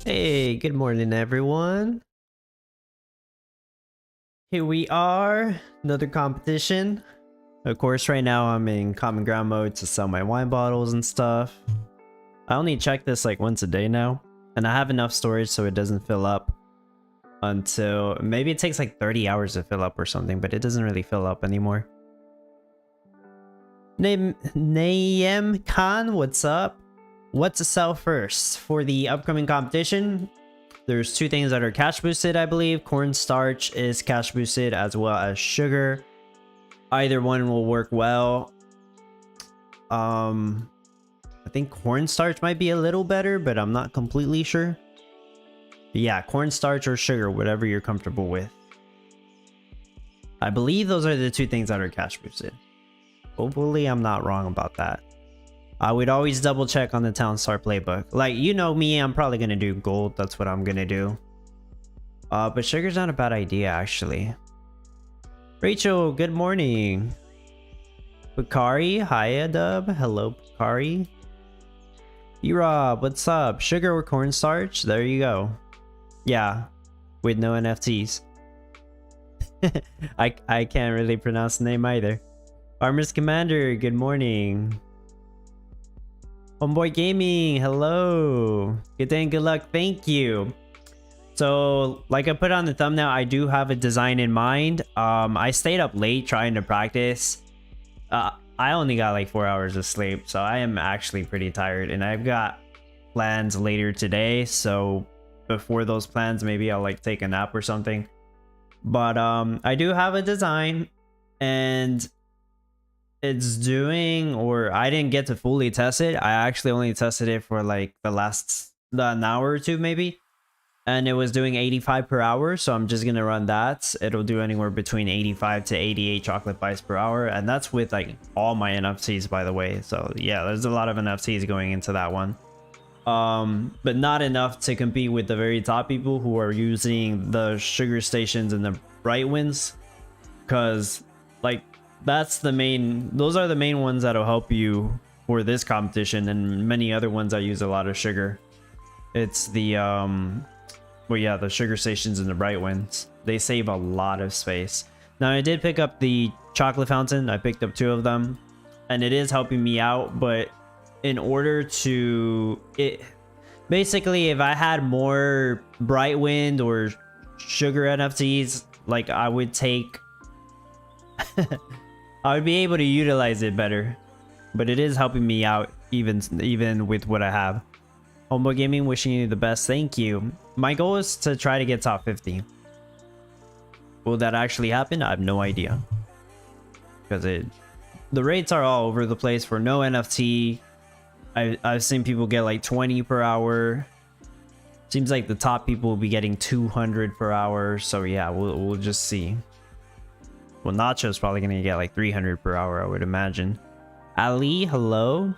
Hey, good morning, everyone. Here we are, another competition. Of course, right now I'm in common ground mode to sell my wine bottles and stuff. I only check this like once a day now, and I have enough storage so it doesn't fill up until maybe it takes like 30 hours to fill up or something, but it doesn't really fill up anymore. Nayem Khan, what's up? What to sell first for the upcoming competition? There's two things that are cash boosted, I believe. Cornstarch is cash boosted as well as sugar. Either one will work well. I think cornstarch might be a little better, but I'm not completely sure. But yeah, cornstarch or sugar, whatever you're comfortable with. I believe those are the two things that are cash boosted. Hopefully I'm not wrong about that. I would always double check on the Townstar playbook. Like, you know me, I'm probably gonna do gold. That's what I'm gonna do. But sugar's not a bad idea, actually. Rachel, good morning. Bakari, hiya dub. Hello, Bakari. E-Rob, what's up? Sugar or cornstarch? There you go. Yeah, with no NFTs. I can't really pronounce the name either. Armor's Commander, good morning. Homeboy Gaming, hello. Good day and good luck. Thank you. So, like I put on the thumbnail, I do have a design in mind. I stayed up late trying to practice. I only got like 4 hours of sleep, so I am actually pretty tired. And I've got plans later today, so before those plans, maybe I'll like take a nap or something. But I do have a design, and it's doing, or I didn't get to fully test it. I actually only tested it for like an hour or two maybe, and it was doing 85 per hour. So I'm just gonna run that. It'll do anywhere between 85 to 88 chocolate bites per hour, and that's with like all my NFTs, by the way. So yeah, there's a lot of NFTs going into that one, but not enough to compete with the very top people who are using the sugar stations and the bright winds, because like those are the main ones that'll help you for this competition, and many other ones that use a lot of sugar. It's the well, yeah, the sugar stations and the bright winds. They save a lot of space. Now, I did pick up the chocolate fountain. I picked up 2 of them, and it is helping me out. But in order to basically, if I had more bright wind or sugar NFTs, like I would take I would be able to utilize it better, but it is helping me out even with what I have. Homeboy Gaming, wishing you the best. Thank you. My goal is to try to get top 50. Will that actually happen? I have no idea, because the rates are all over the place for no NFT. I've seen people get like 20 per hour. Seems like the top people will be getting 200 per hour. So yeah, we'll just see. Well, Nacho's probably gonna get like 300 per hour, I would imagine. Ali, hello.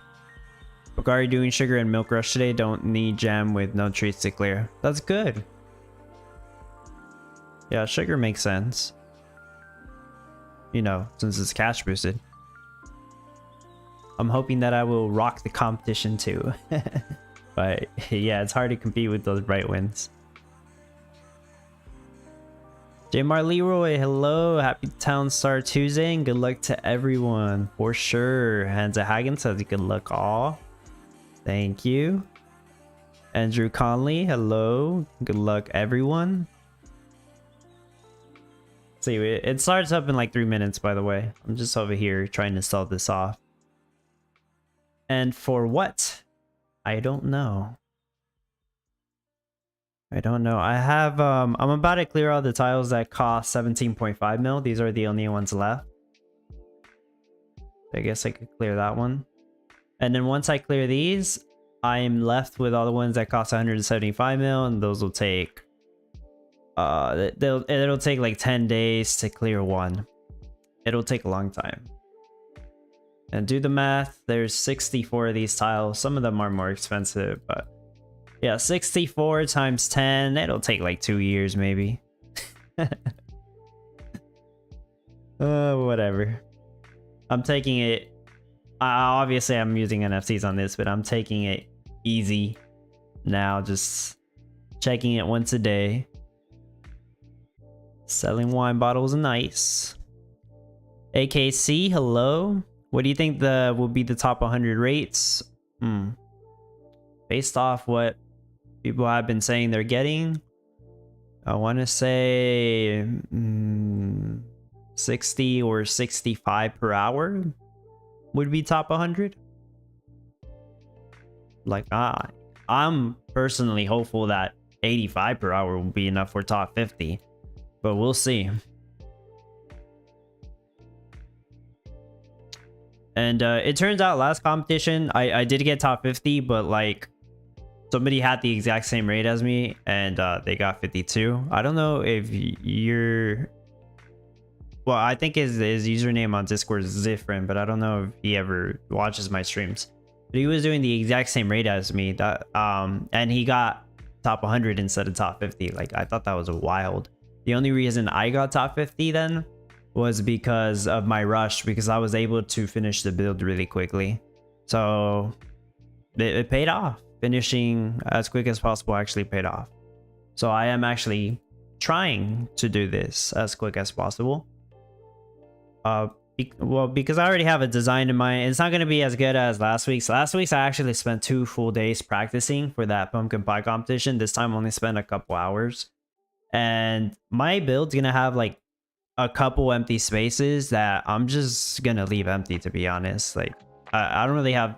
Bakari doing sugar and milk rush today. Don't need jam with no treats to clear. That's good. Yeah, sugar makes sense. You know, since it's cash boosted. I'm hoping that I will rock the competition too. But yeah, it's hard to compete with those bright winds. Jamar Leroy, hello. Happy Townstar Tuesday and good luck to everyone. For sure. Hansa Hagen says good luck all. Thank you. Andrew Conley, hello. Good luck everyone. See, it starts up in like 3 minutes, by the way. I'm just over here trying to sell this off. And for what? I don't know. I don't know. I have I'm about to clear all the tiles that cost 17.5 mil. These are the only ones left. I guess I could clear that one. And then once I clear these, I'm left with all the ones that cost 175 mil, and those will take it'll take like 10 days to clear one. It'll take a long time. And do the math, there's 64 of these tiles. Some of them are more expensive, but yeah, 64 times 10, it'll take like 2 years maybe. Whatever. I'm taking it. Obviously, I'm using NFTs on this, but I'm taking it easy now. Just Checking it once a day. Selling wine bottles and ice. AKC, hello. What do you think will be the top 100 rates? Based off what people have been saying they're getting, I want to say 60 or 65 per hour would be top 100. Like, I'm personally hopeful that 85 per hour will be enough for top 50, but we'll see. And it turns out last competition, I did get top 50, but like somebody had the exact same rate as me and they got 52. I don't know if you're... Well, I think his username on Discord is different, but I don't know if he ever watches my streams. But he was doing the exact same rate as me, and he got top 100 instead of top 50. Like, I thought that was wild. The only reason I got top 50 then was because of my rush, because I was able to finish the build really quickly. So it paid off. Finishing as quick as possible actually paid off. So I am actually trying to do this as quick as possible. Well, because I already have a design in mind. It's not going to be as good as last week's. Last week's I actually spent 2 full days practicing for that pumpkin pie competition. This time I only spent a couple hours. And my build's going to have like a couple empty spaces that I'm just going to leave empty, to be honest. Like, I don't really have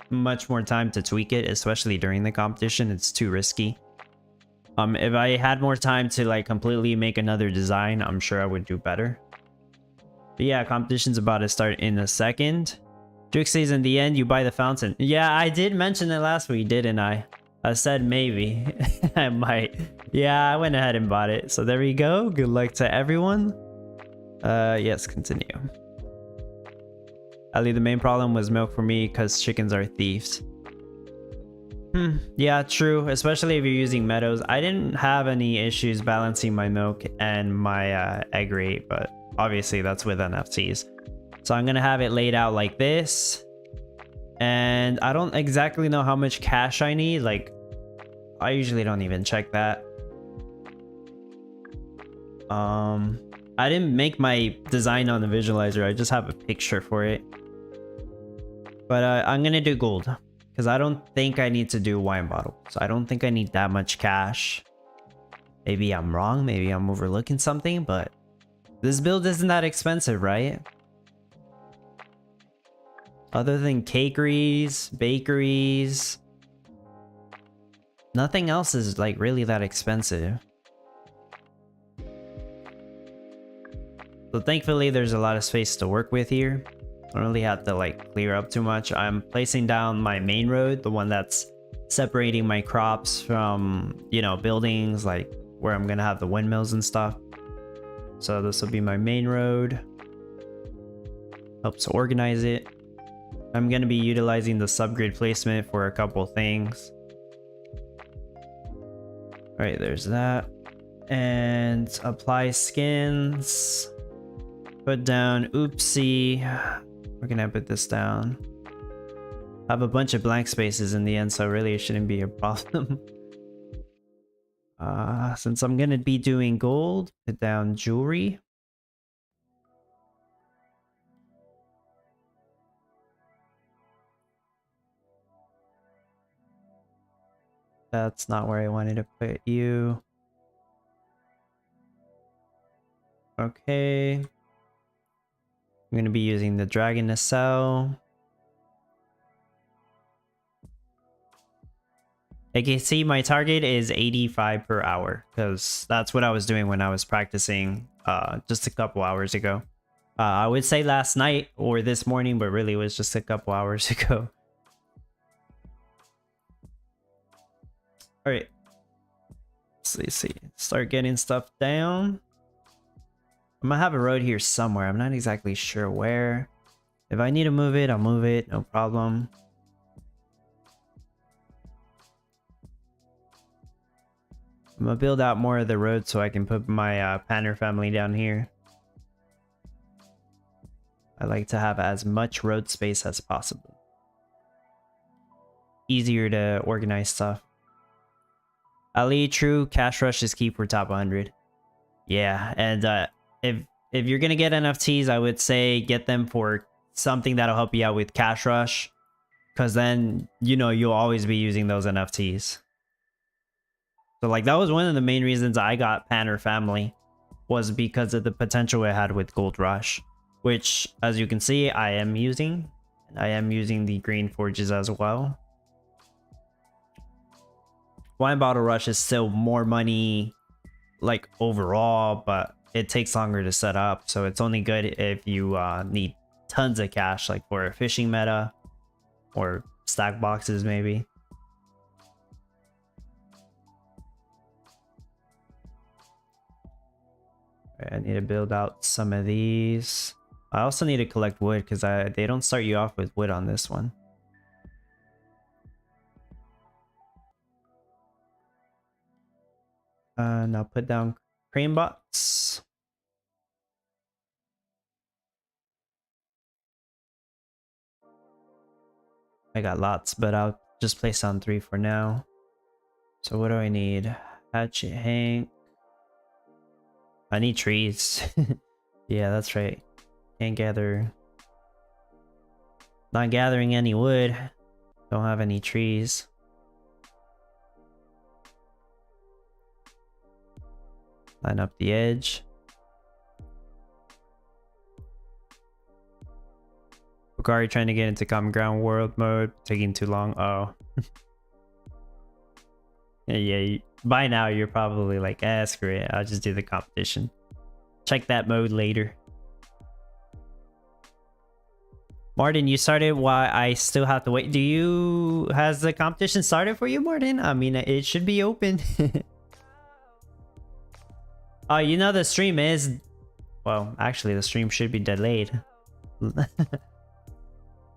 much more time to tweak it, especially during the competition. It's too risky. If I had more time to like completely make another design, I'm sure I would do better. But yeah, competition's about to start in a second. Drix says in the end, you buy the fountain. Yeah, I did mention it last week, didn't I? I said maybe. I might. Yeah, I went ahead and bought it. So there we go. Good luck to everyone. Yes, continue. Ali, the main problem was milk for me because chickens are thieves. Yeah, true. Especially if you're using meadows. I didn't have any issues balancing my milk and my egg rate, but obviously that's with NFTs. So I'm gonna have it laid out like this. And I don't exactly know how much cash I need. Like, I usually don't even check that. I didn't make my design on the visualizer. I just have a picture for it. But I'm gonna do gold because I don't think I need to do wine bottle. So I don't think I need that much cash. Maybe I'm wrong. Maybe I'm overlooking something, but this build isn't that expensive, right? Other than cakeries, bakeries, nothing else is like really that expensive. So thankfully there's a lot of space to work with here. I don't really have to like clear up too much. I'm placing down my main road, the one that's separating my crops from, you know, buildings, like where I'm gonna have the windmills and stuff. So this will be my main road. Helps organize it. I'm gonna be utilizing the subgrid placement for a couple things. All right, there's that. And apply skins. Put down oopsie. We're gonna put this down. I have a bunch of blank spaces in the end, so really it shouldn't be a problem. Since I'm gonna be doing gold, put down jewelry. That's not where I wanted to put you. Okay. I'm gonna be using the dragon to sell. Okay, see, my target is 85 per hour because that's what I was doing when I was practicing just a couple hours ago. I would say last night or this morning, but really it was just a couple hours ago. All right. Let's see. Start getting stuff down. I'm gonna have a road here somewhere. I'm not exactly sure where. If I need to move it, I'll move it. No problem. I'm gonna build out more of the road so I can put my Panner family down here. I like to have as much road space as possible. Easier to organize stuff. Ali, true cash rush is key for top 100. Yeah, and if you're gonna get NFTs, I would say get them for something that'll help you out with cash rush, because then you'll always be using those NFTs. So like that was one of the main reasons I got Panner Family, was because of the potential it had with Gold Rush, which as you can see I am using. I am using the green forges as well. Wine Bottle Rush is still more money like overall, but it takes longer to set up, so it's only good if you need tons of cash, like for a fishing meta or stack boxes maybe. Right, I need to build out some of these. I also need to collect wood because they don't start you off with wood on this one. Now put down crane bots. I got lots, but I'll just place on 3 for now. So what do I need? Hatchet Hank. I need trees. Yeah, that's right. Can't gather. Not gathering any wood. Don't have any trees. Line up the edge. Bakari trying to get into common ground world mode, taking too long. Oh. Yeah, by now you're probably like, screw it, I'll just do the competition. Check that mode later. Martin, you started while I still have to wait. Has the competition started for you, Martin? I mean, it should be open. Oh, the stream is... Well, actually, the stream should be delayed.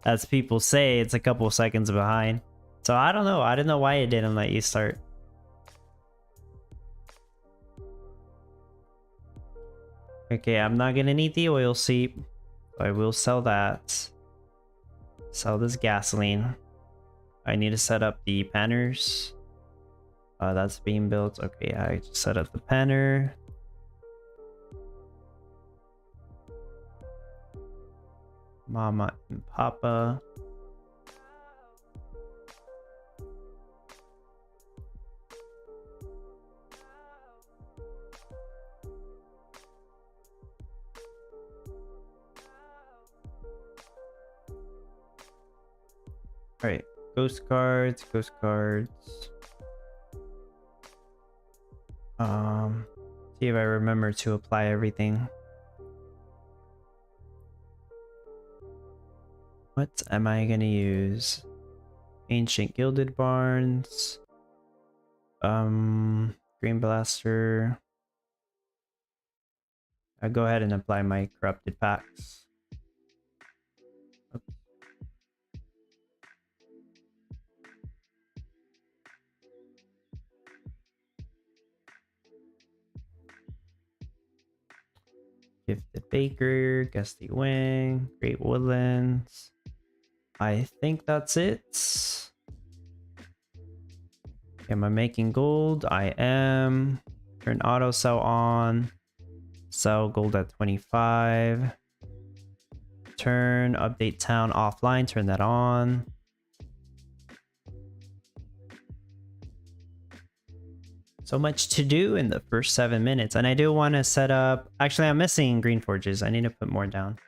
As people say, it's a couple seconds behind. So I don't know. I don't know why it didn't let you start. Okay, I'm not gonna need the oil seep. I will sell that. Sell this gasoline. I need to set up the panners. That's being built. Okay, I just set up the panner. Mama and Papa. All right, ghost cards, ghost cards. See if I remember to apply everything. What am I gonna use? Ancient Gilded Barns. Green Blaster. I'll go ahead and apply my corrupted packs. Oops. Gifted Baker, Gusty Wing, Great Woodlands. I think that's it. Am I making gold? I am. Turn auto sell on. Sell gold at 25. Turn update town offline. Turn that on. So much to do in the first 7 minutes. And I do want to set up... Actually, I'm missing green forges. I need to put more down.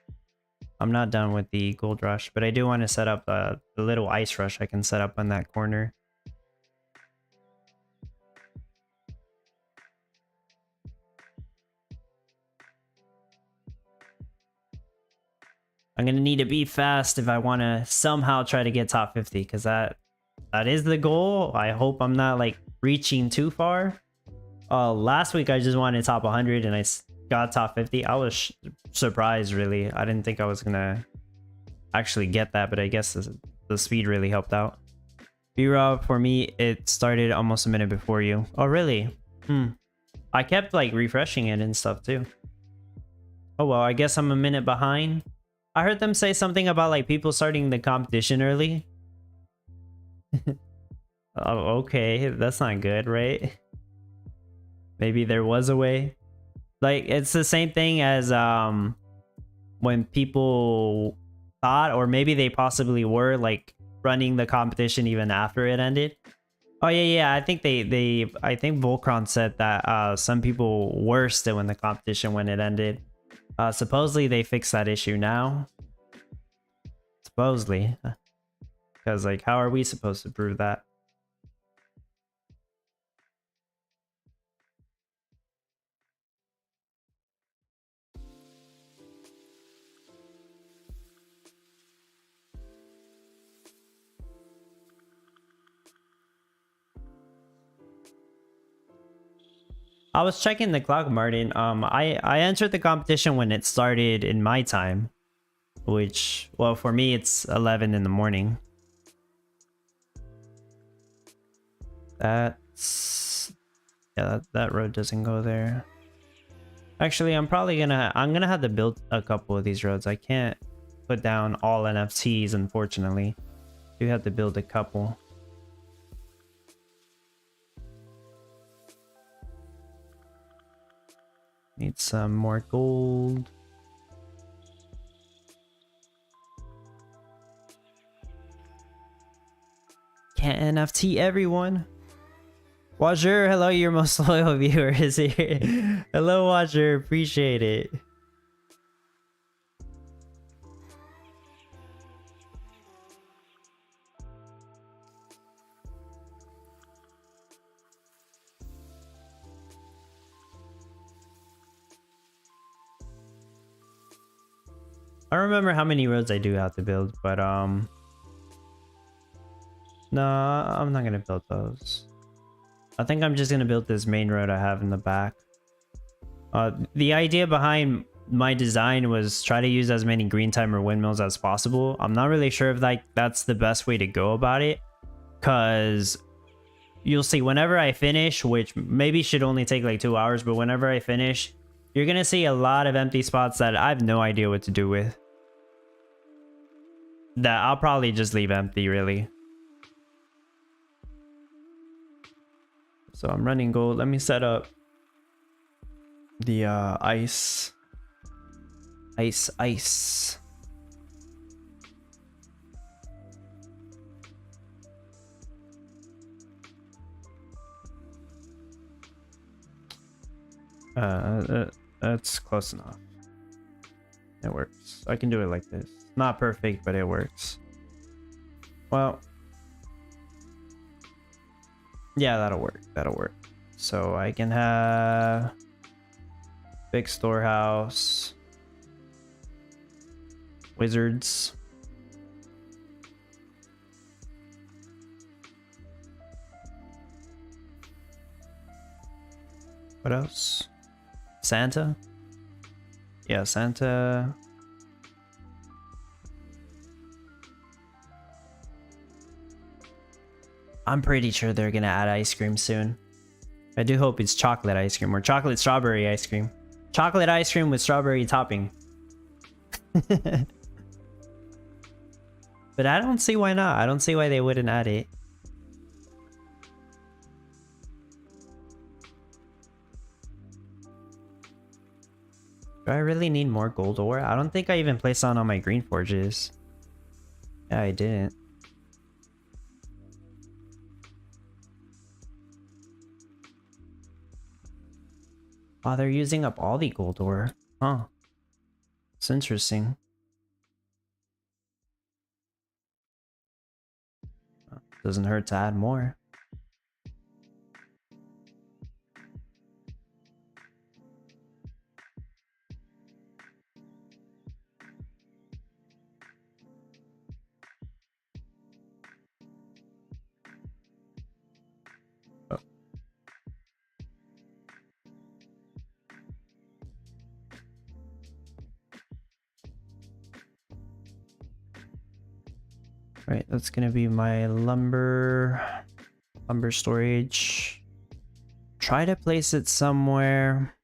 I'm not done with the gold rush, but I do want to set up the little ice rush I can set up on that corner. I'm going to need to be fast if I want to somehow try to get top 50, because that is the goal. I hope I'm not like reaching too far. Last week I just wanted top 100 and I got top 50. I was surprised, really. I didn't think I was gonna actually get that, but I guess the speed really helped out. B-Rob, for me, it started almost a minute before you. Oh, really? I kept like refreshing it and stuff too. Oh well, I guess I'm a minute behind. I heard them say something about like people starting the competition early. Oh, okay, that's not good, right? Maybe there was a way. Like, it's the same thing as when people thought, or maybe they possibly were, like, running the competition even after it ended. Oh yeah, I think I think Volcron said that some people were still in the competition when it ended. Supposedly they fixed that issue now. Supposedly. Because, like, how are we supposed to prove that? I was checking the clock, Martin. I entered the competition when it started in my time, which, well, for me it's 11 in the morning. That's, yeah, that road doesn't go there. Actually, I'm gonna have to build a couple of these roads. I can't put down all NFTs, unfortunately. You have to build a couple. Need some more gold. Can't NFT everyone. Watcher, hello, your most loyal viewer is here. Hello, Watcher, appreciate it. I don't remember how many roads I do have to build, but no, I'm not gonna build those. I think I'm just gonna build this main road I have in the back. The idea behind my design was try to use as many green timer windmills as possible. I'm not really sure if that's the best way to go about it, because you'll see whenever I finish, which maybe should only take like 2 hours, but whenever I finish, you're gonna see a lot of empty spots that I have no idea what to do with. That I'll probably just leave empty, really. So I'm running gold. Let me set up the ice. That's close enough. It works. I can do it like this. Not perfect, but it works. Well, yeah, that'll work. That'll work. So I can have big storehouse, wizards. What else? Santa? Yeah, Santa. I'm pretty sure they're gonna add ice cream soon. I do hope it's chocolate ice cream or chocolate strawberry ice cream. Chocolate ice cream with strawberry topping. But I don't see why not. I don't see why they wouldn't add it. Do I really need more gold ore? I don't think I even placed on all my green forges. Yeah, I didn't. Oh, they're using up all the gold ore. Huh. It's interesting. Doesn't hurt to add more. Oh. Right, that's gonna be my lumber storage. Try to place it somewhere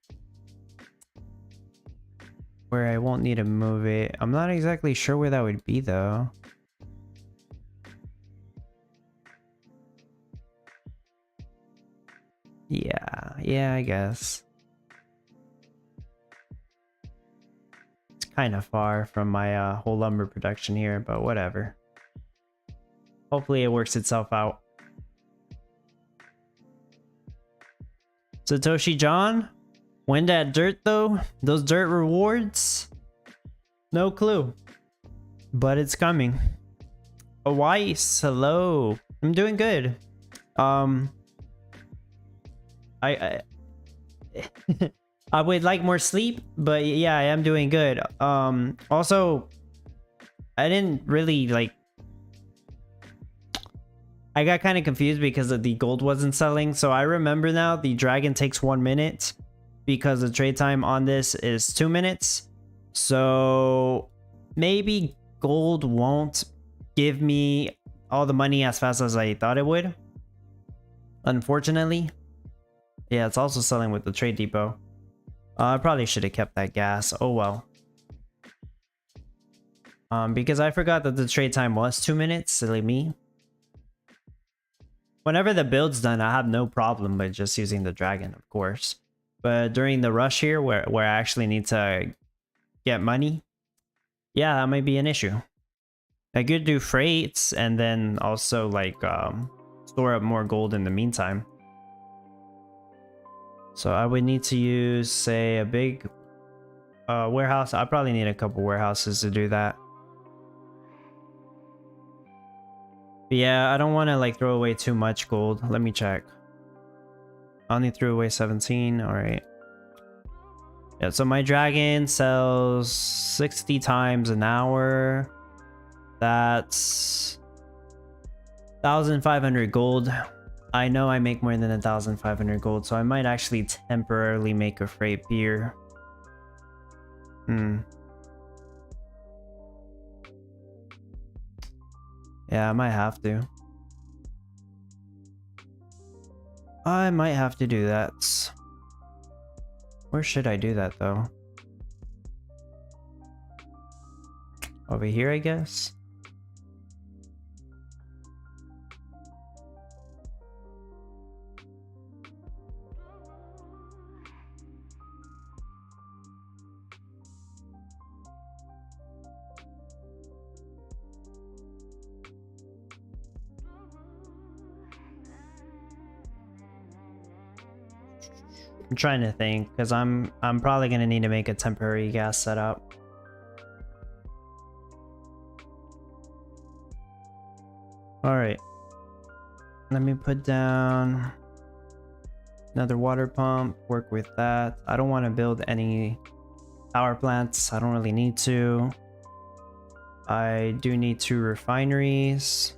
where I won't need to move it. I'm not exactly sure where that would be though. Yeah, I guess. It's kind of far from my whole lumber production here, but whatever. Hopefully it works itself out. Satoshi John? When that dirt though? Those dirt rewards? No clue. But it's coming. Weiss, hello. I'm doing good. I I would like more sleep, but yeah, I am doing good. Also, I didn't really like. I got kind of confused because of the gold wasn't selling. So I remember now the dragon takes 1 minute because the trade time on this is 2 minutes. So maybe gold won't give me all the money as fast as I thought it would. Unfortunately. Yeah, it's also selling with the trade depot. I probably should have kept that gas. Oh well. Because I forgot that the trade time was 2 minutes. Silly me. Whenever the build's done, I have no problem with just using the dragon, of course. But during the rush here, where I actually need to get money, yeah, that might be an issue. I could do freights and then also like store up more gold in the meantime. So I would need to use, say, a big warehouse. I probably need a couple warehouses to do that. But yeah, I don't want to like throw away too much gold. Let me check. I only threw away 17. All right. Yeah, so my dragon sells 60 times an hour. That's 1,500 gold. I know I make more than 1,500 gold, so I might actually temporarily make a freight pier. Yeah, I might have to. I might have to do that. Where should I do that though? Over here, I guess? I'm trying to think, because I'm probably gonna need to make a temporary gas setup. Alright. Let me put down another water pump, work with that. I don't want to build any power plants. I don't really need to. I do need 2 refineries.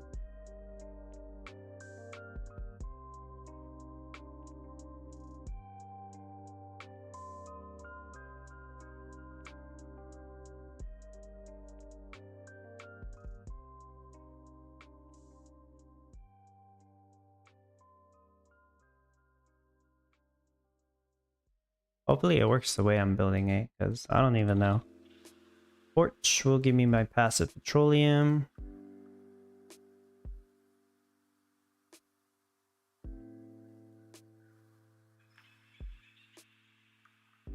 Hopefully it works the way I'm building it, because I don't even know. Porch will give me my passive petroleum.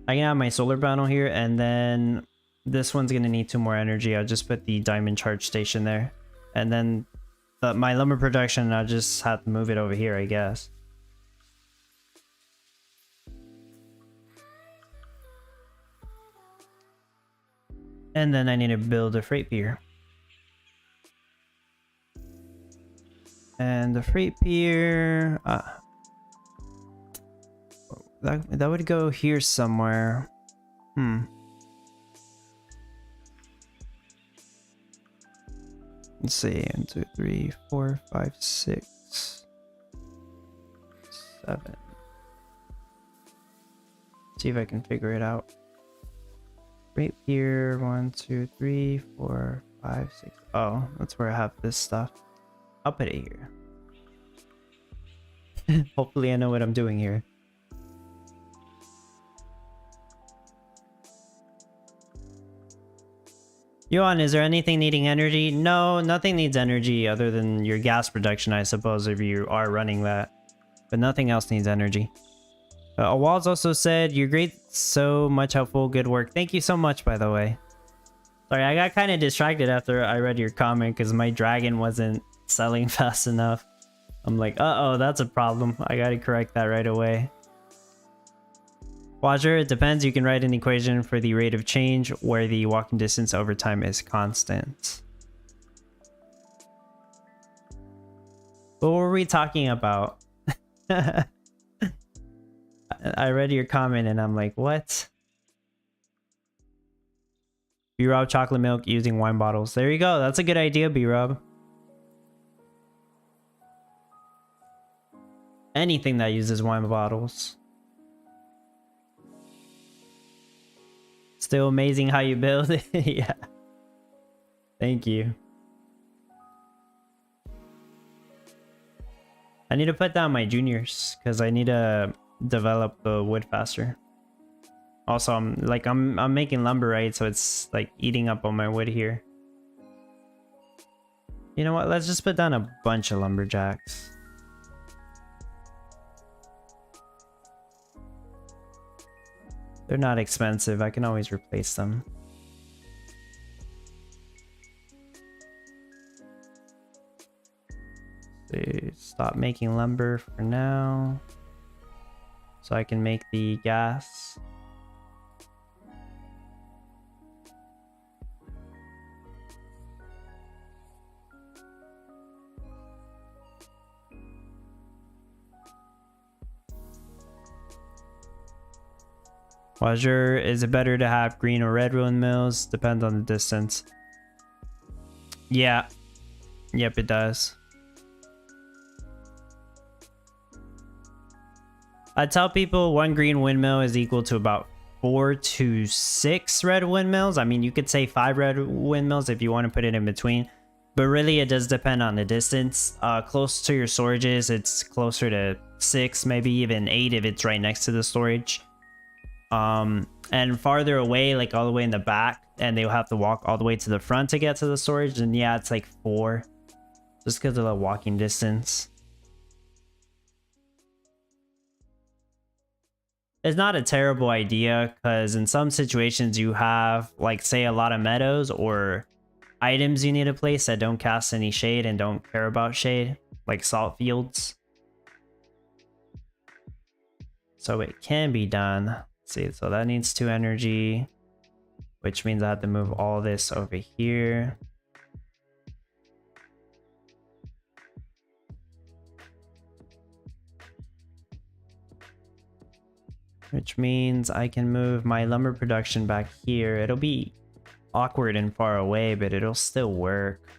I can have my solar panel here, and then this one's going to need 2 more energy. I'll just put the diamond charge station there. And then my lumber production, I'll just have to move it over here, I guess. And then I need to build a freight pier. And the freight pier... that would go here somewhere. Let's see. 1, 2, 3, 4, 5, 6, 7. See if I can figure it out. Right here, 1, 2, 3, 4, 5, 6. Oh, that's where I have this stuff. I'll put it here. Hopefully I know what I'm doing here. Yuan, is there anything needing energy? No, nothing needs energy other than your gas production, I suppose, if you are running that. but nothing else needs energy. Walls also said, "You're great, so much helpful, good work." Thank you so much, by the way. Sorry, I got kind of distracted after I read your comment because my dragon wasn't selling fast enough. I'm like, uh-oh, that's a problem. I gotta correct that right away. Roger, it depends. You can write an equation for the rate of change where the walking distance over time is constant. What were we talking about? I read your comment and I'm like, what? B-Rob chocolate milk using wine bottles. There you go. That's a good idea, B-Rob. Anything that uses wine bottles. Still amazing how you build it. Yeah. Thank you. I need to put down my juniors because I need to develop the wood faster. Also, I'm making lumber, right? So it's like eating up on my wood here. You know what? Let's just put down a bunch of lumberjacks. They're not expensive. I can always replace them. So stop making lumber for now. So I can make the gas. Roger, is it better to have green or red windmills? Depends on the distance. Yeah. Yep, it does. I tell people one green windmill is equal to about 4 to 6 red windmills. I mean, you could say 5 red windmills if you want to put it in between. But really, it does depend on the distance. Close to your storages, it's closer to 6, maybe even 8 if it's right next to the storage. And farther away, like all the way in the back, and they'll have to walk all the way to the front to get to the storage, and yeah, it's like 4. Just because of the walking distance. It's not a terrible idea, because in some situations you have, like, say a lot of meadows or items you need to place that don't cast any shade and don't care about shade, like salt fields. So it can be done. Let's see, so that needs 2 energy, which means I have to move all this over here. Which means I can move my lumber production back here. It'll be awkward and far away, but it'll still work.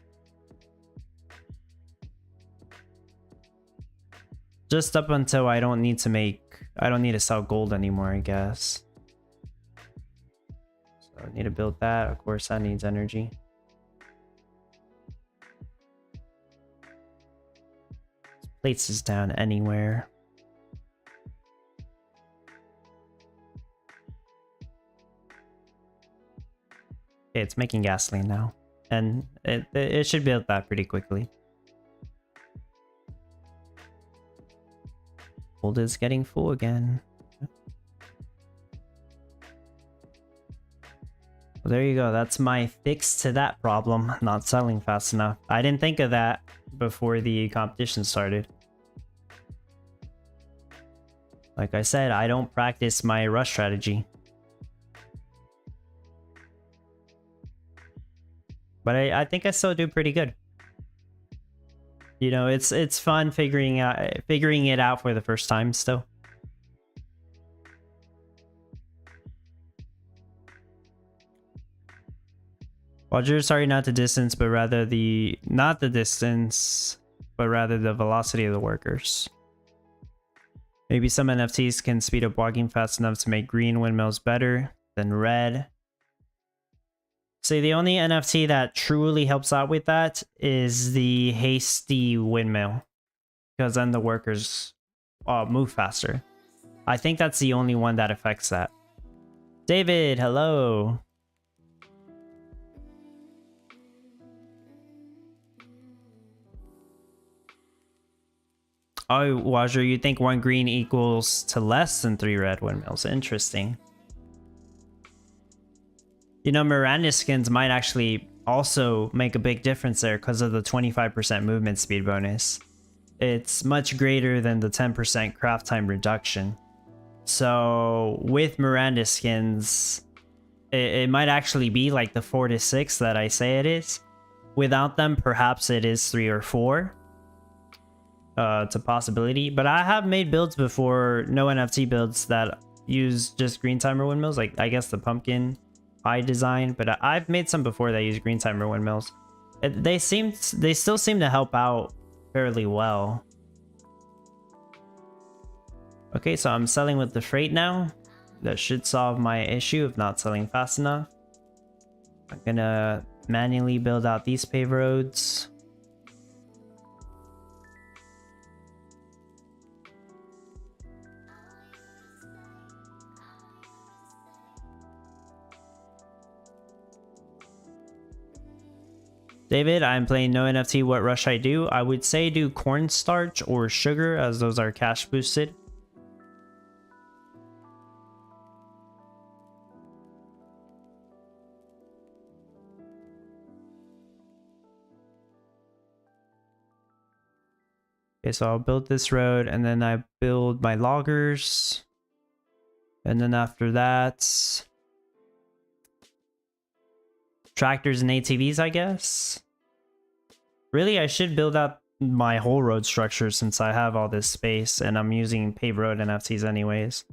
Just up until I don't need to sell gold anymore, I guess. So I need to build that. Of course, that needs energy. Place this down anywhere. Okay, it's making gasoline now. And it should build that pretty quickly. Gold is getting full again. Well, there you go. That's my fix to that problem. Not selling fast enough. I didn't think of that before the competition started. Like I said, I don't practice my rush strategy. But I think I still do pretty good. You know, it's fun figuring it out for the first time still. Roger, sorry, not the distance, but rather the velocity of the workers. Maybe some NFTs can speed up walking fast enough to make green windmills better than red. See, the only NFT that truly helps out with that is the hasty windmill, because then the workers move faster. I think that's the only one that affects that. David, hello. Oh, Wajer, you think 1 green equals to less than 3 red windmills. Interesting. You know, Miranda skins might actually also make a big difference there because of the 25% movement speed bonus. It's much greater than the 10% craft time reduction. So with Miranda skins, it might actually be like the 4 to 6 that I say it is. Without them, perhaps it is 3 or 4. It's a possibility. But I have made builds before, no NFT builds that use just green timer windmills. Like, I guess the pumpkin pie design. But I've made some before that use green timer windmills. They still seem to help out fairly well. Okay, so I'm selling with the freight now. That should solve my issue of not selling fast enough. I'm gonna manually build out these paved roads. David, I'm playing no NFT. What rush I do? I would say do cornstarch or sugar, as those are cash boosted. Okay, so I'll build this road and then I build my loggers. And then after that, tractors and ATVs, I guess. Really, I should build out my whole road structure since I have all this space and I'm using paved road NFTs anyways.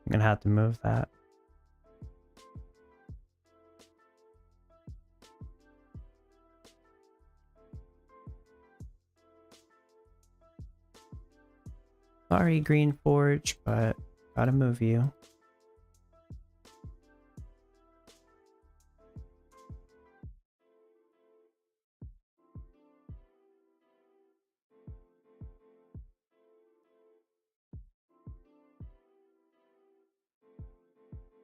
I'm gonna have to move that. Sorry, Green Forge, but gotta move you.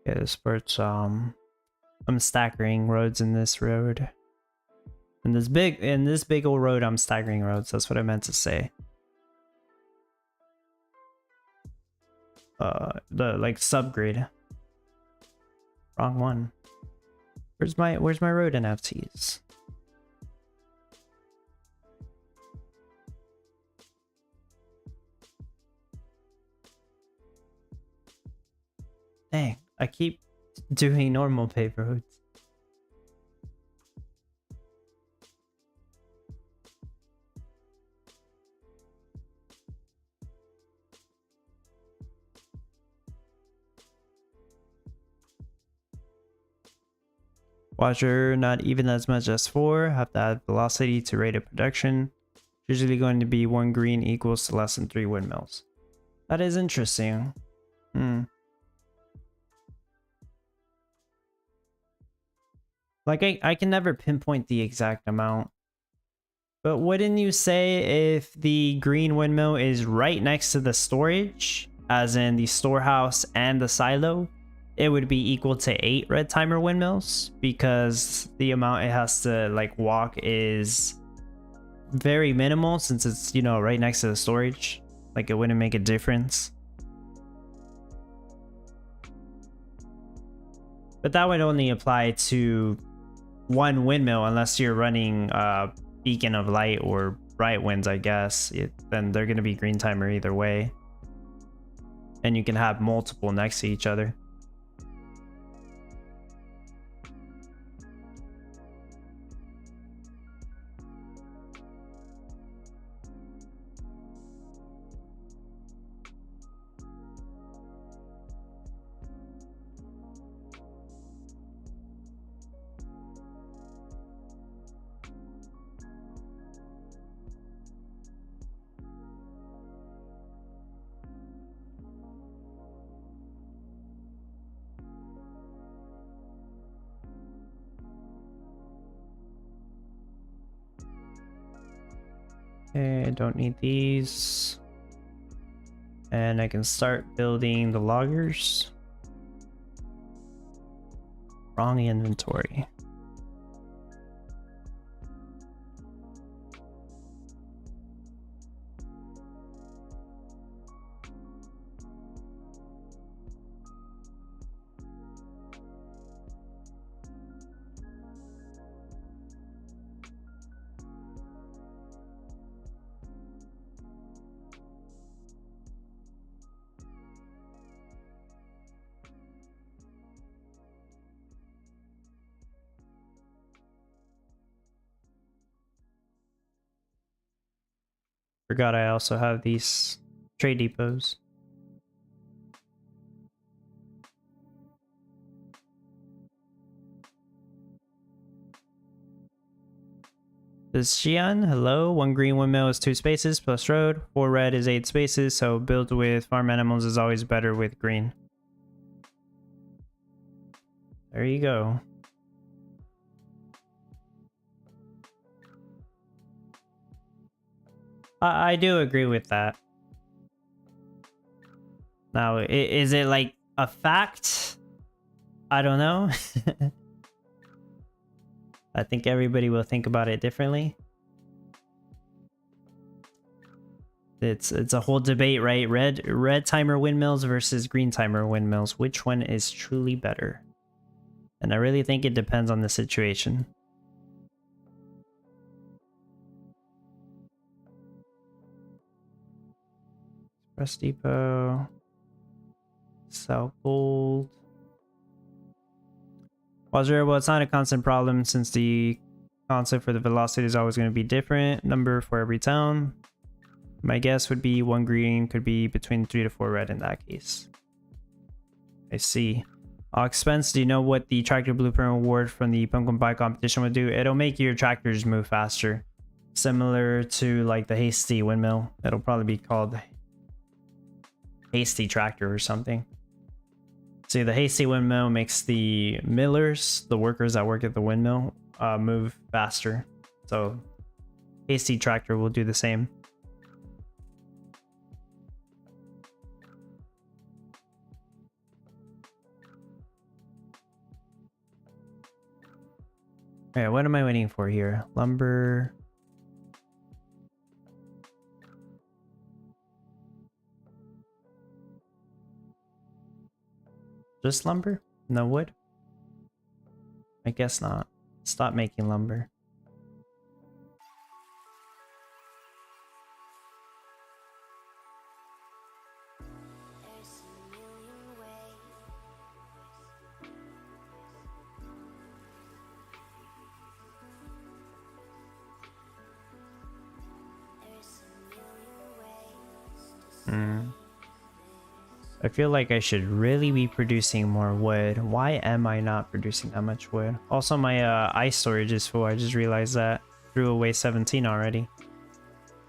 Yeah, this part's I'm staggering roads in this road. In this big old road, I'm staggering roads. That's what I meant to say. The like subgrid. Wrong one. Where's my road NFTs? Dang, I keep doing normal paved roads. Watcher, not even as much as 4. Have to add velocity to rate of production. Usually going to be 1 green equals to less than 3 windmills. That is interesting. Like, I can never pinpoint the exact amount. But wouldn't you say if the green windmill is right next to the storage, as in the storehouse and the silo, it would be equal to 8 red timer windmills? Because the amount it has to like walk is very minimal since it's, you know, right next to the storage. Like, it wouldn't make a difference. But that would only apply to 1 windmill unless you're running beacon of light or bright winds, I guess. Then they're going to be green timer either way. And you can have multiple next to each other. Okay, I don't need these. And I can start building the loggers. Wrong inventory. Forgot I also have these trade depots. This Xian, hello. 1 green windmill is 2 spaces plus road. 4 red is 8 spaces, so build with farm animals is always better with green. There you go. I do agree with that. Now, is it like a fact? I don't know. I think everybody will think about it differently. It's a whole debate, right? Red timer windmills versus green timer windmills. Which one is truly better? And I really think it depends on the situation. Express Depot. Sell gold. Well, it's not a constant problem since the concept for the velocity is always going to be different. Number for every town. My guess would be 1 green could be between 3 to 4 red in that case. I see. Expense, do you know what the tractor blueprint award from the pumpkin pie competition would do? It'll make your tractors move faster. Similar to like the hasty windmill. It'll probably be called hasty tractor or something. See, the hasty windmill makes the millers, the workers that work at the windmill, move faster. So hasty tractor will do the same. Alright, what am I waiting for here? Lumber. Just lumber? No wood? I guess not. Stop making lumber. I feel like I should really be producing more wood. Why am I not producing that much wood? Also, my ice storage is full. I just realized that. Threw away 17 already.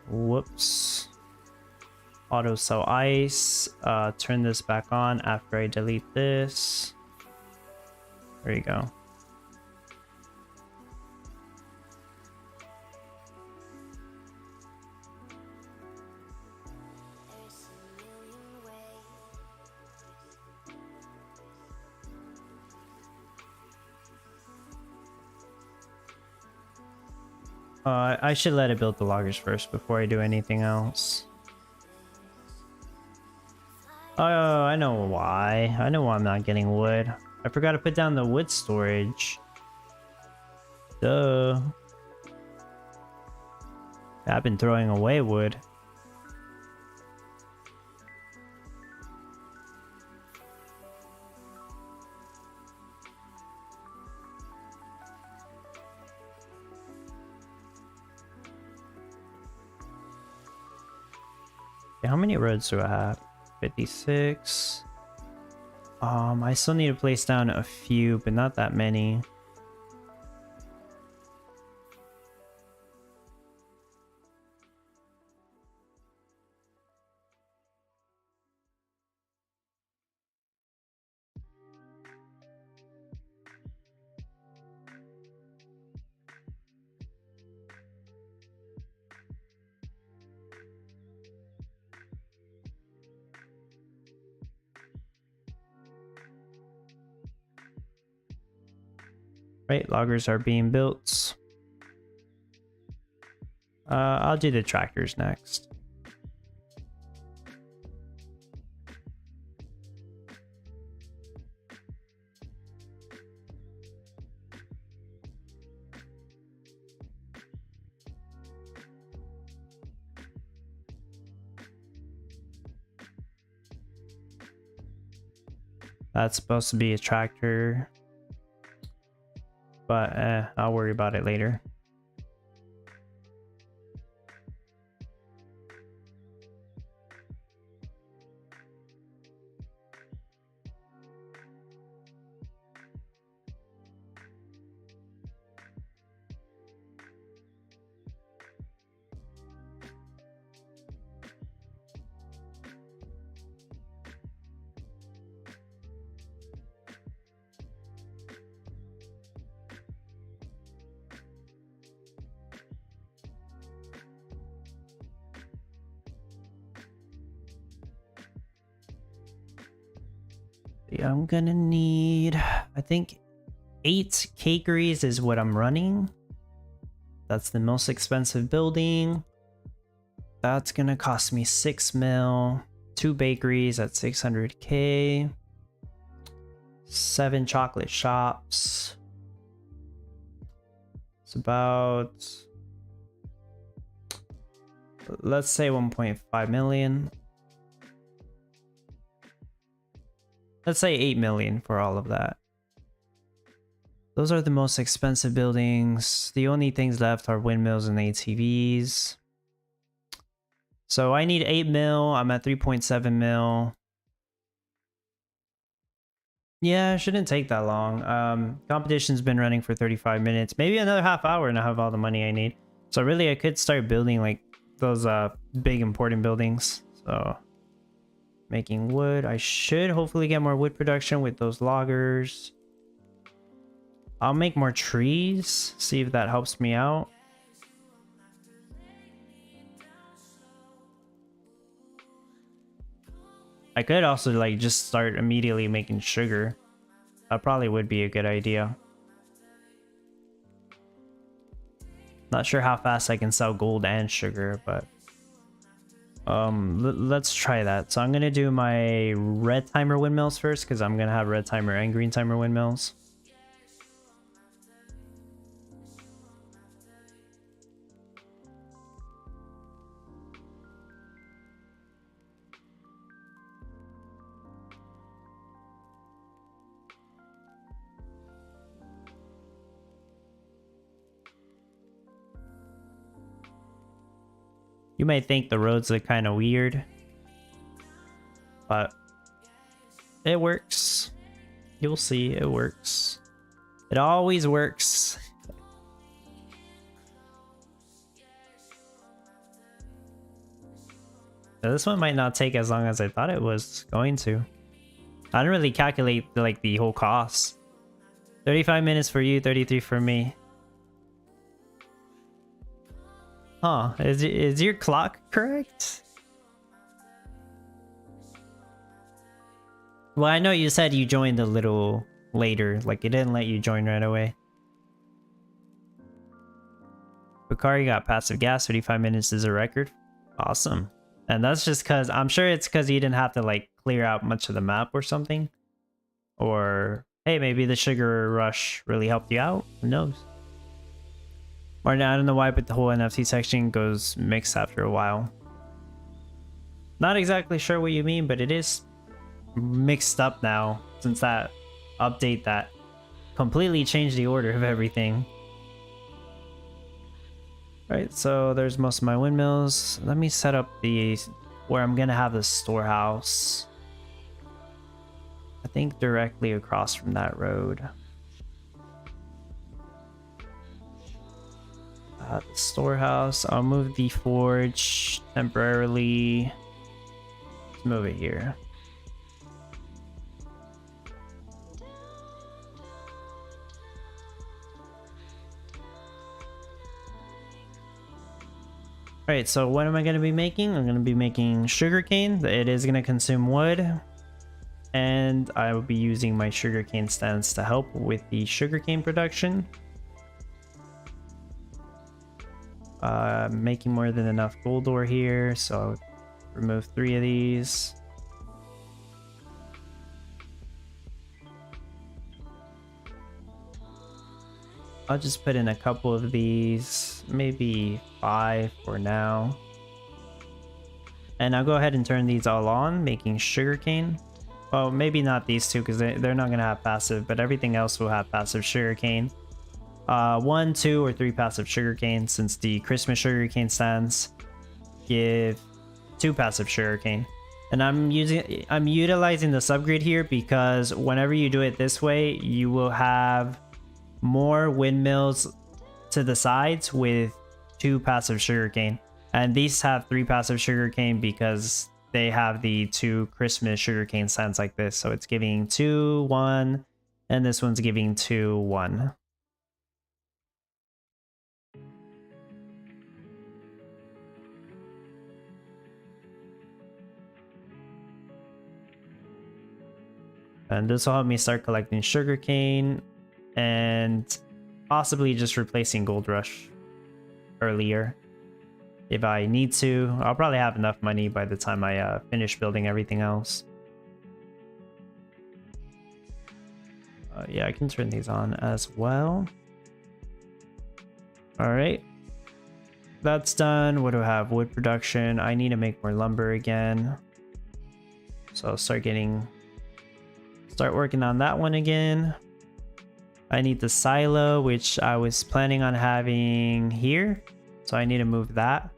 Whoops. Auto sell ice. Turn this back on after I delete this. There you go. I should let it build the loggers first before I do anything else. Oh, I know why. I know why I'm not getting wood. I forgot to put down the wood storage. Duh. I've been throwing away wood. How many roads do I have? 56. I still need to place down a few, but not that many. Right, loggers are being built. I'll do the tractors next. That's supposed to be a tractor, but I'll worry about it later. I'm gonna need, I think 8 cakeries is what I'm running. That's the most expensive building. That's gonna cost me 6 mil. 2 bakeries at 600k. 7 chocolate shops. It's about, let's say 1.5 million. Let's say 8 million for all of that. Those are the most expensive buildings. The only things left are windmills and ATVs. So I need 8 mil. I'm at 3.7 mil. Yeah, it shouldn't take that long. Competition's been running for 35 minutes. Maybe another half hour and I have all the money I need. So really I could start building like those big important buildings. So making wood. I should hopefully get more wood production with those loggers. I'll make more trees, see if that helps me out. I could also like just start immediately making sugar. That probably would be a good idea. Not sure how fast I can sell gold and sugar, but let's try that. So I'm gonna do my red timer windmills first because I'm gonna have red timer and green timer windmills. You might think the roads look kind of weird, but it works. You'll see, it works. It always works. Now, this one might not take as long as I thought it was going to. I didn't really calculate like the whole cost. 35 minutes for you, 33 for me. Huh, is your clock correct? Well, I know you said you joined a little later, like it didn't let you join right away. Bakari got passive gas, 35 minutes is a record. Awesome. And that's just because, I'm sure it's because you didn't have to like clear out much of the map or something. Or, hey, maybe the sugar rush really helped you out, who knows? Martin, I don't know why, but the whole NFT section goes mixed after a while. Not exactly sure what you mean, but it is mixed up now since that update that completely changed the order of everything. Right, so there's most of my windmills. Let me set up the where I'm gonna have the storehouse. I think directly across from that road. The storehouse. I'll move the forge temporarily. Let's move it here. Alright, so what am I going to be making? I'm going to be making sugarcane. It is going to consume wood. And I will be using my sugarcane stands to help with the sugarcane production. Making more than enough gold ore here, so I'll remove 3 of these. I'll just put in a couple of these, maybe 5 for now. And I'll go ahead and turn these all on, making sugarcane. Well, maybe not these two because they're not going to have passive, but everything else will have passive sugarcane. 1, 2, or 3 passive sugarcane, since the Christmas sugarcane stands give 2 passive sugarcane. And I'm utilizing the subgrid here because whenever you do it this way, you will have more windmills to the sides with 2 passive sugarcane. And these have 3 passive sugarcane because they have the 2 Christmas sugarcane stands like this. So it's giving 2, 1, and this one's giving 2, 1. And this will help me start collecting sugarcane and possibly just replacing Gold Rush earlier if I need to. I'll probably have enough money by the time I finish building everything else. Yeah, I can turn these on as well. All right, that's done. What do I have? Wood production. I need to make more lumber again, so I'll start working on that one again. I need the silo, which I was planning on having here, so I need to move that.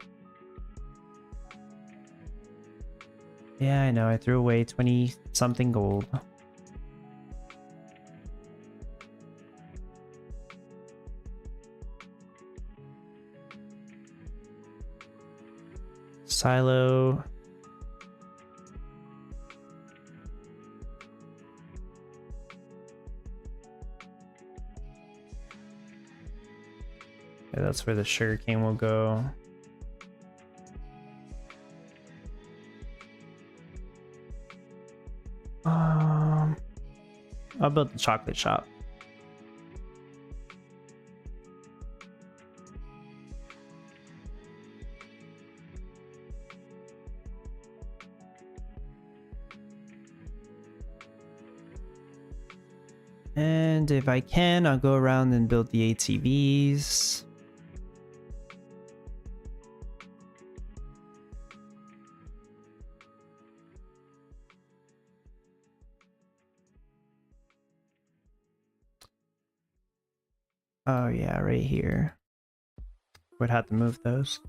Yeah, I know, I threw away 20 something gold. Silo. Yeah, that's where the sugarcane will go. I'll build the chocolate shop. And if I can, I'll go around and build the ATVs. Oh yeah, right here. Would have to move those.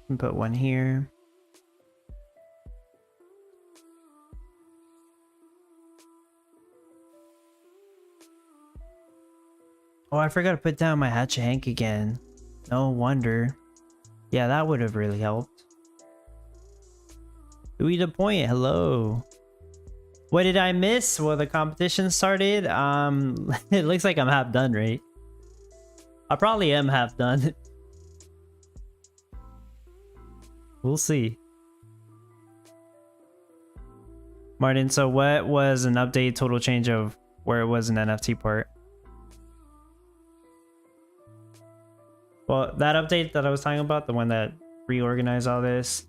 And put one here. Oh, I forgot to put down my Hatchet Hank again. No wonder. Yeah, that would have really helped. Louis the Point, hello. What did I miss? Well, the competition started. It looks like I'm half done, right? I probably am half done. We'll see. Martin, so what was an update total change of where it was an NFT part? Well, that update that I was talking about, the one that reorganized all this,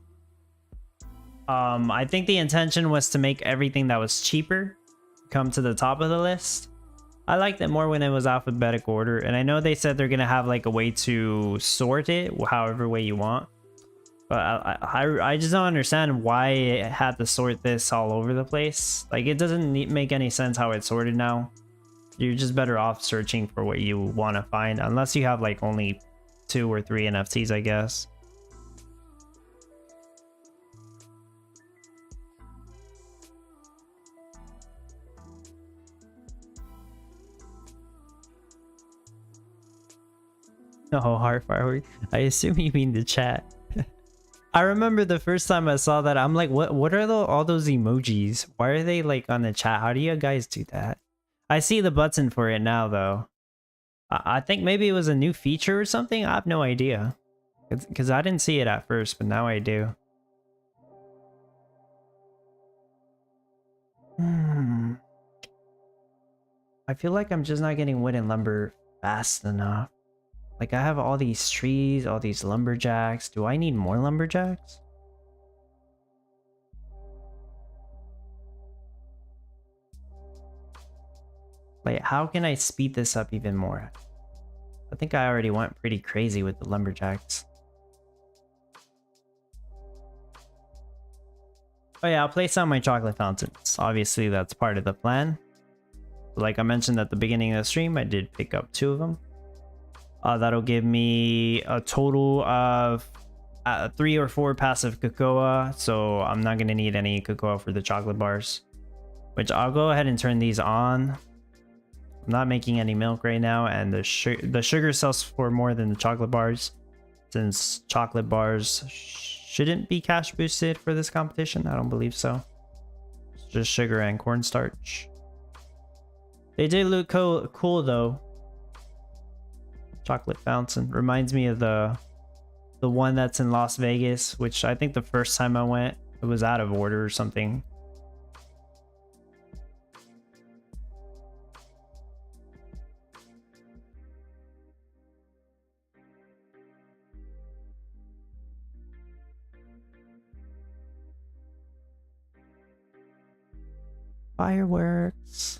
I think the intention was to make everything that was cheaper come to the top of the list. I liked it more when it was alphabetic order, and I know they said they're gonna have like a way to sort it however way you want, but I just don't understand why it had to sort this all over the place. Like, it doesn't make any sense how it's sorted now. You're just better off searching for what you want to find, unless you have like only 2 or 3 NFTs, I guess. Oh, heart firework. I assume you mean the chat. I remember the first time I saw that, I'm like, what are all those emojis? Why are they like on the chat? How do you guys do that? I see the button for it now though. I think maybe it was a new feature or something. I have no idea, because I didn't see it at first, but now I do. I feel like I'm just not getting wood and lumber fast enough. Like I have all these trees, all these lumberjacks. Do I need more lumberjacks? Like how can I speed this up even more? I think I already went pretty crazy with the lumberjacks. Oh yeah, I'll place out my chocolate fountains. Obviously that's part of the plan. Like I mentioned at the beginning of the stream, I did pick up 2 of them. That'll give me a total of 3 or 4 passive cocoa, so I'm not going to need any cocoa for the chocolate bars. Which I'll go ahead and turn these on. I'm not making any milk right now, and the sugar sells for more than the chocolate bars, since chocolate bars shouldn't be cash boosted for this competition. I don't believe so. It's just sugar and cornstarch. They did look cool though. Chocolate fountain reminds me of the one that's in Las Vegas, which I think the first time I went, it was out of order or something. Fireworks.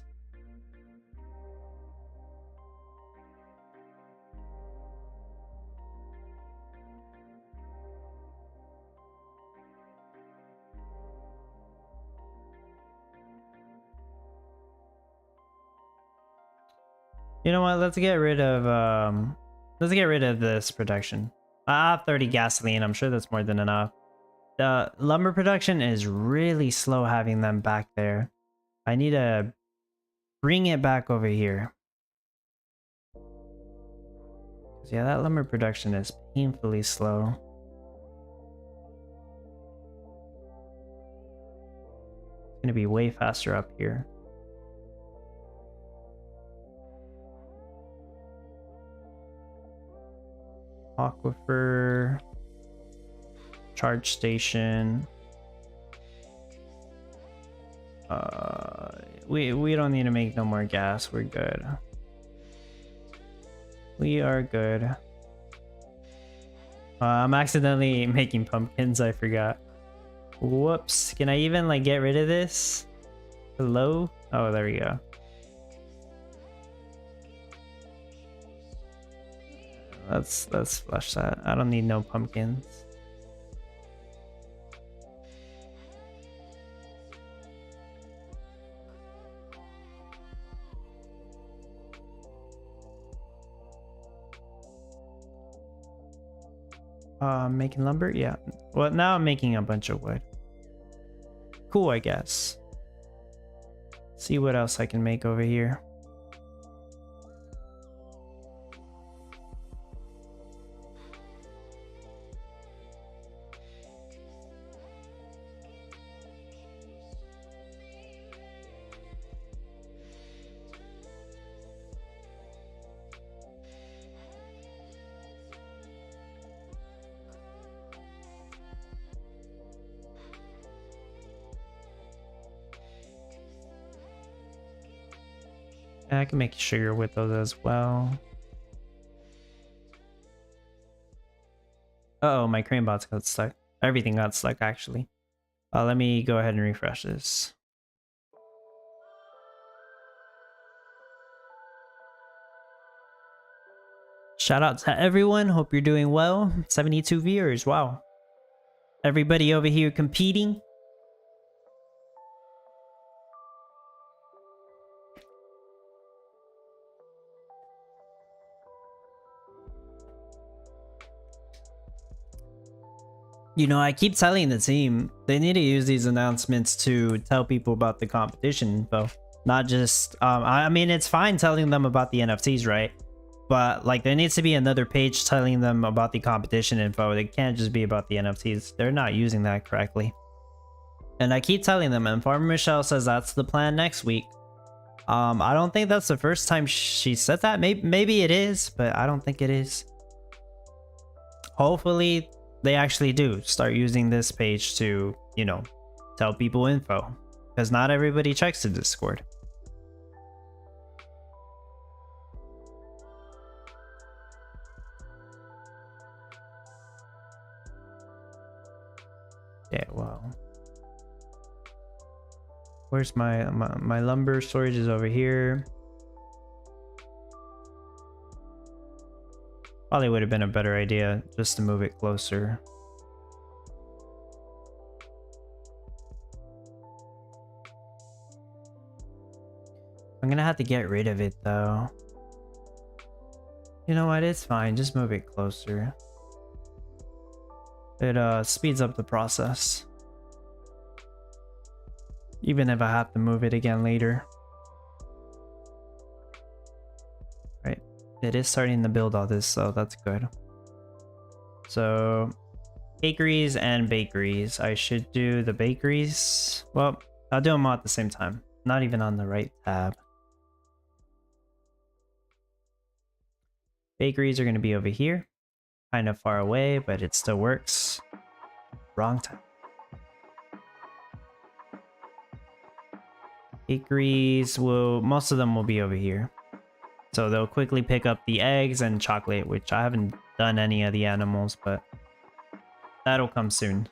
You know what? Let's get rid of this production. I have 30 gasoline. I'm sure that's more than enough. The lumber production is really slow having them back there. I need to bring it back over here. Yeah, that lumber production is painfully slow. It's gonna be way faster up here. Aquifer, charge station. We don't need to make no more gas. We're good. We are good. I'm accidentally making pumpkins. I forgot. Whoops. Can I even like get rid of this? Hello? Oh, there we go. Let's flush that. I don't need no pumpkins. Making lumber? Yeah. Well, now I'm making a bunch of wood. Cool, I guess. See what else I can make over here. I can make sugar with those as well. Uh-oh, my crane bots got stuck. Everything got stuck, actually. Let me go ahead and refresh this. Shout out to everyone. Hope you're doing well. 72 viewers. Wow. Everybody over here competing. You know, I keep telling the team they need to use these announcements to tell people about the competition info, not just I mean, it's fine telling them about the NFTs, right? But like there needs to be another page telling them about the competition info. It can't just be about the NFTs. They're not using that correctly. And I keep telling them, and Farmer Michelle says that's the plan next week. I don't think that's the first time she said that. Maybe it is, but I don't think it is. Hopefully they actually do start using this page to, you know, tell people info, because not everybody checks the Discord. Where's my lumber storage is over here. Probably would have been a better idea just to move it closer. I'm gonna have to get rid of it though. You know what? It's fine. Just move it closer. It speeds up the process. Even if I have to move it again later. Right. It is starting to build all this, so that's good. So bakeries and bakeries. I should do the bakeries. Well, I'll do them all at the same time. Not even on the right tab. Bakeries are going to be over here. Kind of far away, but it still works. Wrong time. Bakeries will, most of them will be over here. So they'll quickly pick up the eggs and chocolate, which I haven't done any of the animals, but that'll come soon.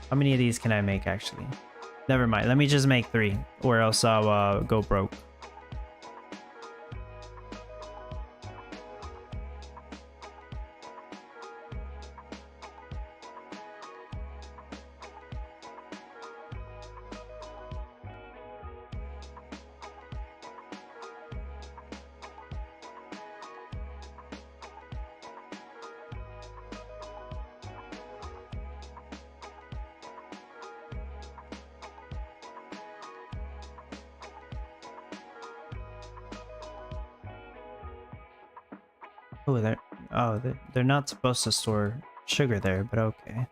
How many of these can I make actually? Never mind. Let me just make 3 or else I'll go broke. Oh, they're not supposed to store sugar there, but okay.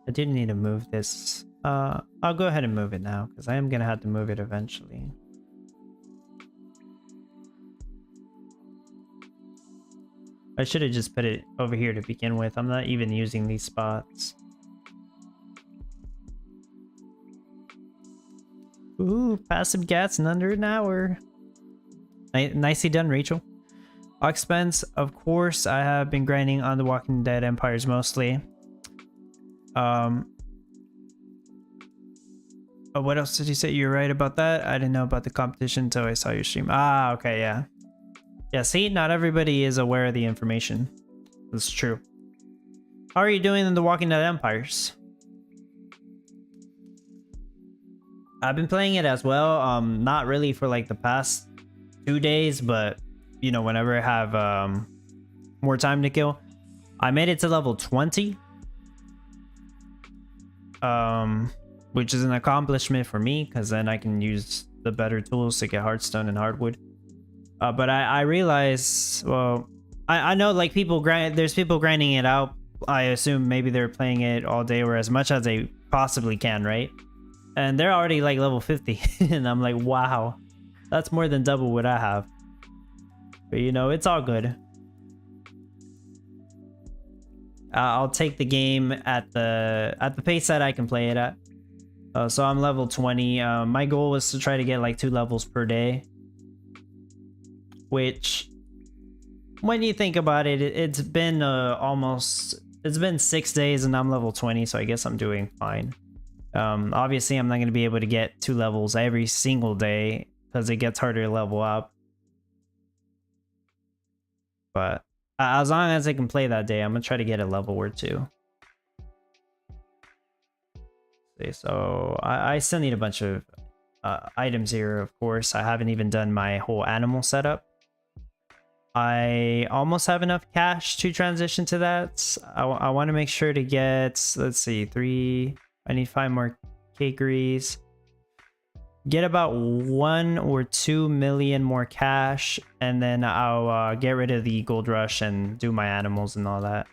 I do need to move this. I'll go ahead and move it now because I am gonna have to move it eventually. I should have just put it over here to begin with. I'm not even using these spots. Ooh, passive gats in under an hour. Nicely done, Rachel. Expense, of course, I have been grinding on the Walking Dead Empires mostly. What else did you say? You're right about that. I didn't know about the competition until I saw your stream. Ah, okay, yeah. Yeah, see, not everybody is aware of the information. That's true. How are you doing in the Walking Dead Empires? I've been playing it as well. Not really for like the past 2 days, but you know, whenever I have more time to kill. I made it to level 20. Which is an accomplishment for me because then I can use the better tools to get hardstone and hardwood. But I realize, well, I know like there's people grinding it out. I assume maybe they're playing it all day or as much as they possibly can, right? And they're already like level 50 and I'm like, wow, that's more than double what I have. But you know, it's all good. I'll take the game at the pace that I can play it at. So I'm level 20. My goal was to try to get like 2 levels per day. Which, when you think about it, it's been it's been 6 days and I'm level 20, so I guess I'm doing fine. Obviously I'm not going to be able to get 2 levels every single day because it gets harder to level up. But as long as I can play that day, I'm going to try to get a level or 2. Okay, so I still need a bunch of items here, of course. I haven't even done my whole animal setup. I almost have enough cash to transition to that. I want to make sure to get, let's see, 3. I need 5 more cakeries. Get about 1 or 2 million more cash, and then I'll get rid of the gold rush and do my animals and all that.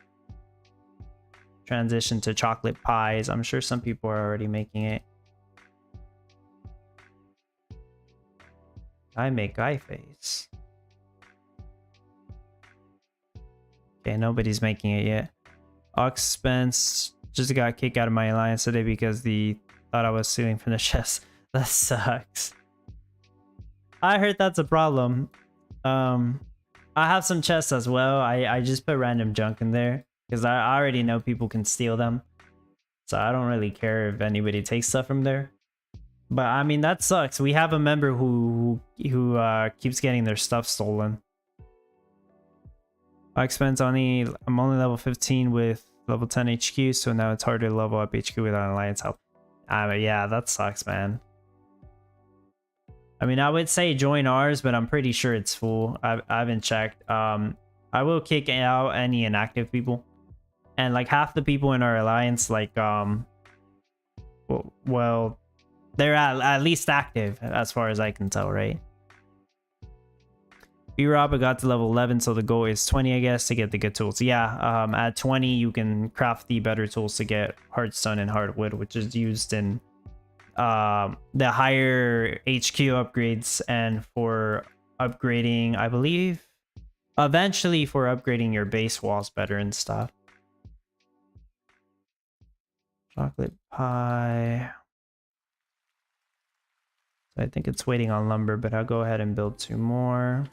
Transition to chocolate pies. I'm sure some people are already making it. I make guy face. Okay, nobody's making it yet. Ox Spence just got kicked out of my alliance today because they thought I was stealing from the chest. That sucks. I heard that's a problem. I have some chests as well. I just put random junk in there because I already know people can steal them. So I don't really care if anybody takes stuff from there. But I mean, that sucks. We have a member who keeps getting their stuff stolen. I'm only level 15 with level 10 HQ, so now it's harder to level up HQ without alliance help. Yeah, that sucks, man. I mean, I would say join ours, but I'm pretty sure it's full. I haven't checked. I will kick out any inactive people, and like half the people in our alliance, like well, they're at least active as far as I can tell, right? B-Rob got to level 11, so the goal is 20, I guess, to get the good tools. Yeah, at 20, you can craft the better tools to get hardstone and hardwood, which is used in the higher HQ upgrades and for upgrading, I believe, eventually for upgrading your base walls better and stuff. Chocolate pie. So I think it's waiting on lumber, but I'll go ahead and build 2 more.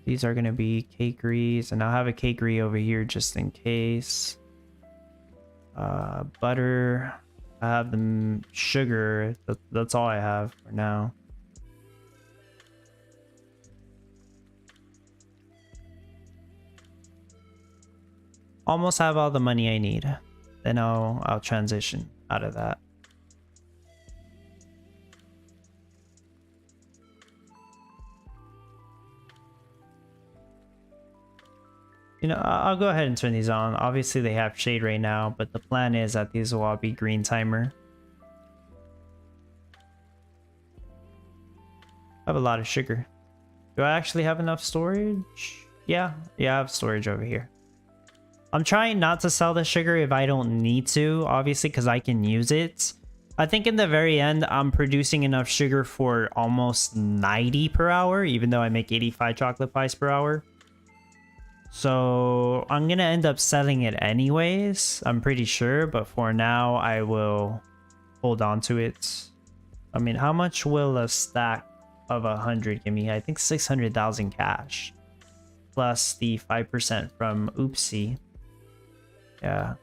These are going to be cakeries, and I'll have a cakery over here just in case. Butter. I have the sugar. That's all I have for now. Almost have all the money I need. Then I'll transition out of that. You know, I'll go ahead and turn these on. Obviously, they have shade right now, but the plan is that these will all be green timer. I have a lot of sugar. Do I actually have enough storage? Yeah, I have storage over here. I'm trying not to sell the sugar if I don't need to, obviously, because I can use it. I think in the very end, I'm producing enough sugar for almost 90 per hour, even though I make 85 chocolate pies per hour. So I'm gonna end up selling it anyways, I'm pretty sure, but for now I will hold on to it. I mean, how much will a stack of 100 give me? I think 600,000 cash plus the 5% from Oopsie. Yeah.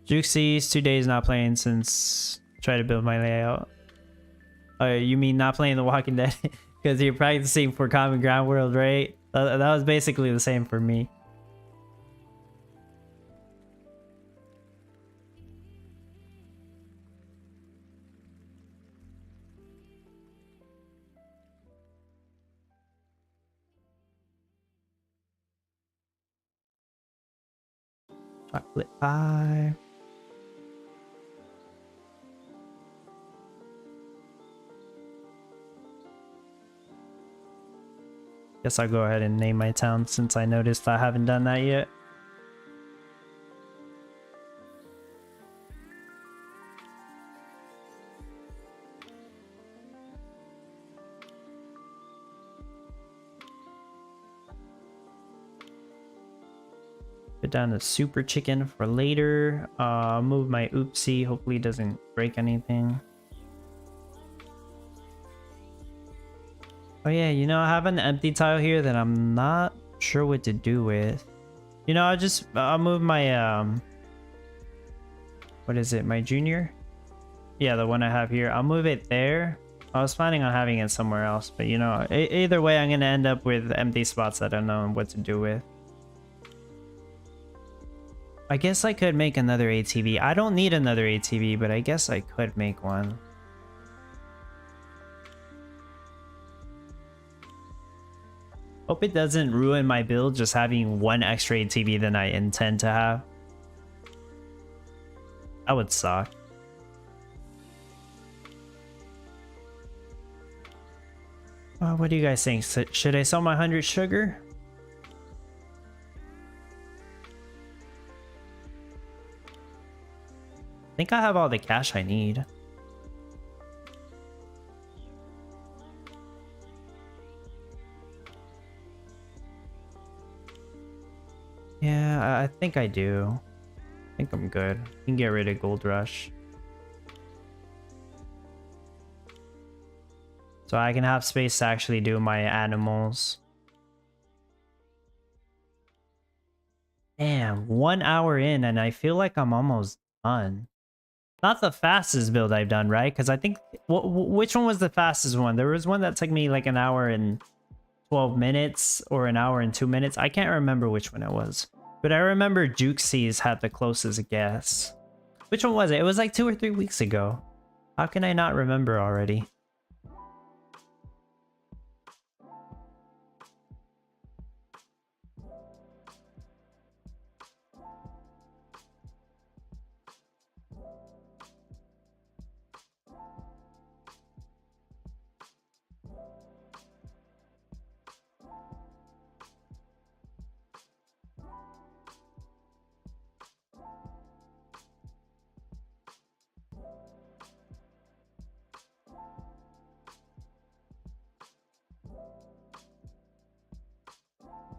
Jukesies, 2 days not playing since try to build my layout. You mean not playing The Walking Dead? Because you're practicing for Common Ground World, right? That was basically the same for me. Chocolate pie. Guess I'll go ahead and name my town since I noticed I haven't done that yet. Put down the super chicken for later. Move my Oopsie. Hopefully it doesn't break anything. Oh yeah, you know, I have an empty tile here that I'm not sure what to do with. You know, I'll move my what is it, my junior? Yeah, the one I have here. I'll move it there. I was planning on having it somewhere else, but you know, either way I'm gonna end up with empty spots that I don't know what to do with. I guess I could make another ATV. I don't need another ATV, but I guess I could make one. Hope it doesn't ruin my build just having one extra ATV than I intend to have. That would suck. What do you guys think? Should I sell my 100 sugar? I think I have all the cash I need. Yeah, I think I do. I think I'm good. I can get rid of Gold Rush. So I can have space to actually do my animals. Damn, 1 hour in and I feel like I'm almost done. Not the fastest build I've done, right? Because I think... which one was the fastest one? There was one that took me like an hour and 12 minutes or an hour and 2 minutes. I can't remember which one it was. But I remember Jukesies had the closest guess. Which one was it? It was like 2 or 3 weeks ago. How can I not remember already?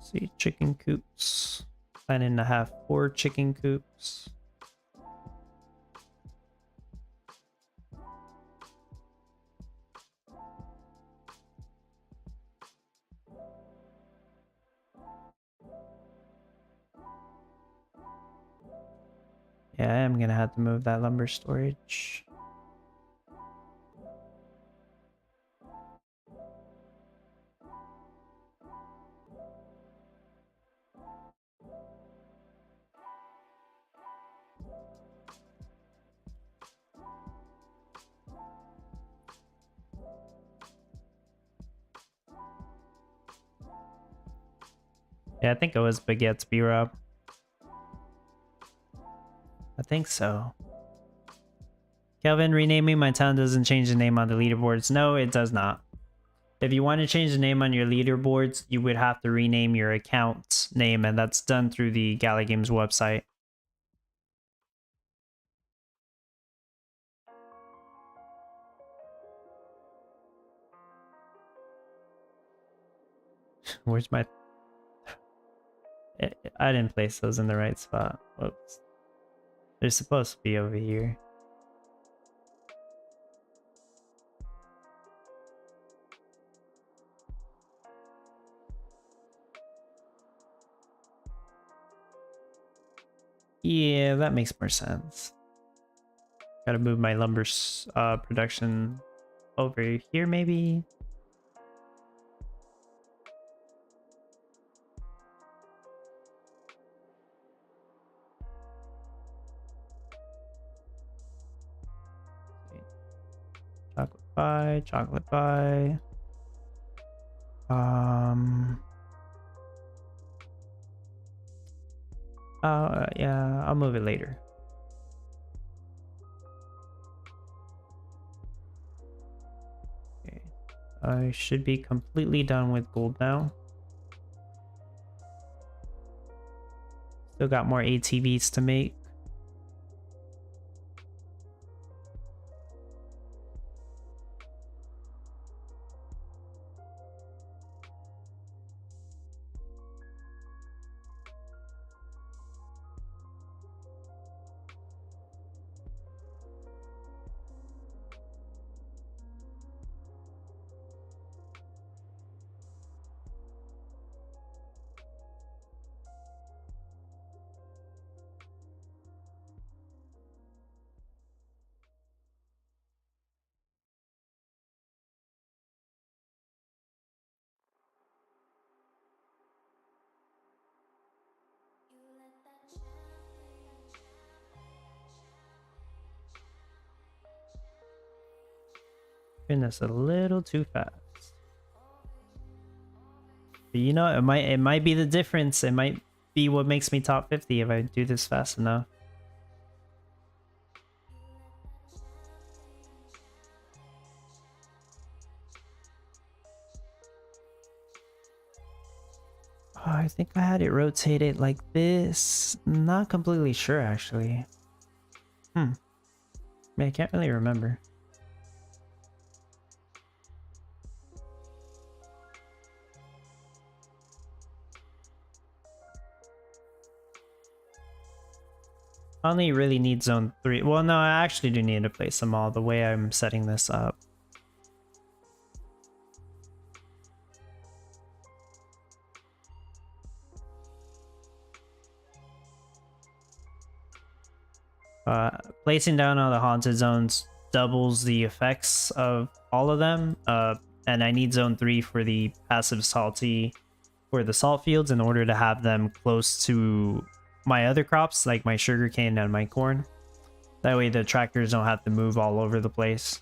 See, chicken coops. Planning to have 4 chicken coops. Yeah, I am gonna have to move that lumber storage. Yeah, I think it was Baguette's B-Rob. I think so. Kelvin, renaming my town doesn't change the name on the leaderboards. No, it does not. If you want to change the name on your leaderboards, you would have to rename your account name, and that's done through the Gala Games website. Where's my... I didn't place those in the right spot. Whoops. They're supposed to be over here. Yeah, that makes more sense. Gotta move my lumber production over here, maybe? Chocolate pie, chocolate pie. Yeah, I'll move it later. Okay. I should be completely done with gold now. Still got more ATVs to make. Goodness, a little too fast. But you know, it might be the difference. It might be what makes me top 50 if I do this fast enough. Oh, I think I had it rotated like this. Not completely sure actually. I mean, I can't really remember. I only really need zone 3. Well, no, I actually do need to place them all the way I'm setting this up. Placing down all the haunted zones doubles the effects of all of them. And I need zone 3 for the passive salty for the salt fields in order to have them close to my other crops, like my sugarcane and my corn. That way the tractors don't have to move all over the place.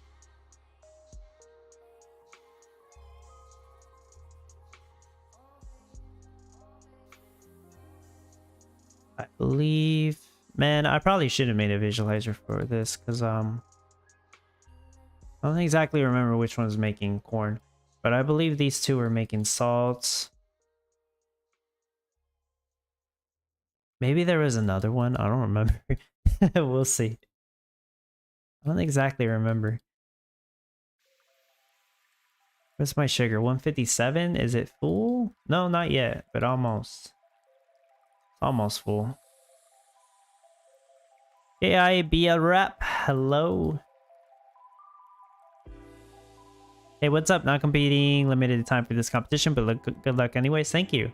I believe, man, I probably should have made a visualizer for this because I don't exactly remember which one's making corn, but I believe these two are making salt. Maybe there was another one. I don't remember. We'll see. I don't exactly remember. What's my sugar? 157? Is it full? No, not yet, but almost. Almost full. AIBL rap. Hello. Hey, what's up? Not competing. Limited time for this competition, but good luck anyways. Thank you.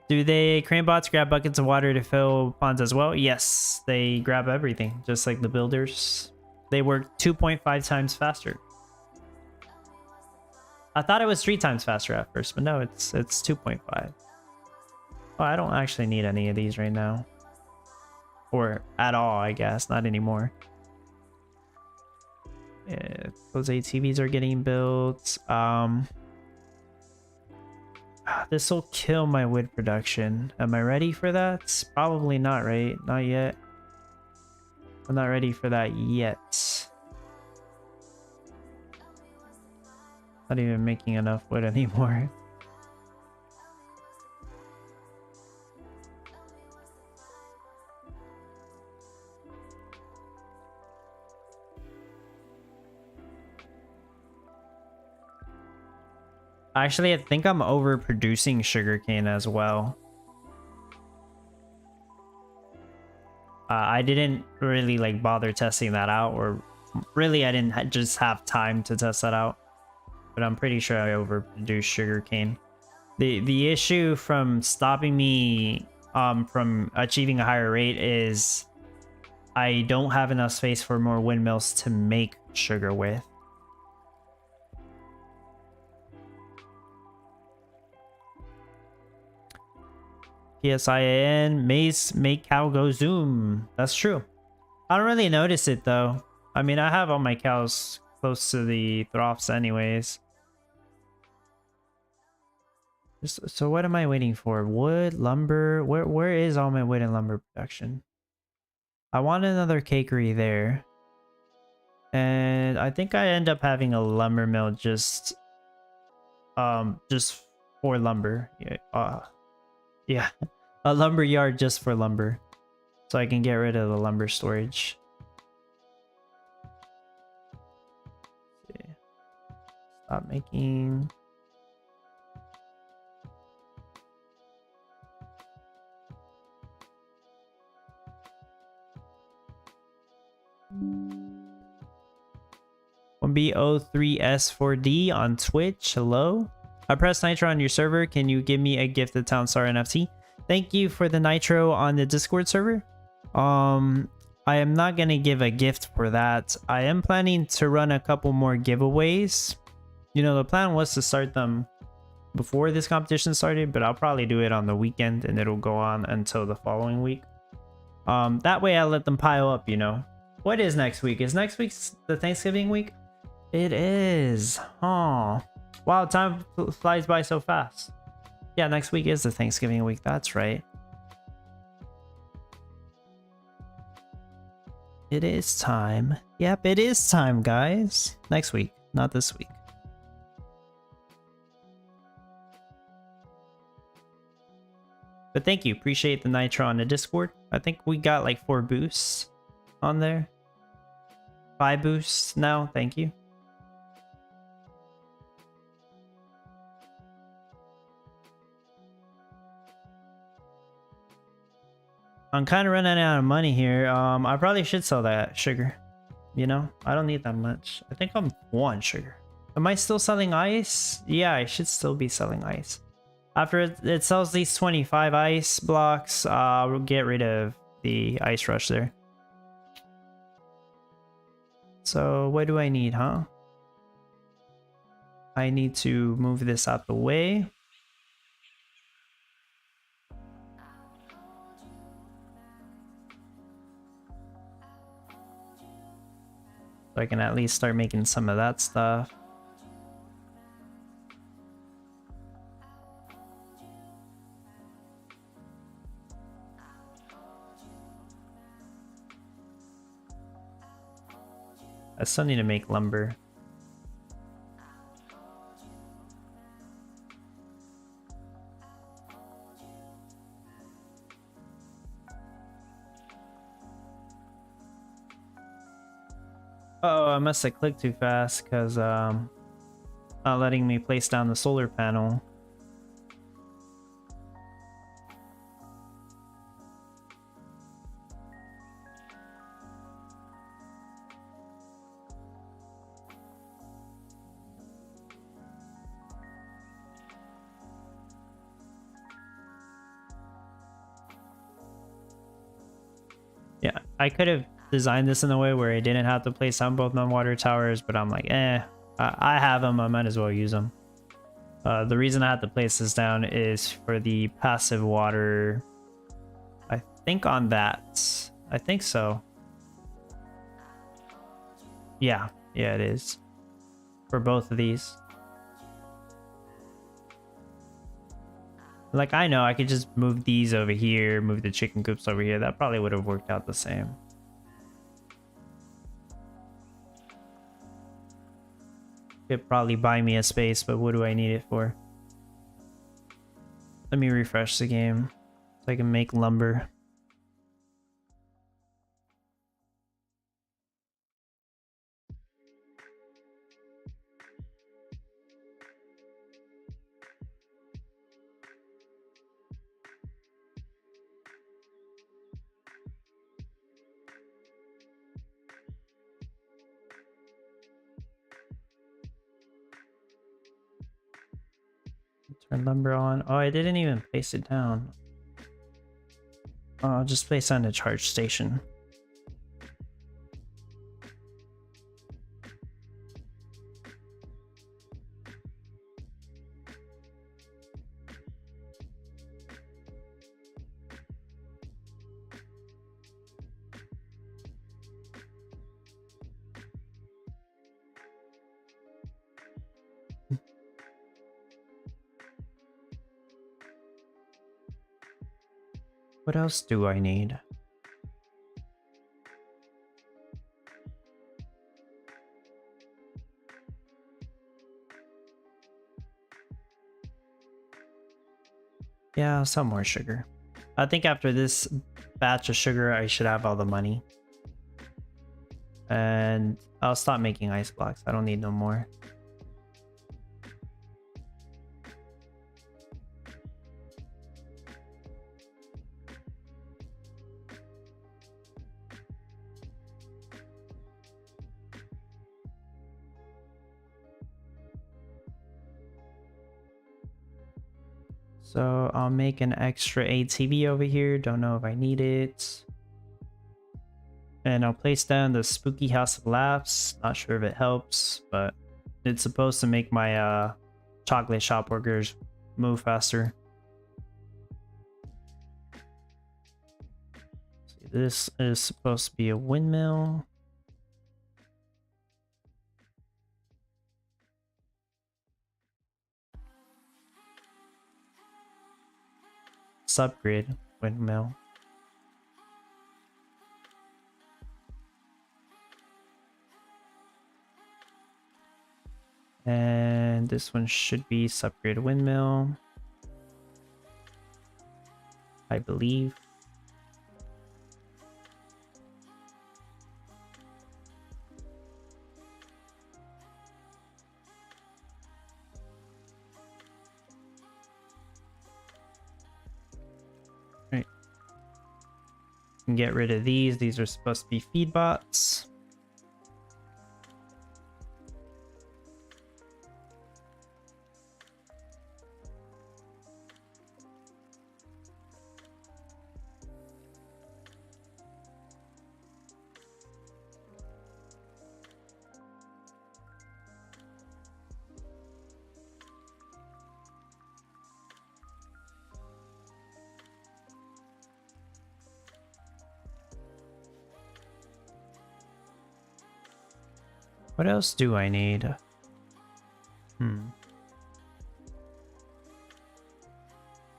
Do they crane bots grab buckets of water to fill ponds as well? Yes, they grab everything, just like the builders. They work 2.5 times faster. I thought it was 3 times faster at first, but no, it's 2.5. Oh, I don't actually need any of these right now. Or at all, I guess. Not anymore. Yeah, those ATVs are getting built. This will kill my wood production. Am I ready for that? Probably not, right? Not yet. I'm not ready for that yet. Not even making enough wood anymore. Actually, I think I'm overproducing sugarcane as well. I didn't really like bother testing that out, or really I didn't just have time to test that out. But I'm pretty sure I overproduced sugarcane. The issue from stopping me from achieving a higher rate is I don't have enough space for more windmills to make sugar with. PSIAN, Maze, make cow go zoom. That's true. I don't really notice it though. I mean, I have all my cows close to the troughs anyways. So what am I waiting for? Wood, lumber. Where is all my wood and lumber production? I want another cakery there. And I think I end up having a lumber mill just for lumber. Yeah. A lumber yard just for lumber. So I can get rid of the lumber storage. Stop making. BO3S4D on Twitch. Hello. I pressed Nitro on your server. Can you give me a gift of Town Star NFT? Thank you for the Nitro on the Discord server. I am not gonna give a gift for that. I am planning to run a couple more giveaways. You know, the plan was to start them before this competition started, but I'll probably do it on the weekend and it'll go on until the following week. That way I let them pile up, you know. What is next week? Is next week the Thanksgiving week? It is. Oh. Wow, time flies by so fast. Yeah, next week is the Thanksgiving week. That's right. It is time. Yep, it is time, guys. Next week, not this week. But thank you. Appreciate the nitro on the Discord. I think we got like 4 boosts on there. 5 boosts now. Thank you. I'm kind of running out of money here. I probably should sell that sugar. You know, I don't need that much. I think I'm 1 sugar. Am I still selling ice? Yeah, I should still be selling ice. After it sells these 25 ice blocks, we'll get rid of the ice rush there. So what do I need, huh? I need to move this out the way. So I can at least start making some of that stuff. I still need to make lumber. Oh, I must have clicked too fast because not letting me place down the solar panel. Yeah, I could have designed this in a way where I didn't have to place down both my water towers, but I'm like, I have them, I might as well use them. The reason I had to place this down is for the passive water. I think on that. I think so. Yeah, it is. For both of these. Like, I know I could just move these over here, move the chicken coops over here. That probably would have worked out the same. It'd probably buy me a space, but what do I need it for? Let me refresh the game so I can make lumber. Turn lumber on. Oh, I didn't even place it down. Oh, I'll just place on the charge station. What else do I need? Yeah, some more sugar. I think after this batch of sugar, I should have all the money. And I'll stop making ice blocks. I don't need no more. So I'll make an extra ATV over here. Don't know if I need it. And I'll place down the Spooky House of Laughs. Not sure if it helps, but it's supposed to make my chocolate shop workers move faster. See, this is supposed to be a windmill. subgrid windmill. And this one should be subgrid windmill, I believe. Right. Can get rid of these. These are supposed to be feed bots. What else do I need? Oh,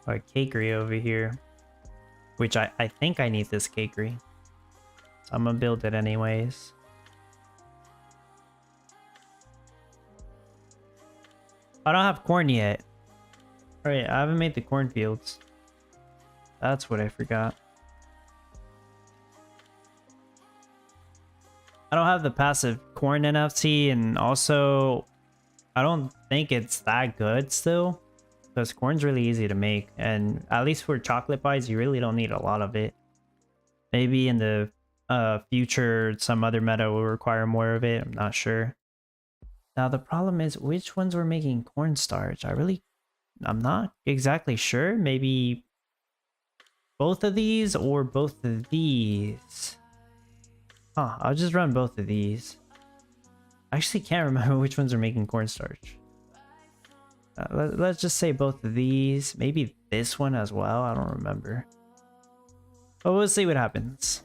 a cakery over here. Which I think I need this cakery. So I'm gonna build it anyways. I don't have corn yet. Alright, I haven't made the cornfields. That's what I forgot. I don't have the passive corn NFT, and also I don't think it's that good still, because corn's really easy to make, and at least for chocolate pies you really don't need a lot of it. Maybe in the future some other meta will require more of it, I'm not sure. Now the problem is which ones were making cornstarch. I'm not exactly sure. Maybe both of these or both of these. Huh, I'll just run both of these. I actually can't remember which ones are making cornstarch. Let's just say both of these. Maybe this one as well. I don't remember. But we'll see what happens.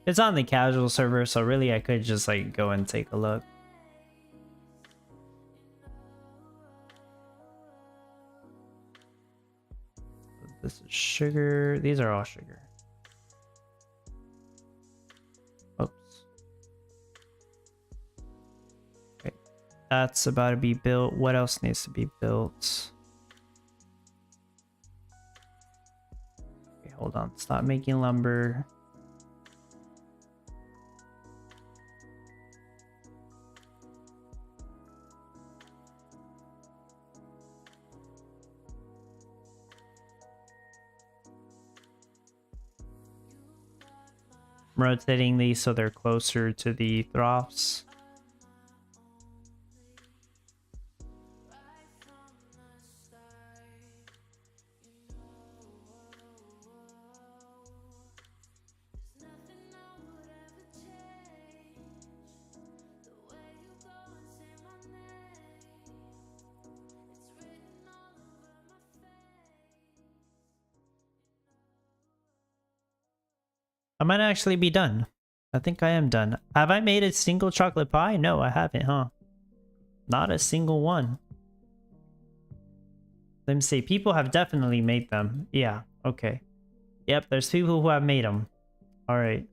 It's on the casual server, so really I could just like go and take a look. This is sugar. These are all sugar. Oops. Okay. That's about to be built. What else needs to be built? Okay, hold on. Stop making lumber. Rotating these so they're closer to the troughs. I might actually be done. I think I am done. Have I made a single chocolate pie? No, I haven't, huh? Not a single one. Let me see. People have definitely made them. Yeah, okay. Yep, there's people who have made them. Alright.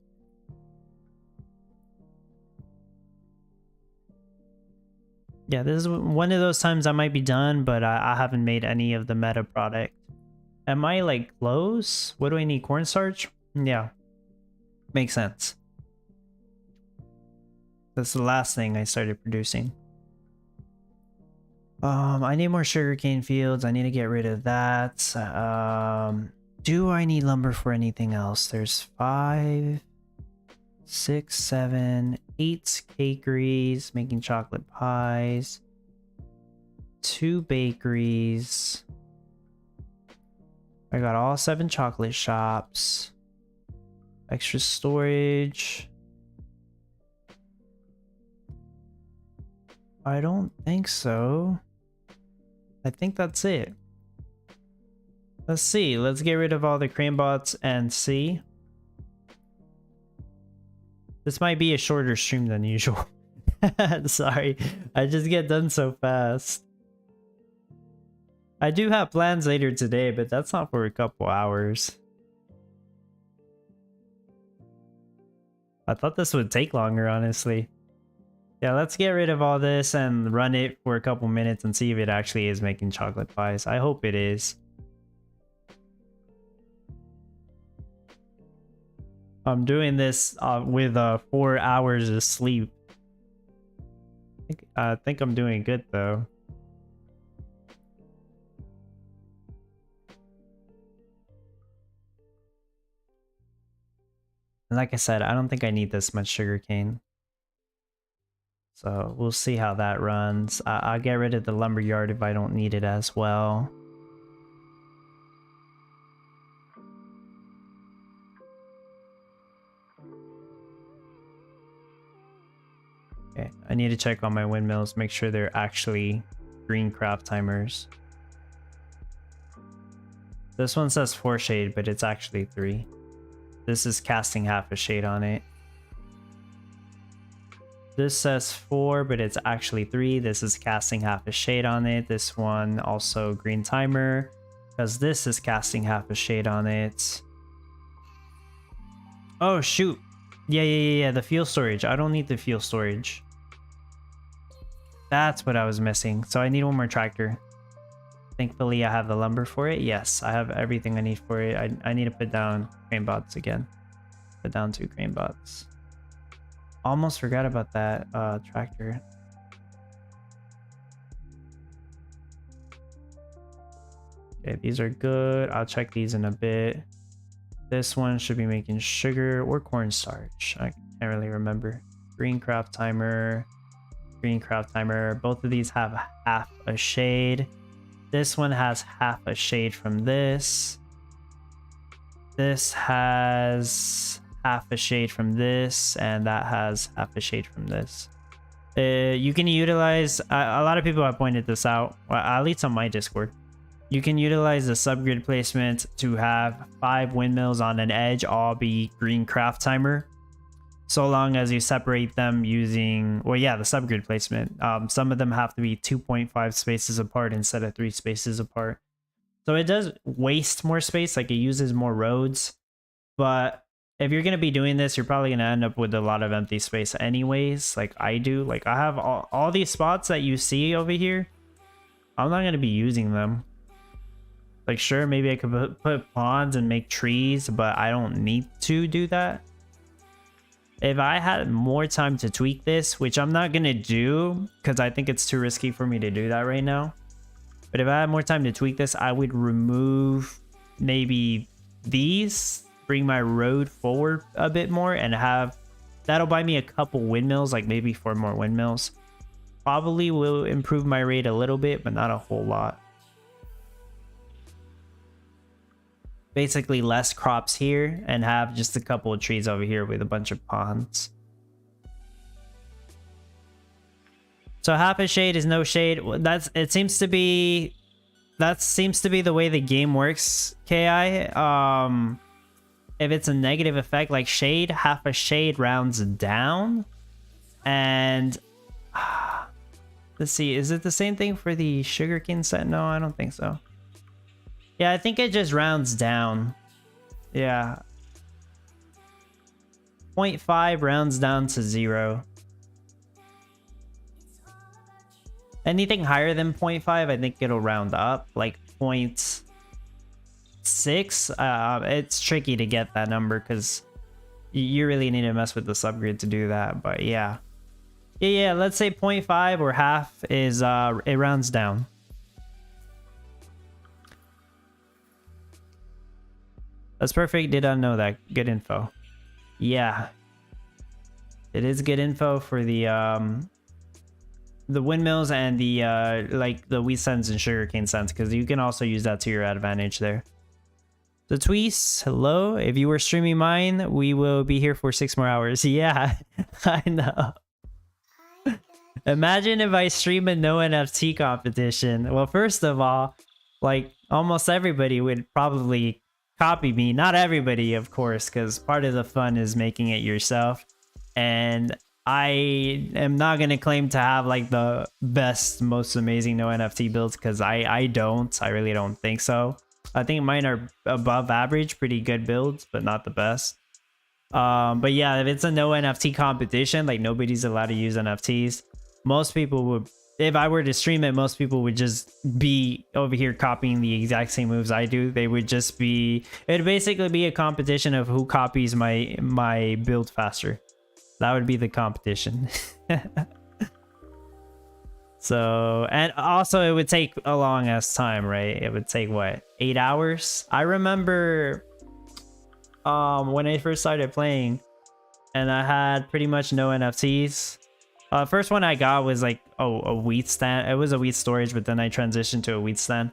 Yeah, this is one of those times I might be done, but I haven't made any of the meta product. Am I like close? What do I need? Cornstarch? Yeah. Makes sense. That's the last thing I started producing. I need more sugarcane fields. I need to get rid of that. Do I need lumber for anything else? There's 5, 6, 7, 8 cakeries making chocolate pies. 2 bakeries. I got all 7 chocolate shops. Extra storage. I don't think so. I think that's it. Let's see. Let's get rid of all the cream bots and see. This might be a shorter stream than usual. Sorry, I just get done so fast. I do have plans later today, but that's not for a couple hours. I thought this would take longer, honestly. Yeah, let's get rid of all this and run it for a couple minutes and see if it actually is making chocolate pies. I hope it is. I'm doing this with 4 hours of sleep. I think I'm doing good though. And like I said, I don't think I need this much sugarcane. So we'll see how that runs. I'll get rid of the lumberyard if I don't need it as well. Okay, I need to check on my windmills, make sure they're actually green craft timers. This one says 4 shade, but it's actually 3. This is casting half a shade on it. This says 4, but it's actually 3. This is casting half a shade on it. This one also green timer, because this is casting half a shade on it. Oh, shoot. Yeah, the fuel storage. I don't need the fuel storage. That's what I was missing. So I need one more tractor. Thankfully, I have the lumber for it. Yes, I have everything I need for it. I need to put down crane bots again. Put down 2 crane bots. Almost forgot about that tractor. Okay, these are good. I'll check these in a bit. This one should be making sugar or cornstarch. I can't really remember. Green craft timer. Green craft timer. Both of these have half a shade. This one has half a shade from this. This has half a shade from this, and that has half a shade from this. You can utilize, a lot of people have pointed this out, well, at least on my Discord. You can utilize the subgrid placement to have 5 windmills on an edge all be green craft timer, so long as you separate them using, well, yeah, the subgrid placement. Some of them have to be 2.5 spaces apart instead of 3 spaces apart. So it does waste more space, like it uses more roads, but if you're going to be doing this, you're probably going to end up with a lot of empty space anyways, like I do. Like I have all these spots that you see over here. I'm not going to be using them. Like sure, maybe I could put ponds and make trees, but I don't need to do that. If I had more time to tweak this, which I'm not going to do because I think it's too risky for me to do that right now. But if I had more time to tweak this, I would remove maybe these, bring my road forward a bit more, and that'll buy me a couple windmills, like maybe 4 more windmills. Probably will improve my rate a little bit, but not a whole lot. Basically less crops here and have just a couple of trees over here with a bunch of ponds. So half a shade is no shade. That seems to be the way the game works, KI. If it's a negative effect like shade, half a shade rounds down. And let's see, is it the same thing for the sugarcane set? No, I don't think so. Yeah, I think it just rounds down. Yeah. 0.5 rounds down to 0. Anything higher than 0.5, I think it'll round up, like 0.6. It's tricky to get that number because you really need to mess with the subgrid to do that. But yeah. Yeah, let's say 0.5 or half is it rounds down. That's perfect. Did not know that. Good info. Yeah. It is good info for the windmills and the like the wheat cents and sugarcane cents, because you can also use that to your advantage there. So Tweez, hello. If you were streaming mine, we will be here for 6 more hours. Yeah, I know. Imagine if I stream a no NFT competition. Well, first of all, like almost everybody would probably copy me. Not everybody, of course, because part of the fun is making it yourself. And I am not gonna claim to have like the best, most amazing no NFT builds because I don't. I really don't think so. I think mine are above average, pretty good builds, but not the best. But yeah, if it's a no NFT competition, like nobody's allowed to use NFTs, most people would, if I were to stream it, most people would just be over here copying the exact same moves I do. They would just be, it'd basically be a competition of who copies my build faster. That would be the competition. So, and also it would take a long ass time, right? It would take what, 8 hours? I remember when I first started playing and I had pretty much no NFTs. First one I got was like a wheat stand. It was a wheat storage, but then I transitioned to a wheat stand.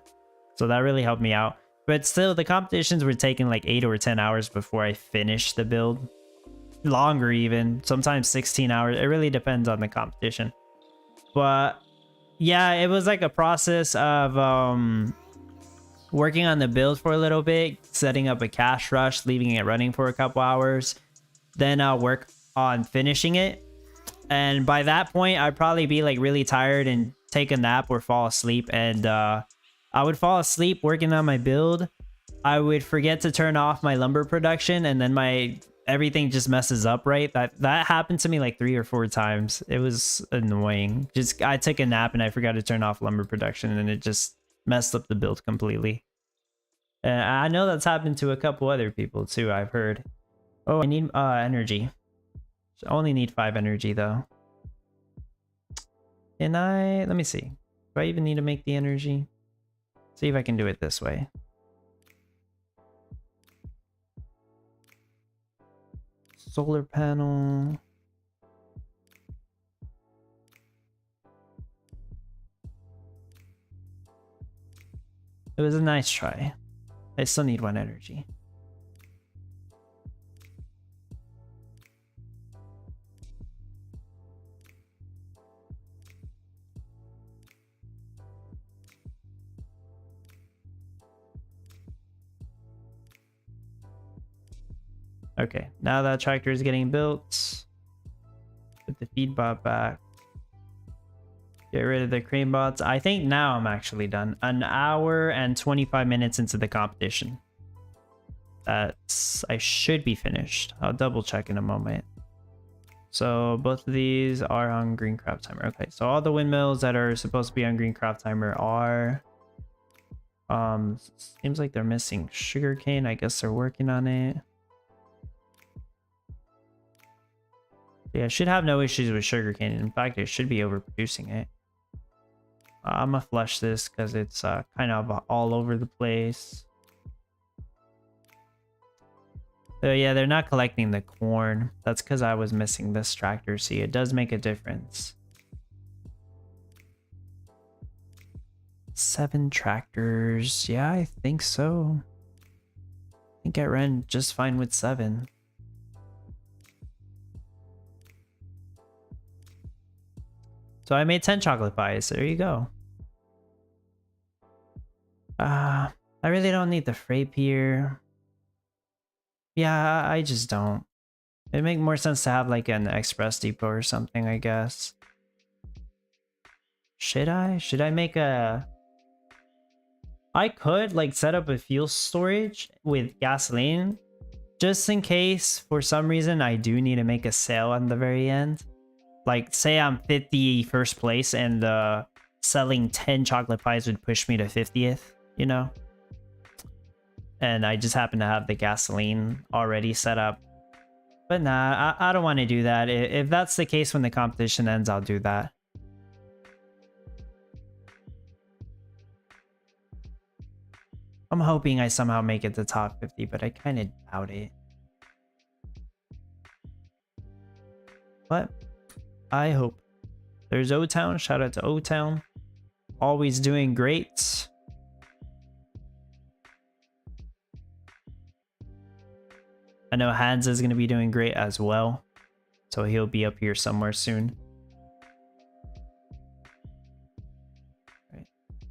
So that really helped me out. But still, the competitions were taking like 8 or 10 hours before I finished the build. Longer even, sometimes 16 hours. It really depends on the competition. But yeah, it was like a process of working on the build for a little bit, setting up a cash rush, leaving it running for a couple hours. Then I'll work on finishing it. And by that point, I'd probably be like really tired and take a nap or fall asleep. And I would fall asleep working on my build. I would forget to turn off my lumber production, and then everything just messes up, right? That happened to me like 3 or 4 times. It was annoying. Just I took a nap and I forgot to turn off lumber production, and it just messed up the build completely. I know that's happened to a couple other people too, I've heard. Oh, I need energy. I only need 5 energy though. Can I, let me see. Do I even need to make the energy? See if I can do it this way. Solar panel. It was a nice try. I still need 1 energy. Okay, now that tractor is getting built. Put the feed bot back. Get rid of the crane bots. I think now I'm actually done. 1 hour and 25 minutes into the competition. I should be finished. I'll double check in a moment. So both of these are on green craft timer. Okay, so all the windmills that are supposed to be on green craft timer are... seems like they're missing sugarcane. I guess they're working on it. Yeah, should have no issues with sugarcane. In fact, it should be overproducing it. I'm gonna flush this because it's kind of all over the place. So yeah, they're not collecting the corn. That's because I was missing this tractor. See, it does make a difference. 7 tractors. Yeah, I think so. I think I ran just fine with 7. So I made 10 chocolate pies. There you go. I really don't need the frape here. Yeah, I just don't. It'd make more sense to have like an express depot or something, I guess. Should I? Should I make a... I could like set up a fuel storage with gasoline just in case for some reason I do need to make a sale on the very end. Like, say I'm 51st place and selling 10 chocolate pies would push me to 50th, you know? And I just happen to have the gasoline already set up. But nah, I don't want to do that. If that's the case when the competition ends, I'll do that. I'm hoping I somehow make it to top 50, but I kind of doubt it. But I hope. There's O-Town. Shout out to O-Town. Always doing great. I know Hans is going to be doing great as well. So he'll be up here somewhere soon. Right.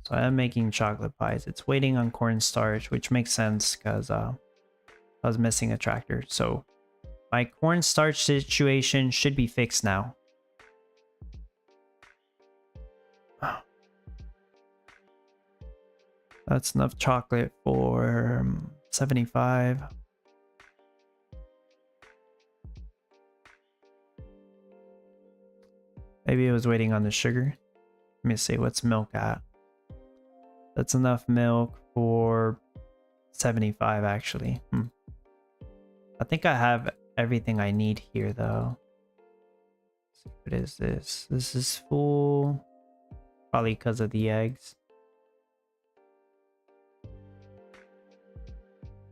So I'm making chocolate pies. It's waiting on cornstarch, which makes sense because I was missing a tractor. So My cornstarch situation should be fixed now. That's enough chocolate for 75. Maybe it was waiting on the sugar. Let me see, what's milk at? That's enough milk for 75 actually. I think I have everything I need here though. What is this? This is full. Probably because of the eggs.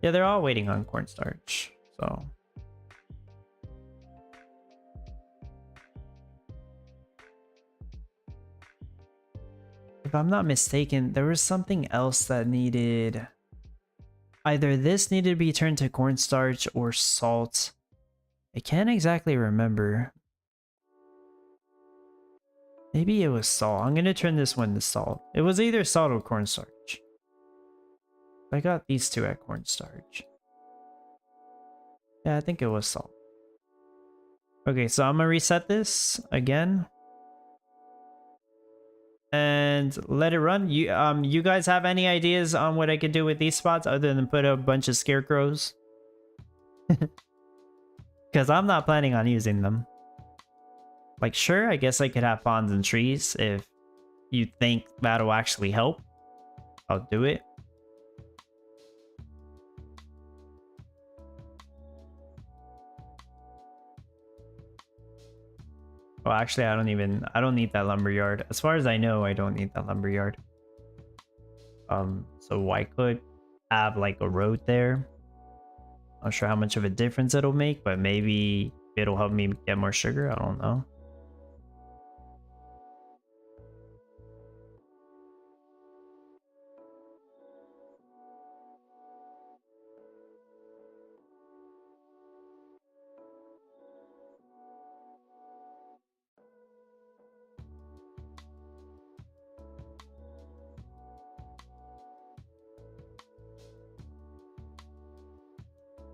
Yeah, they're all waiting on cornstarch, so. If I'm not mistaken, there was something else that needed... Either this needed to be turned to cornstarch or salt. I can't exactly remember. Maybe it was salt. I'm gonna turn this one to salt. It was either salt or cornstarch. I got these two at cornstarch. Yeah, I think it was salt. Okay, so I'm gonna reset this again. And let it run. You guys have any ideas on what I could do with these spots other than put a bunch of scarecrows? Because I'm not planning on using them. Like, sure, I guess I could have ponds and trees if you think that'll actually help. I'll do it. Well, actually, I don't need that lumberyard. As far as I know, I don't need that lumberyard. So I could have like a road there. Not sure how much of a difference it'll make, but maybe it'll help me get more sugar. I don't know.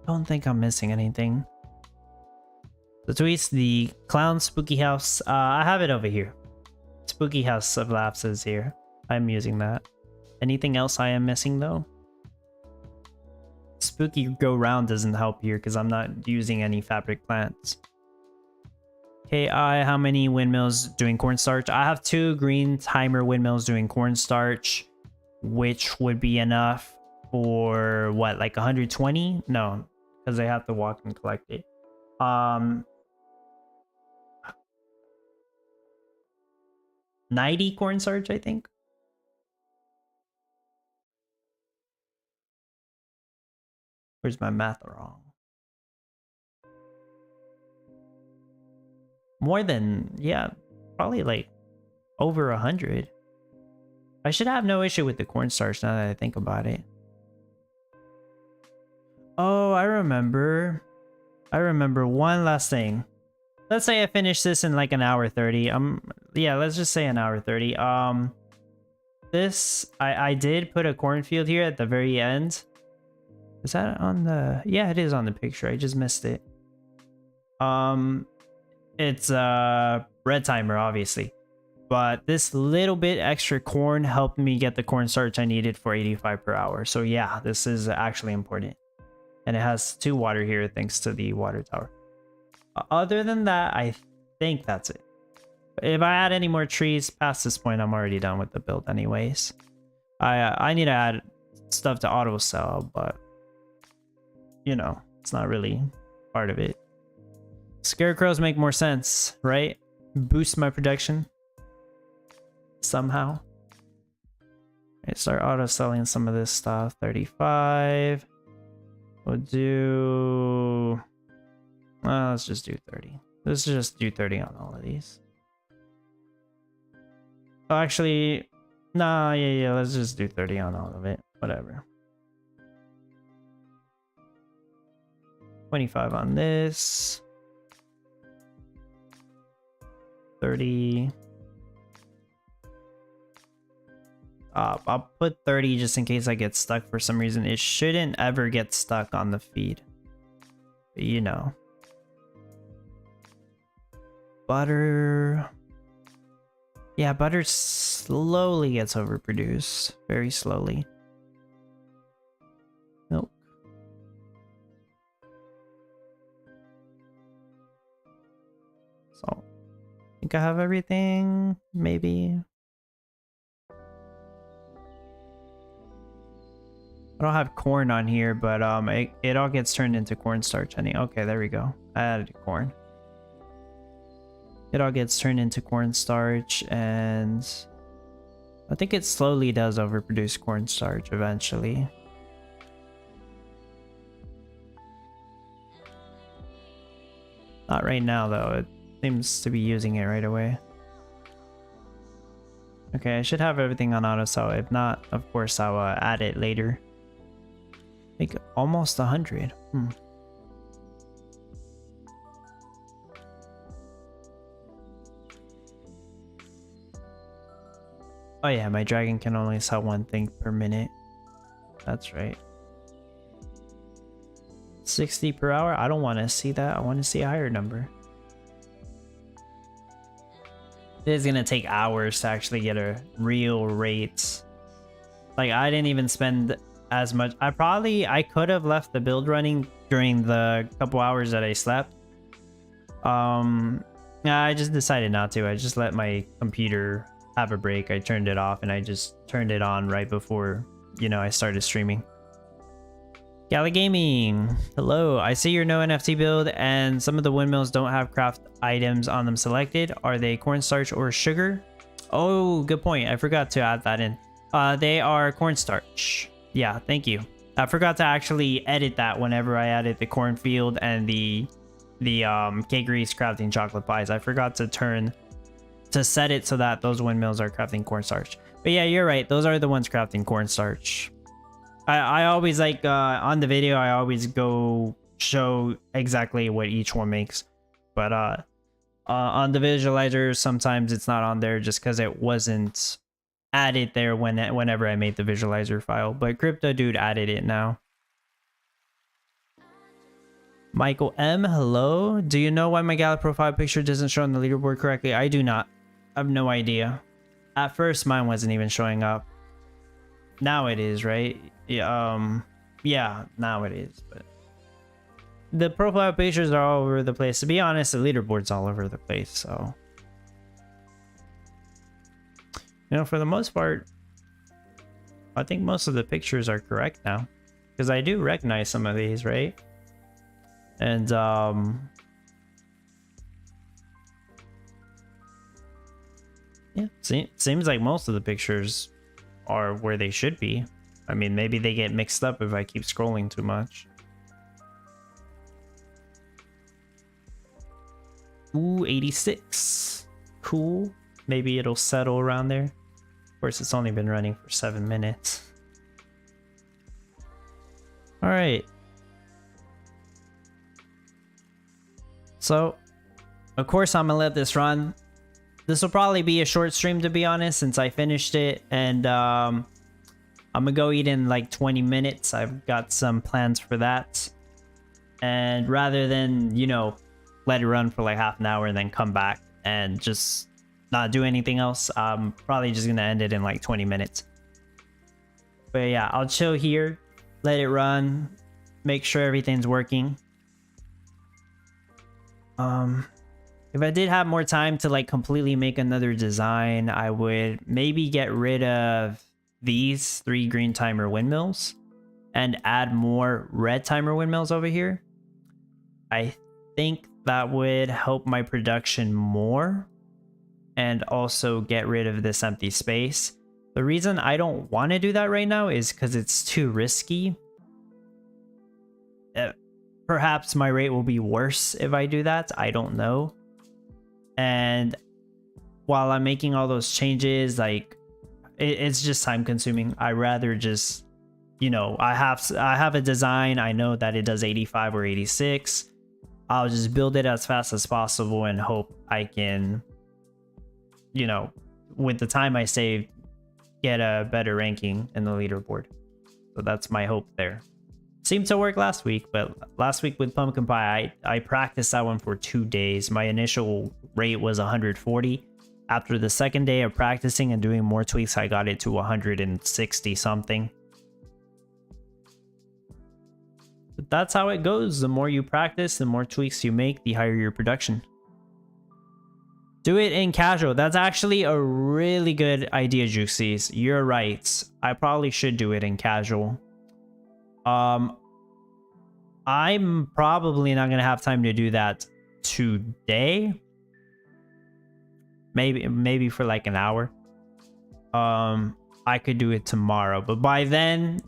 Don't think I'm missing anything. The tweets, the clown spooky house. I have it over here. Spooky house of lapses here. I'm using that. Anything else I am missing though? Spooky go round doesn't help here because I'm not using any fabric plants. KI, how many windmills doing cornstarch? I have 2 green timer windmills doing cornstarch, which would be enough for what, like 120? No, because they have to walk and collect it. 90 cornstarch, I think. Where's my math wrong? More than, yeah, probably like over 100. I should have no issue with the cornstarch now that I think about it. Oh, I remember one last thing. Let's say I finish this in like an hour 30. Yeah, let's just say an hour 30. This I did put a cornfield here at the very end. Is that on the... Yeah, it is on the picture. I just missed it. It's red timer, obviously. But this little bit extra corn helped me get the cornstarch I needed for 85 per hour. So yeah, this is actually important. And it has 2 water here thanks to the water tower. Other than that, I think that's it. If I add any more trees past this point, I'm already done with the build anyways. I need to add stuff to auto sell, but you know, it's not really part of it. Scarecrows make more sense, right? Boost my production somehow. Okay, start auto selling some of this stuff. 35. We'll do... Well, let's just do 30. Let's just do 30 on all of these. Oh, actually, nah, yeah, let's just do 30 on all of it. Whatever. 25 on this. 30. I'll put 30 just in case I get stuck for some reason. It shouldn't ever get stuck on the feed. But you know. Butter. Yeah, butter slowly gets overproduced. Very slowly. Milk. So, I think I have everything. Maybe. I don't have corn on here, but it all gets turned into cornstarch. Okay, there we go. I added corn. It all gets turned into cornstarch, and I think it slowly does overproduce cornstarch eventually. Not right now though, it seems to be using it right away. Okay, I should have everything on auto, so if not, of course I'll add it later. Like almost 100. Oh yeah, my dragon can only sell one thing per minute. That's right. 60 per hour? I don't want to see that. I want to see a higher number. It is gonna take hours to actually get a real rate. Like, I didn't even spend as much. I could have left the build running during the couple hours that I slept. I just decided not to. I just let my computer have a break. I turned it off and I just turned it on right before, you know, I started streaming. Gala Gaming, hello. I see your no NFT build and some of the windmills don't have craft items on them selected. Are they cornstarch or sugar? Oh, good point. I forgot to add that in. They are cornstarch. Yeah, thank you. I forgot to actually edit that whenever I added the cornfield and the cake grease crafting chocolate pies. I forgot to set it so that those windmills are crafting cornstarch. But yeah, you're right. Those are the ones crafting cornstarch. I always like on the video, I always go show exactly what each one makes. But on the visualizer, sometimes it's not on there just because it wasn't added there whenever I made the visualizer file. But Crypto Dude added it now. Michael M, hello. Do you know why my Gala profile picture doesn't show on the leaderboard correctly? I do not. I have no idea. At first, mine wasn't even showing up. Now it is, right? Yeah, now it is. But the profile pictures are all over the place. To be honest, the leaderboard's all over the place. So, you know, for the most part, I think most of the pictures are correct now, because I do recognize some of these, right? And yeah, seems like most of the pictures are where they should be. I mean, maybe they get mixed up if I keep scrolling too much. Ooh, 86. Cool. Maybe it'll settle around there. Of course, it's only been running for 7 minutes. All right. So, of course, I'm gonna let this run. This will probably be a short stream, to be honest, since I finished it, and I'm gonna go eat in like 20 minutes. I've got some plans for that, and rather than, you know, let it run for like half an hour and then come back and just not do anything else, I'm probably just gonna end it in like 20 minutes. But yeah, I'll chill here, let it run, make sure everything's working. If I did have more time to like completely make another design, I would maybe get rid of these 3 green timer windmills and add more red timer windmills over here. I think that would help my production more and also get rid of this empty space. The reason I don't want to do that right now is because it's too risky. Perhaps my rate will be worse if I do that. I don't know. And while I'm making all those changes, like it's just time consuming. I rather just, you know, I have a design. I know that it does 85 or 86. I'll just build it as fast as possible and hope I can, you know, with the time I save, get a better ranking in the leaderboard. So that's my hope there. Seemed to work last week, but last week with pumpkin pie, I practiced that one for 2 days. My initial rate was 140. After the second day of practicing and doing more tweaks, I got it to 160 something. But that's how it goes. The more you practice, the more tweaks you make, the higher your production. Do it in casual. That's actually a really good idea, Juxies. You're right. I probably should do it in casual. I'm probably not gonna have time to do that today. Maybe for like an hour. I could do it tomorrow, but by then,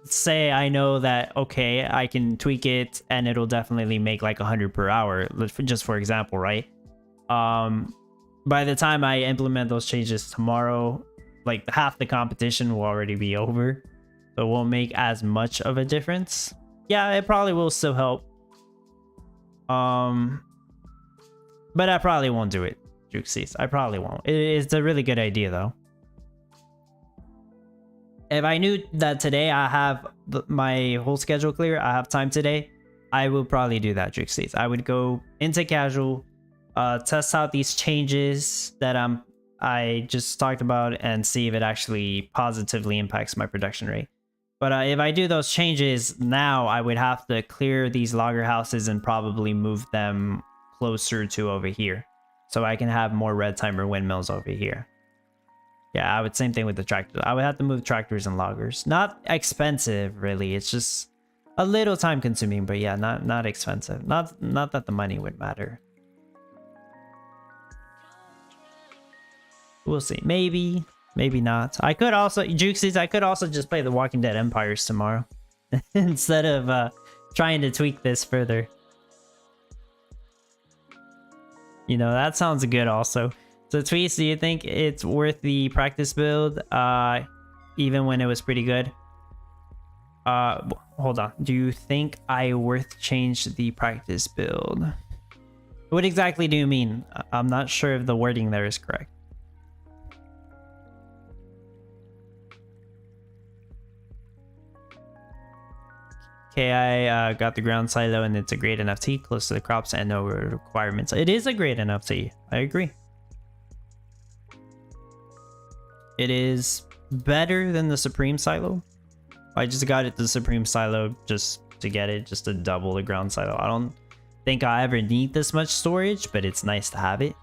say I know that okay, I can tweak it and it'll definitely make like 100 per hour, just for example, right? By the time I implement those changes tomorrow, like half the competition will already be over, so it won't make as much of a difference. Yeah, it probably will still help. But I probably won't do it, Juxies. I probably won't. It's a really good idea though. If I knew that today I have my whole schedule clear, I have time today, I will probably do that, Juxies. I would go into casual, test out these changes that I just talked about and see if it actually positively impacts my production rate. But if I do those changes now, I would have to clear these logger houses and probably move them closer to over here, so I can have more red timer windmills over here. Yeah, I would same thing with the tractors. I would have to move tractors and loggers. Not expensive, really. It's just a little time consuming, but yeah, not expensive. Not that the money would matter. We'll see. Maybe not. I could also, Juxies, I could also just play the Walking Dead Empires tomorrow instead of trying to tweak this further. You know, that sounds good also. So Tweets, do you think it's worth the practice build even when it was pretty good? Hold on. Do you think I worth change the practice build? What exactly do you mean? I'm not sure if the wording there is correct. Okay, I got the ground silo and it's a grade enough tea, close to the crops and no requirements. It is a grade enough tea. I agree. It is better than the Supreme silo. I just got it the Supreme silo just to get it, just to double the ground silo. I don't think I ever need this much storage, but it's nice to have it.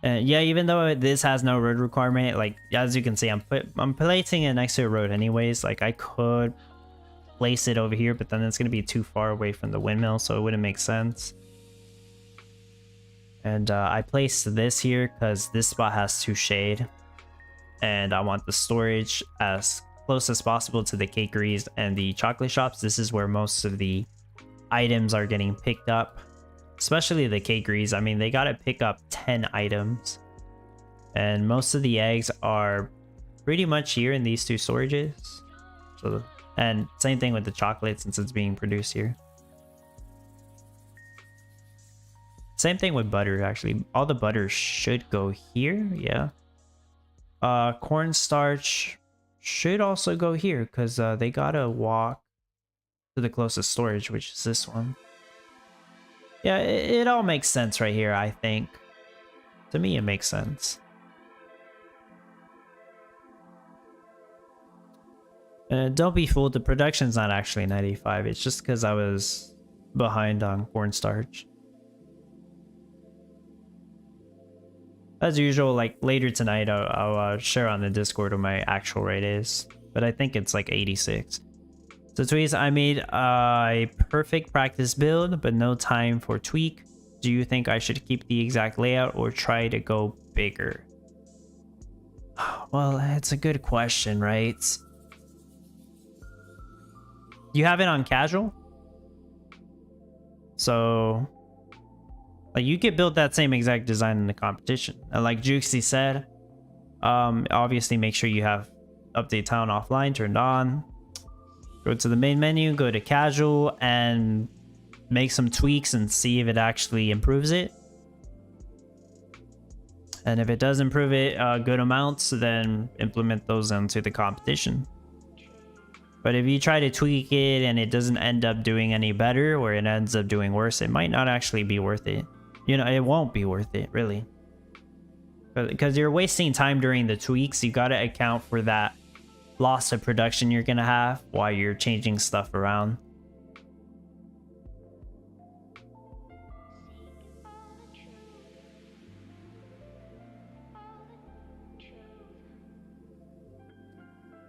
Yeah, even though this has no road requirement, like as you can see, I'm placing it next to a road anyways. Like I could place it over here, but then it's going to be too far away from the windmill, so it wouldn't make sense. And I placed this here because this spot has 2 shade, and I want the storage as close as possible to the cakeries and the chocolate shops. This is where most of the items are getting picked up, especially the cakeries. I mean, they got to pick up 10 items, and most of the eggs are pretty much here in these 2 storages. So, and same thing with the chocolate since it's being produced here. Same thing with butter, actually. All the butter should go here, yeah. Cornstarch should also go here because they gotta walk to the closest storage, which is this one. Yeah, it all makes sense right here, I think. To me, it makes sense. Don't be fooled, the production's not actually 95. It's just because I was behind on cornstarch. As usual, like later tonight, I'll share on the Discord what my actual rate is. But I think it's like 86. So Tweez, I made a perfect practice build, but no time for tweak. Do you think I should keep the exact layout or try to go bigger? Well, it's a good question, right? You have it on casual? So like you could build that same exact design in the competition. And like Juxie said, obviously make sure you have update town offline turned on. Go to the main menu, go to casual, and make some tweaks and see if it actually improves it. And if it does improve it good amounts, then implement those into the competition. But if you try to tweak it and it doesn't end up doing any better, or it ends up doing worse, it might not actually be worth it. You know, it won't be worth it, really. Because you're wasting time during the tweaks. You gotta account for that loss of production you're gonna have while you're changing stuff around.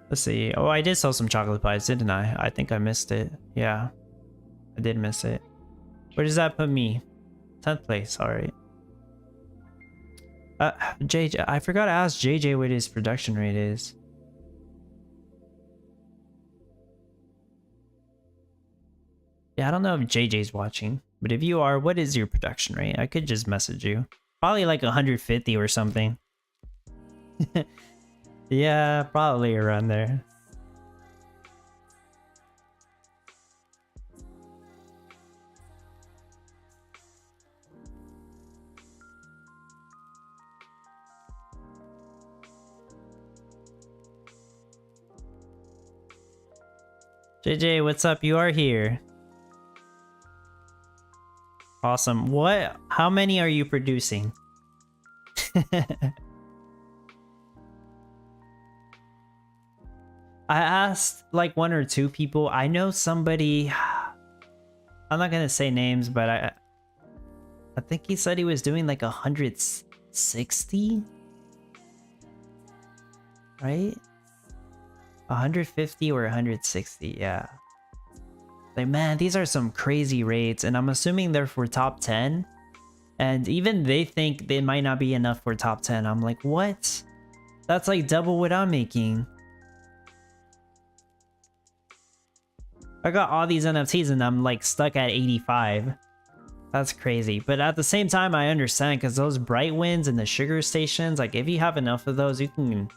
Let's see. Oh, I did sell some chocolate pies, didn't I? I think I missed it. Yeah, I did miss it. Where does that put me? 10th place. All right. JJ, I forgot to ask JJ what his production rate is. Yeah, I don't know if JJ's watching, but if you are, what is your production rate? I could just message you. Probably like 150 or something. Yeah, probably around there. JJ, what's up? You are here. Awesome. What? How many are you producing? I asked like 1 or 2 people. I know somebody. I'm not gonna say names, but I think he said he was doing like 160, right? 150 or 160, yeah. Like, man, these are some crazy rates, and I'm assuming they're for top 10. And even they think they might not be enough for top 10. I'm like, what? That's like double what I'm making. I got all these NFTs and I'm like stuck at 85. That's crazy. But at the same time, I understand, because those bright winds and the sugar stations, like if you have enough of those, you can...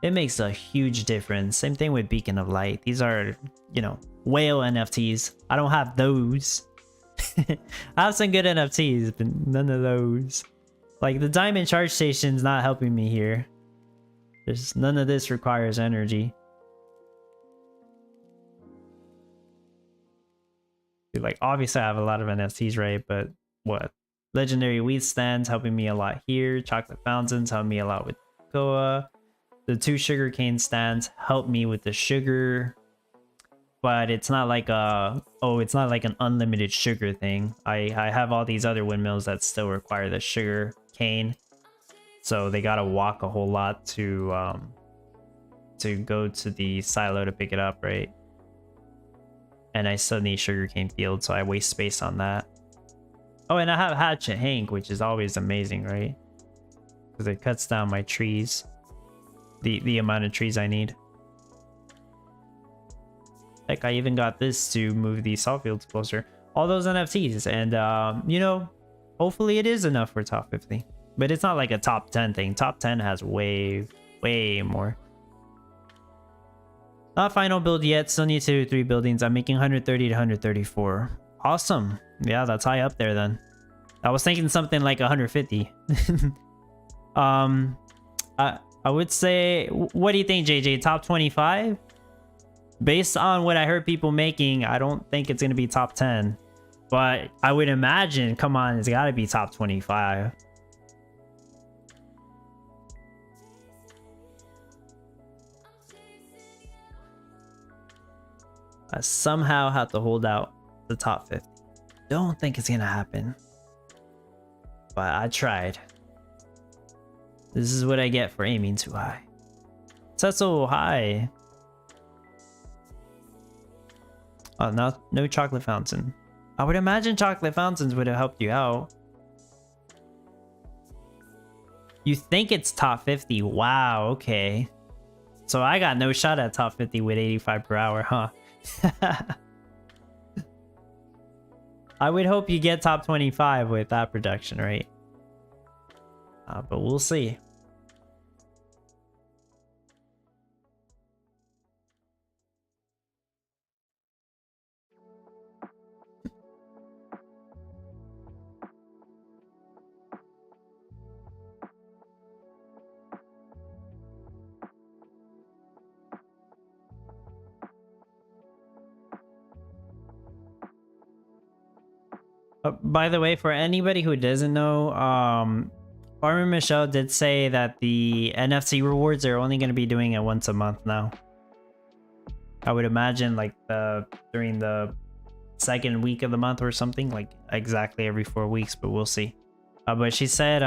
It makes a huge difference. Same thing with Beacon of Light. These are, you know, whale NFTs. I don't have those. I have some good NFTs, but none of those. Like the diamond charge station's not helping me here. There's none of this requires energy. Dude, like obviously I have a lot of NFTs, right? But what? Legendary wheat stands helping me a lot here. Chocolate fountains helping me a lot with Koa. The 2 sugarcane stands help me with the sugar, but it's not like it's not like an unlimited sugar thing. I have all these other windmills that still require the sugar cane, so they gotta walk a whole lot to go to the silo to pick it up, right? And I still need sugarcane field, so I waste space on that. Oh, and I have Hatchet Hank, which is always amazing, right? Because it cuts down my trees. The amount of trees I need. Heck, I even got this to move the salt fields closer. All those NFTs, and you know, hopefully it is enough for top 50. But it's not like a top 10 thing. Top 10 has way more. Not final build yet. Still need to do 3 buildings. I'm making 130 to 134. Awesome. Yeah, that's high up there then. I was thinking something like 150. I would say, what do you think, JJ? Top 25? Based on what I heard people making, I don't think it's going to be top 10. But I would imagine, come on, it's got to be top 25. I somehow have to hold out the top 50. Don't think it's going to happen. But I tried. This is what I get for aiming too high. That's so high. Oh, no chocolate fountain. I would imagine chocolate fountains would have helped you out. You think it's top 50? Wow, okay. So I got no shot at top 50 with 85 per hour, huh? I would hope you get top 25 with that production rate. But we'll see. By the way, for anybody who doesn't know, Farmer Michelle did say that the NFC rewards are only going to be doing it once a month now. I would imagine like during the second week of the month or something, like exactly every 4 weeks, but we'll see. But she said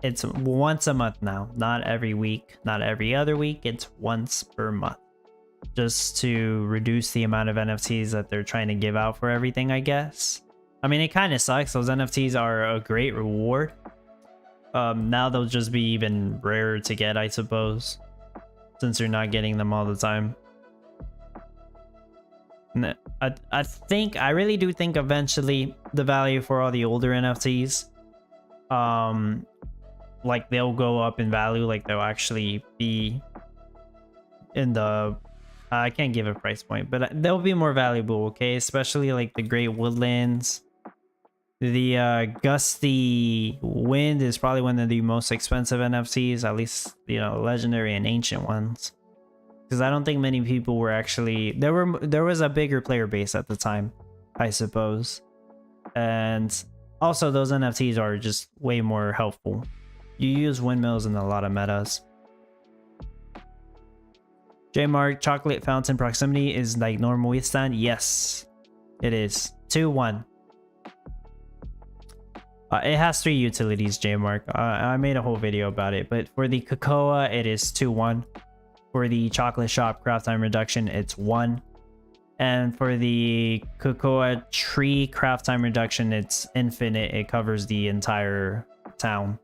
it's once a month now, not every week, not every other week. It's once per month, just to reduce the amount of NFTs that they're trying to give out for everything, I guess. I mean, it kind of sucks. Those NFTs are a great reward. Now they'll just be even rarer to get, I suppose, since you're not getting them all the time. And I really do think eventually the value for all the older NFTs, like they'll go up in value, like they'll actually be in the I can't give a price point, but they'll be more valuable, okay? Especially like the Great Woodlands. The Gusty Wind is probably one of the most expensive NFTs, at least, you know, legendary and ancient ones. Because I don't think many people were actually... There was a bigger player base at the time, I suppose. And also those NFTs are just way more helpful. You use windmills in a lot of metas. J-Mark, chocolate fountain proximity is like normal withstand? Yes, it is. 2-1. It has 3 utilities, J-Mark. I made a whole video about it, but for the cocoa, it is 2-1. For the chocolate shop craft time reduction, it's 1. And for the cocoa tree craft time reduction, it's infinite. It covers the entire town.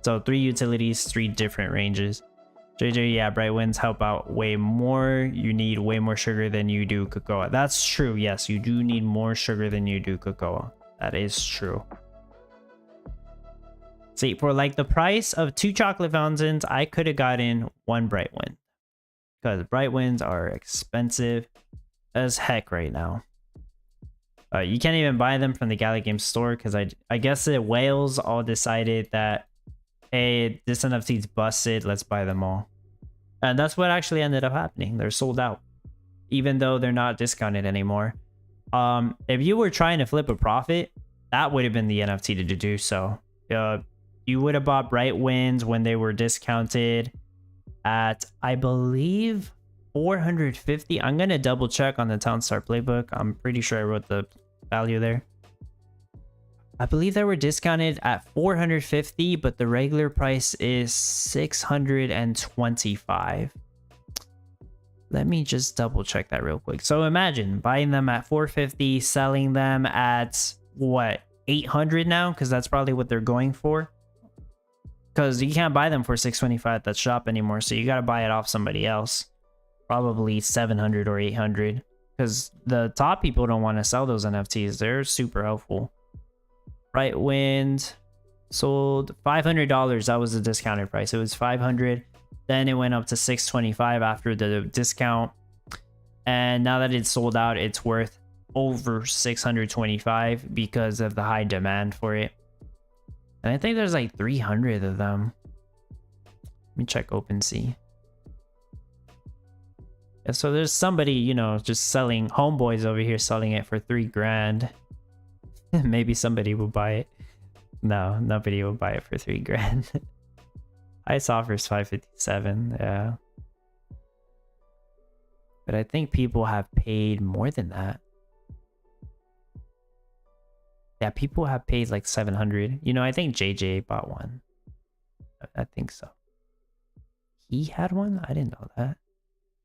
So 3 utilities, 3 different ranges. JJ, yeah, bright winds help out way more. You need way more sugar than you do cocoa. That's true. Yes, you do need more sugar than you do cocoa. That is true. See, for like the price of 2 chocolate fountains, I could have gotten 1 bright wind. Because bright winds are expensive as heck right now. You can't even buy them from the Gala Games store because I guess the whales all decided that, hey, this NFT's busted, let's buy them all. And that's what actually ended up happening. They're sold out, even though they're not discounted anymore. If you were trying to flip a profit, that would have been the NFT to do so. You would have bought Bright Winds when they were discounted at, I believe, 450. I'm going to double check on the Townstar playbook. I'm pretty sure I wrote the value there. I believe they were discounted at 450, but the regular price is 625. Let me just double check that real quick. So imagine buying them at 450, selling them at what, 800 now? Because that's probably what they're going for. Because you can't buy them for 625 at that shop anymore, so you got to buy it off somebody else. Probably 700 or 800. Because the top people don't want to sell those NFTs. They're super helpful. Bright Wind sold $500. That was the discounted price. It was 500. Then it went up to 625 after the discount. And now that it's sold out, it's worth over 625 because of the high demand for it. And I think there's like 300 of them. Let me check OpenSea. Yeah, so there's somebody, you know, just selling, homeboys over here selling it for $3 grand. Maybe somebody will buy it. No, nobody will buy it for $3 grand. Ice offers 557, yeah. But I think people have paid more than that. Yeah, people have paid like 700. You know, I think JJ bought one. I think so. He had one? I didn't know that.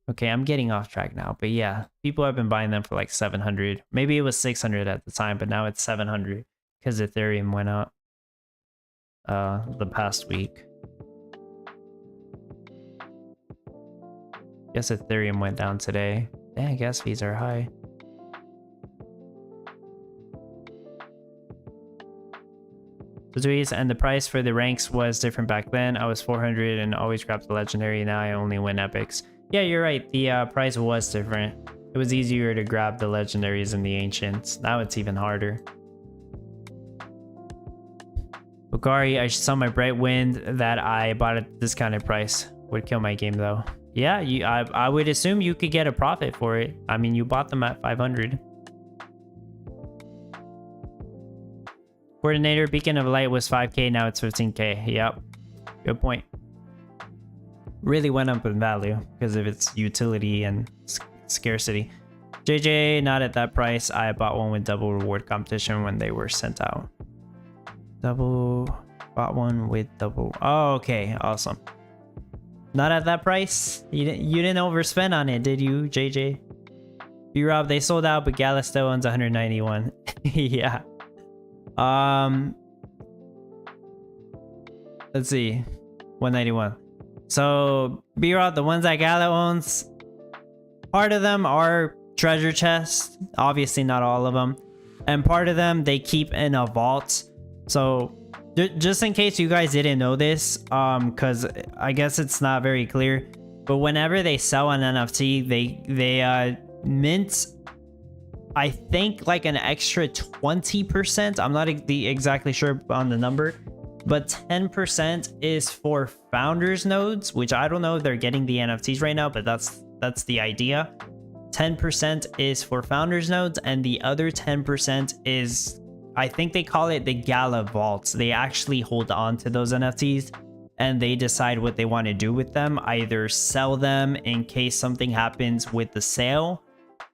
Okay, I'm getting off track now. But yeah, people have been buying them for like 700. Maybe it was 600 at the time, but now it's 700 because Ethereum went up the past week. Guess Ethereum went down today. Dang, gas fees are high. And the price for the ranks was different back then. I was 400 and always grabbed the legendary. Now I only win epics. Yeah, you're right. The price was different. It was easier to grab the legendaries and the ancients. Now it's even harder. Bugari, I saw my bright wind that I bought at this kind of price. Would kill my game though. Yeah, I would assume you could get a profit for it. I mean, you bought them at 500. Coordinator Beacon of Light was 5k, now it's 15k. Yep. Good point. Really went up in value because of its utility and scarcity. JJ, not at that price. I bought one with double reward competition when they were sent out. Bought one with double. Oh, okay. Awesome. Not at that price? You didn't overspend on it, did you, JJ? B-Rob, they sold out, but Gala still owns 191. Yeah. Let's see. 191. So, B-Rob, the ones that Gala owns, part of them are treasure chests. Obviously, not all of them. And part of them, they keep in a vault. So, just in case you guys didn't know this, because I guess it's not very clear, but whenever they sell an NFT, they mint, I think, like an extra 20%. I'm not exactly sure on the number, but 10% is for founders nodes, which I don't know if they're getting the NFTs right now, but that's the idea. 10% is for founders nodes, and the other 10% is, I think they call it the Gala vaults. They actually hold on to those NFTs and they decide what they want to do with them. Either sell them in case something happens with the sale,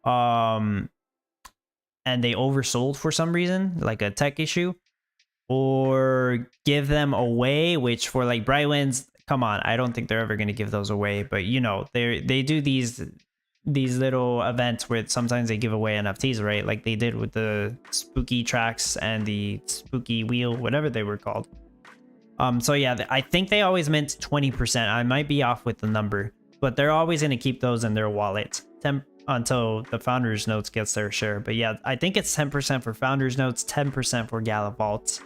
and they oversold for some reason, like a tech issue, or give them away, which for like Brightwinds, come on, I don't think they're ever going to give those away, but you know, they do these little events where sometimes they give away NFTs, right? Like they did with the spooky tracks and the spooky wheel, whatever they were called. So yeah, I think they always meant 20%. I might be off with the number, but they're always going to keep those in their wallet until the founders notes gets their share. But yeah, I think it's 10% for founders notes, 10% for Gala vaults,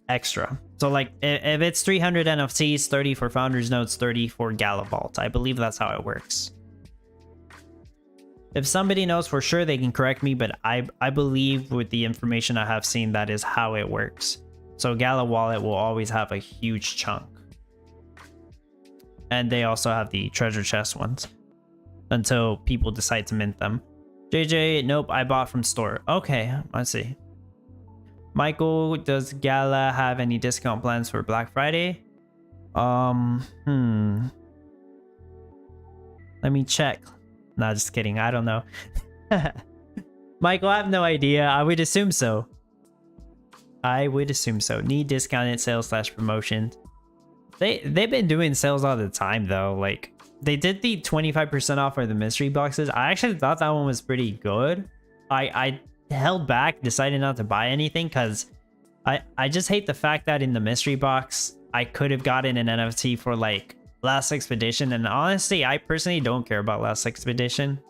extra. So like if it's 300 NFTs, 30 for founders notes, 30 for Gala vault. I believe that's how it works. If somebody knows for sure, they can correct me, but I believe with the information I have seen, that is how it works. So Gala wallet will always have a huge chunk. And they also have the treasure chest ones until people decide to mint them. JJ, nope, I bought from store. Okay, let's see. Michael, does Gala have any discount plans for Black Friday? Let me check. No, just kidding. I don't know. Michael, I have no idea. I would assume so. Need discounted sales / promotion. They've been doing sales all the time though. Like they did the 25% off for the mystery boxes. I actually thought that one was pretty good. I held back, decided not to buy anything because I just hate the fact that in the mystery box I could have gotten an NFT for like Last Expedition, and honestly I personally don't care about Last Expedition.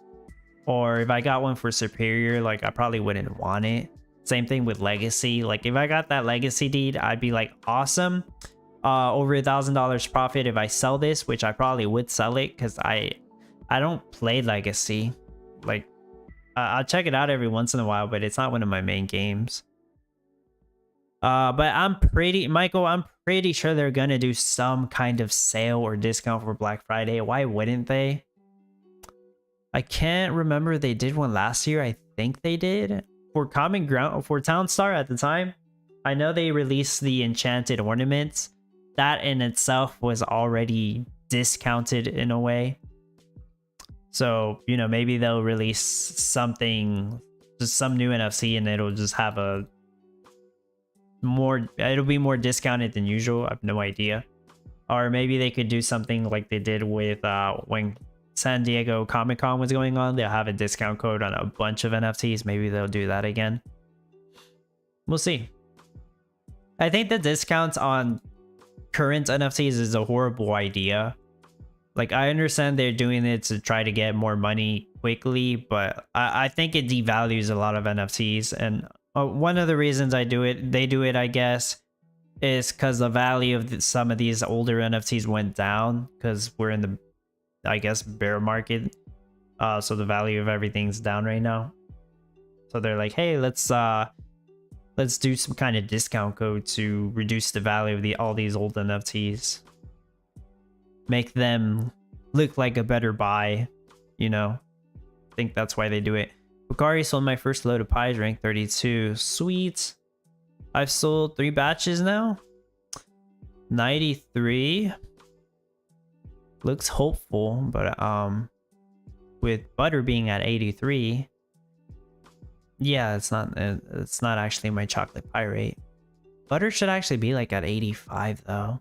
Or if I got one for Superior, like I probably wouldn't want it. Same thing with Legacy. Like if I got that Legacy deed, I'd be like, awesome, over $1,000 profit if I sell this, which I probably would sell it because I don't play Legacy. Like I'll check it out every once in a while, but it's not one of my main games. But Michael, I'm pretty sure they're gonna do some kind of sale or discount for Black Friday. Why wouldn't they? I can't remember if they did one last year. I think they did for Common Ground, for Townstar at the time. I know they released the enchanted ornaments. That in itself was already discounted in a way. So, you know, maybe they'll release something, just some new NFC, and it'll just have it'll be more discounted than usual. I have no idea. Or maybe they could do something like they did with when San Diego Comic-Con was going on. They'll have a discount code on a bunch of NFTs. Maybe they'll do that again. We'll see. I think the discounts on current NFTs is a horrible idea. Like, I understand they're doing it to try to get more money quickly, but I think it devalues a lot of NFTs. And one of the reasons they do it, I guess, is because the value of some of these older NFTs went down because we're in the, I guess, bear market. So the value of everything's down right now. So they're like, hey, let's do some kind of discount code to reduce the value of all these old NFTs. Make them look like a better buy, you know. I think that's why they do it. Bakari sold my first load of pies, rank 32. Sweet. I've sold 3 batches now. 93 looks hopeful, but with butter being at 83, yeah, it's not actually my chocolate pie rate. Butter should actually be like at 85 though.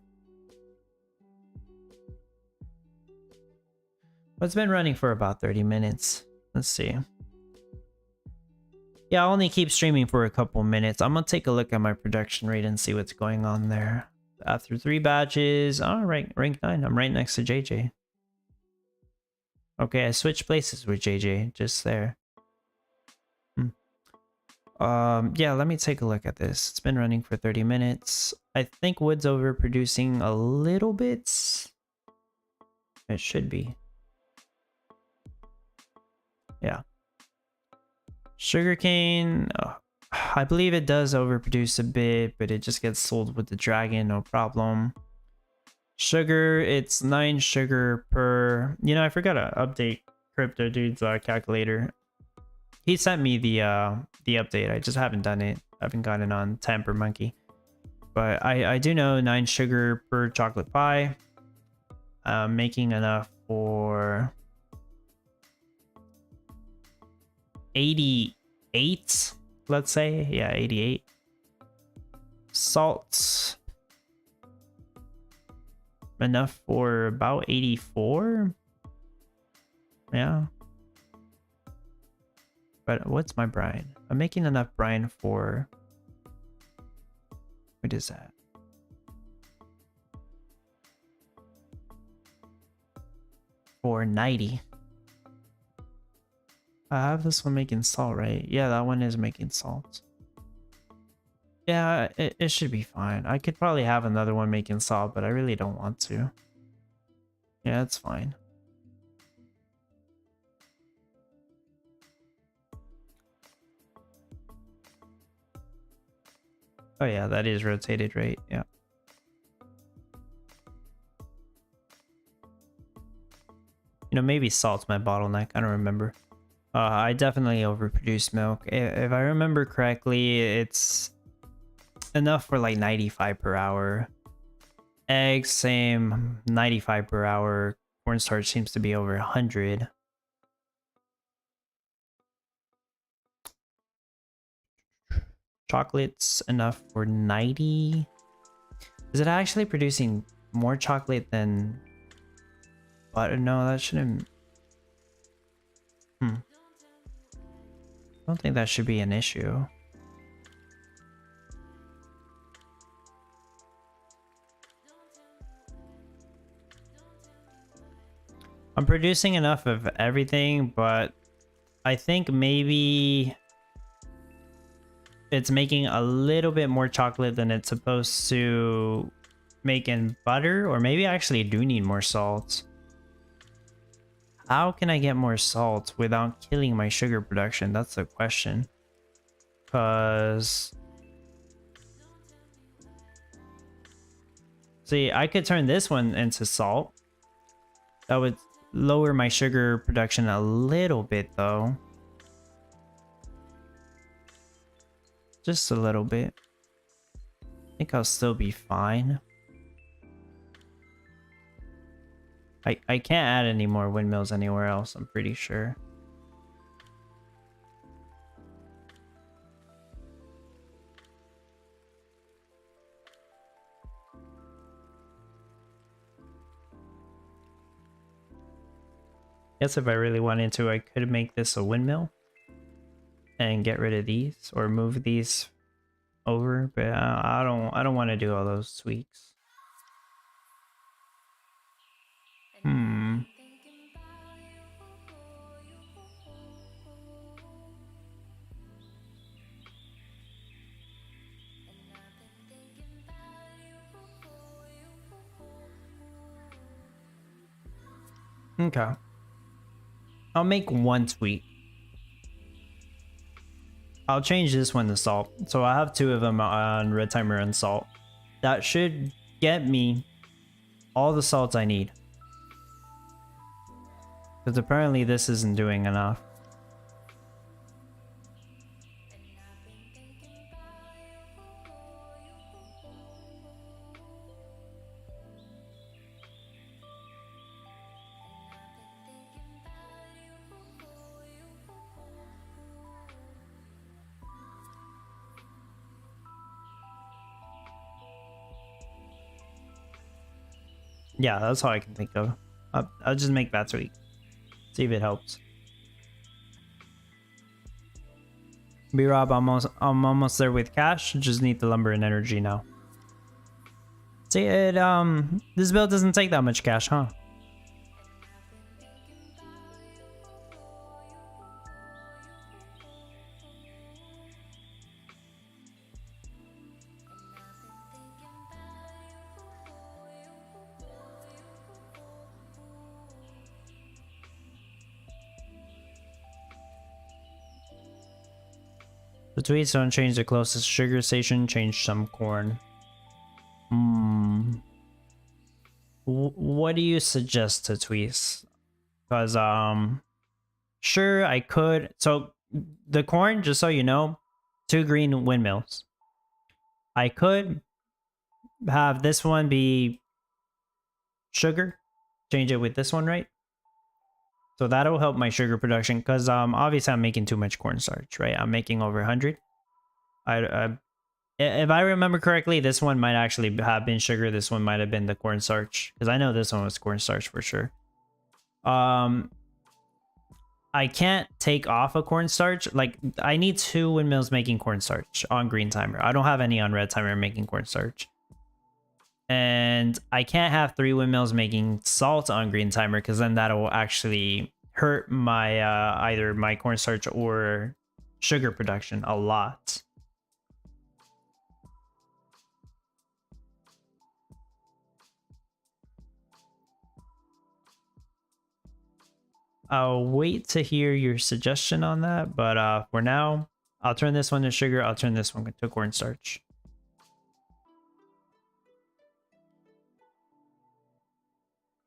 But it's been running for about 30 minutes. Let's see. Yeah, I'll only keep streaming for a couple minutes. I'm gonna take a look at my production rate and see what's going on there. After 3 batches, rank 9. I'm right next to JJ. Okay, I switched places with JJ just there. Yeah, let me take a look at this. It's been running for 30 minutes. I think wood's overproducing a little bit. It should be. Yeah. Sugarcane, I believe it does overproduce a bit, but it just gets sold with the dragon, no problem. Sugar, it's 9 sugar per... You know, I forgot to update Crypto Dude's calculator. He sent me the update. I just haven't done it. I haven't gotten on Tamper Monkey. But I do know 9 sugar per chocolate pie. Making enough for 88, let's say. Yeah, 88. Salt, enough for about 84. Yeah. But what's my brine? I'm making enough brine for... What is that? For 90. I have this one making salt, right? Yeah, that one is making salt. Yeah, it should be fine. I could probably have another one making salt, but I really don't want to. Yeah, it's fine. Oh yeah, that is rotated, right? Yeah. You know, maybe salt's my bottleneck. I don't remember. I definitely overproduce milk. If I remember correctly, it's enough for like 95 per hour. Eggs, same, 95 per hour. Cornstarch seems to be over 100. Chocolate's enough for 90. Is it actually producing more chocolate than butter? No, that shouldn't. I don't think that should be an issue. I'm producing enough of everything, but I think maybe it's making a little bit more chocolate than it's supposed to make in butter, or maybe I actually do need more salt. How can I get more salt without killing my sugar production? That's the question. Because... See, I could turn this one into salt. That would lower my sugar production a little bit, though. Just a little bit. I think I'll still be fine. I can't add any more windmills anywhere else, I'm pretty sure. Guess if I really wanted to, I could make this a windmill and get rid of these or move these over, but I don't want to do all those tweaks. Okay. I'll make one tweak. I'll change this one to salt. So I have 2 of them on red timer and salt. That should get me all the salts I need. Because apparently this isn't doing enough. Yeah, that's all I can think of. I'll just make that tweak. See if it helps. B-Rob, I'm almost there with cash. Just need the lumber and energy now. See, this build doesn't take that much cash, huh? The tweets don't change the closest sugar station, change some corn. What do you suggest to tweets? Because, sure, I could. So, the corn, just so you know, 2 green windmills. I could have this one be sugar, change it with this one, right? So that'll help my sugar production because obviously I'm making too much cornstarch, right? I'm making over 100. If I remember correctly, this one might actually have been sugar. This one might have been the cornstarch because I know this one was cornstarch for sure. I can't take off a cornstarch. Like, I need 2 windmills making cornstarch on green timer. I don't have any on red timer making cornstarch. And I can't have 3 windmills making salt on green timer because then that'll actually hurt my either my cornstarch or sugar production a lot. I'll wait to hear your suggestion on that, but for now, I'll turn this one to sugar. I'll turn this one to cornstarch.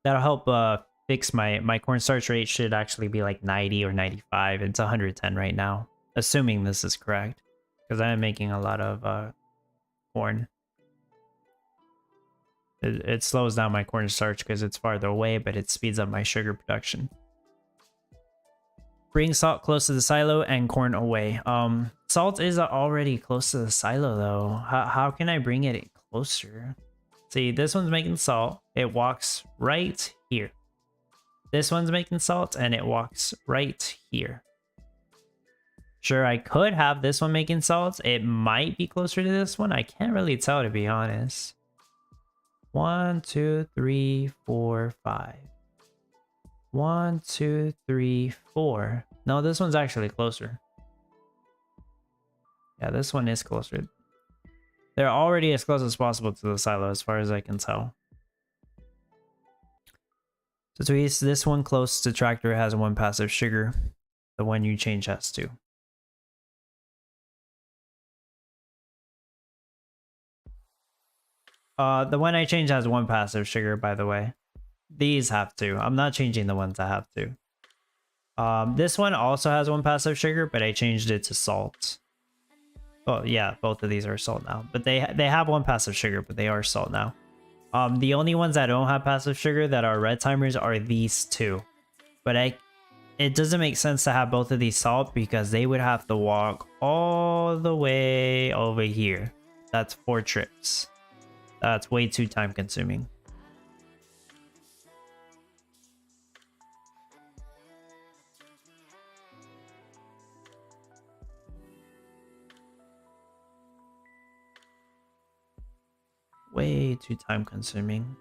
That'll help fix my cornstarch rate. Should actually be like 90 or 95. It's 110 right now, assuming this is correct, because I am making a lot of corn. It slows down my cornstarch because it's farther away, but it speeds up my sugar production. Bring salt close to the silo and corn away. Salt is already close to the silo though. How can I bring it closer? See, this one's making salt. It walks right here. This one's making salt and it walks right here. Sure, I could have this one making salt. It might be closer to this one. I can't really tell, to be honest. 1, 2, 3, 4, 5. 1, 2, 3, 4. No, this one's actually closer. Yeah, this one is closer. They're already as close as possible to the silo, as far as I can tell. So tweets, this one close to tractor has 1 passive sugar. The one you change has 2. The one I change has 1 passive sugar, by the way. These have 2. I'm not changing the ones that have 2. This one also has 1 passive sugar, but I changed it to salt. Oh yeah, both of these are salt now. But they have 1 passive sugar, but they are salt now. The only ones that don't have passive sugar that are red timers are these 2. But it doesn't make sense to have both of these salt because they would have to walk all the way over here. That's 4 trips. That's way too time consuming. Way too time consuming.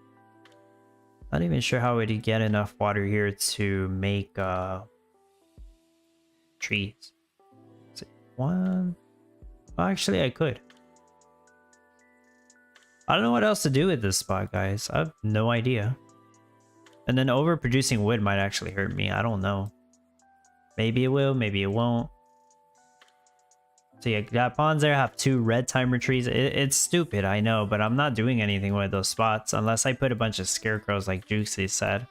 Not even sure how would you get enough water here to make trees. Let's see. 1. Oh, actually, I could. I don't know what else to do with this spot, guys. I have no idea. And then overproducing wood might actually hurt me. I don't know. Maybe it will, maybe it won't. So yeah, that ponds there have 2 red timer trees. It's stupid, I know, but I'm not doing anything with those spots unless I put a bunch of scarecrows like Juicy said.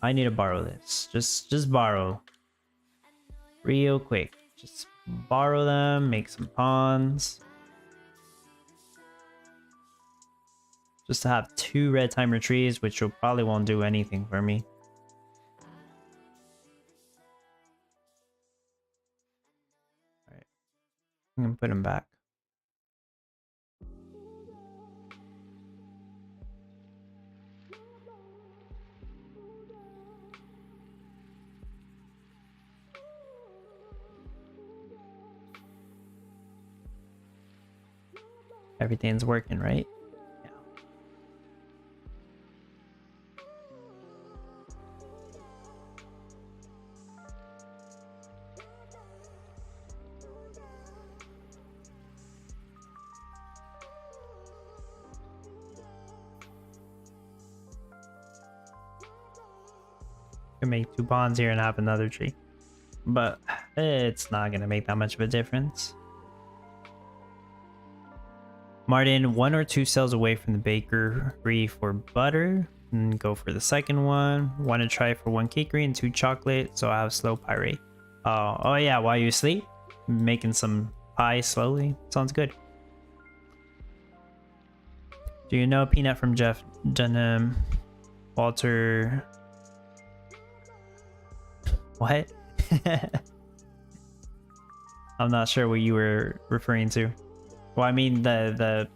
I need to borrow this. Just borrow. Real quick. Just borrow them, make some ponds. Just to have 2 red timer trees, which will probably won't do anything for me. Alright. I'm gonna put them back. Everything's working, right? Yeah. Can make 2 bonds here and have another tree, but it's not gonna make that much of a difference. Martin, 1 or 2 cells away from the bakery for butter, and go for the second one. Want to try for 1 cakery and 2 chocolate, so I have slow pie. Oh yeah, while you sleep, making some pie slowly. Sounds good. Do you know Peanut from Jeff Dunham? Walter. What? I'm not sure what you were referring to. Well, I mean the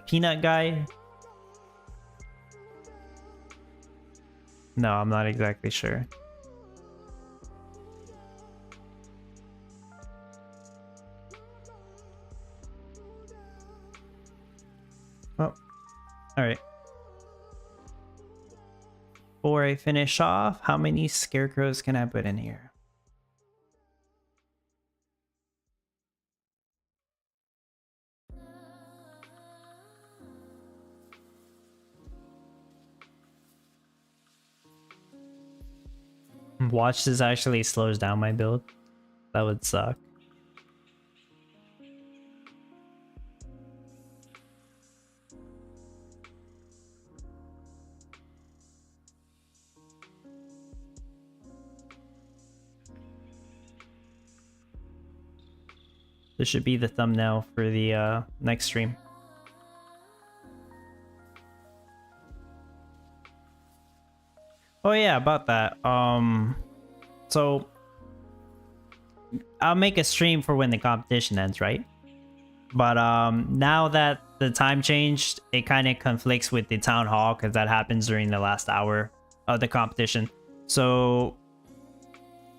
peanut guy. No, I'm not exactly sure. Oh, all right. Before I finish off, how many scarecrows can I put in here? Watch this actually slows down my build. That would suck. This should be the thumbnail for the next stream. Oh yeah, about that. So I'll make a stream for when the competition ends, right? But now that the time changed, it kind of conflicts with the town hall because that happens during the last hour of the competition. So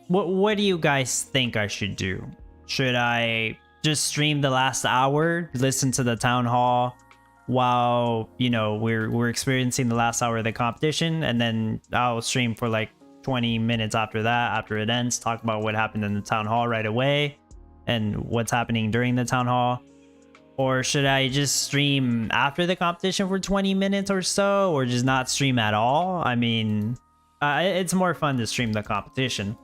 what do you guys think I should do? Should I just stream the last hour, listen to the town hall while, you know, we're experiencing the last hour of the competition, and then I'll stream for like 20 minutes after that, after it ends, talk about what happened in the town hall right away and what's happening during the town hall? Or should I just stream after the competition for 20 minutes or so, or just not stream at all? I mean, it's more fun to stream the competition.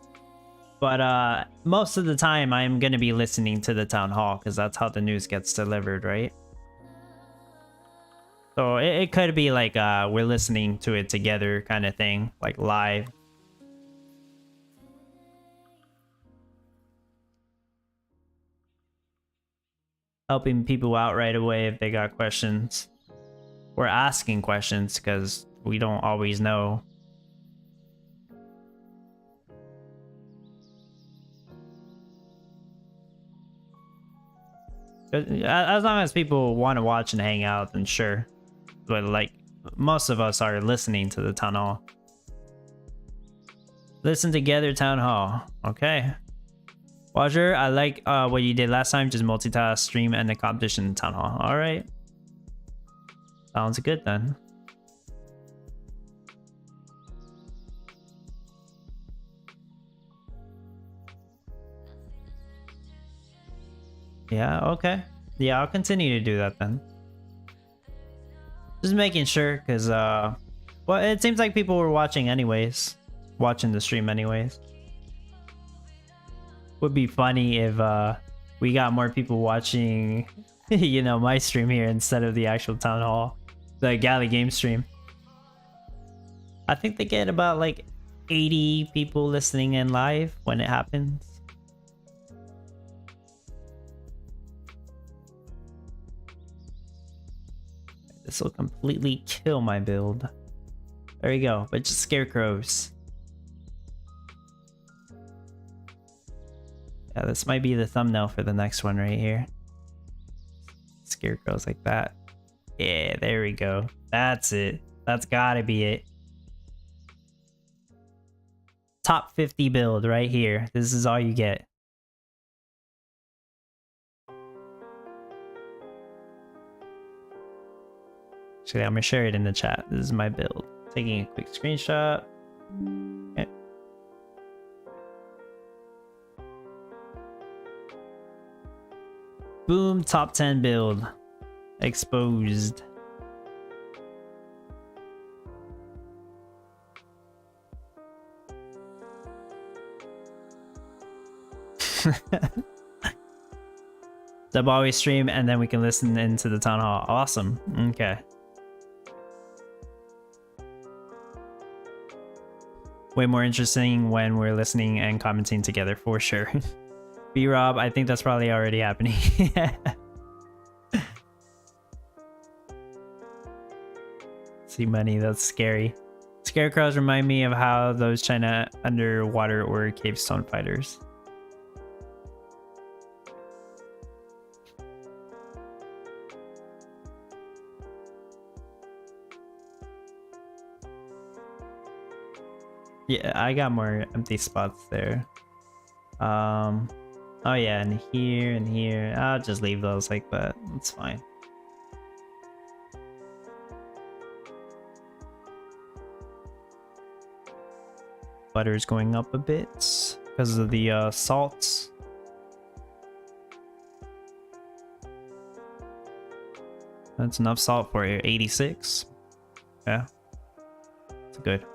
But most of the time, I'm going to be listening to the town hall because that's how the news gets delivered, right? So it could be like we're listening to it together kind of thing, like live. Helping people out right away if they got questions. Or asking questions because we don't always know. As long as people want to watch and hang out, then sure. But like, most of us are listening to the town hall. Listen together, town hall. Okay. Roger, I like what you did last time. Just multitask, stream, and the competition town hall. All right. Sounds good then. Yeah, okay. Yeah, I'll continue to do that then. Just making sure, because, well, it seems like people were watching anyways. Watching the stream anyways. Would be funny if, we got more people watching, you know, my stream here instead of the actual town hall. The Gala game stream. I think they get about, like, 80 people listening in live when it happens. This will completely kill my build. There you go, but just scarecrows. Yeah, this might be the thumbnail for the next one right here. Scarecrows like that. Yeah, there we go. That's it. That's gotta be it. Top 50 build right here. This is all you get. Actually, I'm gonna share it in the chat. This is my build. Taking a quick screenshot. Okay. Boom, top 10 build. Exposed. Dub always stream and then we can listen into the town hall. Awesome. Okay. Way more interesting when we're listening and commenting together for sure. B-Rob, I think that's probably already happening. See money, that's scary. Scarecrows remind me of how those China underwater or cave stone fighters. Yeah, I got more empty spots there. Oh yeah, and here. I'll just leave those like that. It's fine. Butter's going up a bit because of the salts. That's enough salt for 86. Yeah, it's good.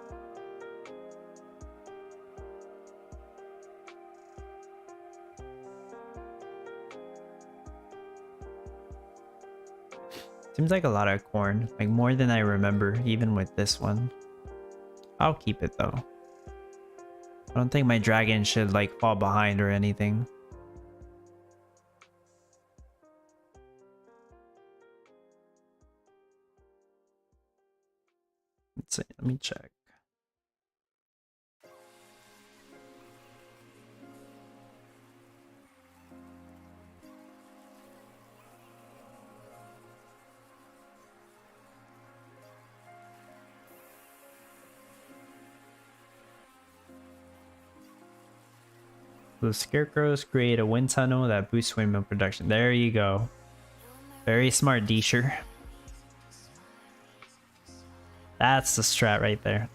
Seems like a lot of corn, like more than I remember, even with this one. I'll keep it though. I don't think my dragon should like fall behind or anything. Let's see, let me check. The scarecrows create a wind tunnel that boosts windmill production. There you go. Very smart, Deesher. That's the strat right there.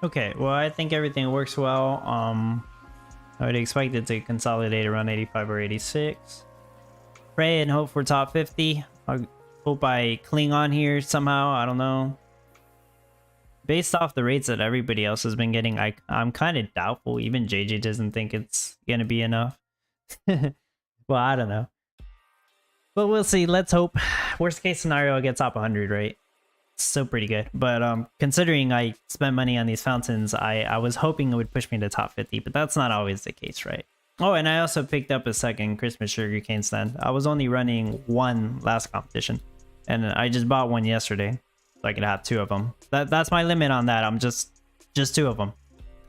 Okay, well, I think everything works well. I would expect it to consolidate around 85 or 86. Pray and hope for top 50. I hope I cling on here somehow. I don't know. Based off the rates that everybody else has been getting, I'm kind of doubtful. Even JJ doesn't think it's gonna be enough. Well, I don't know. But we'll see. Let's hope. Worst case scenario, I get top 100, right? Still pretty good. But considering I spent money on these fountains, I was hoping it would push me to top 50, but that's not always the case, right? Oh, and I also picked up a second Christmas sugarcane stand. I was only running one last competition, and I just bought one yesterday, so I could have two of them. That's my limit on that. I'm just two of them.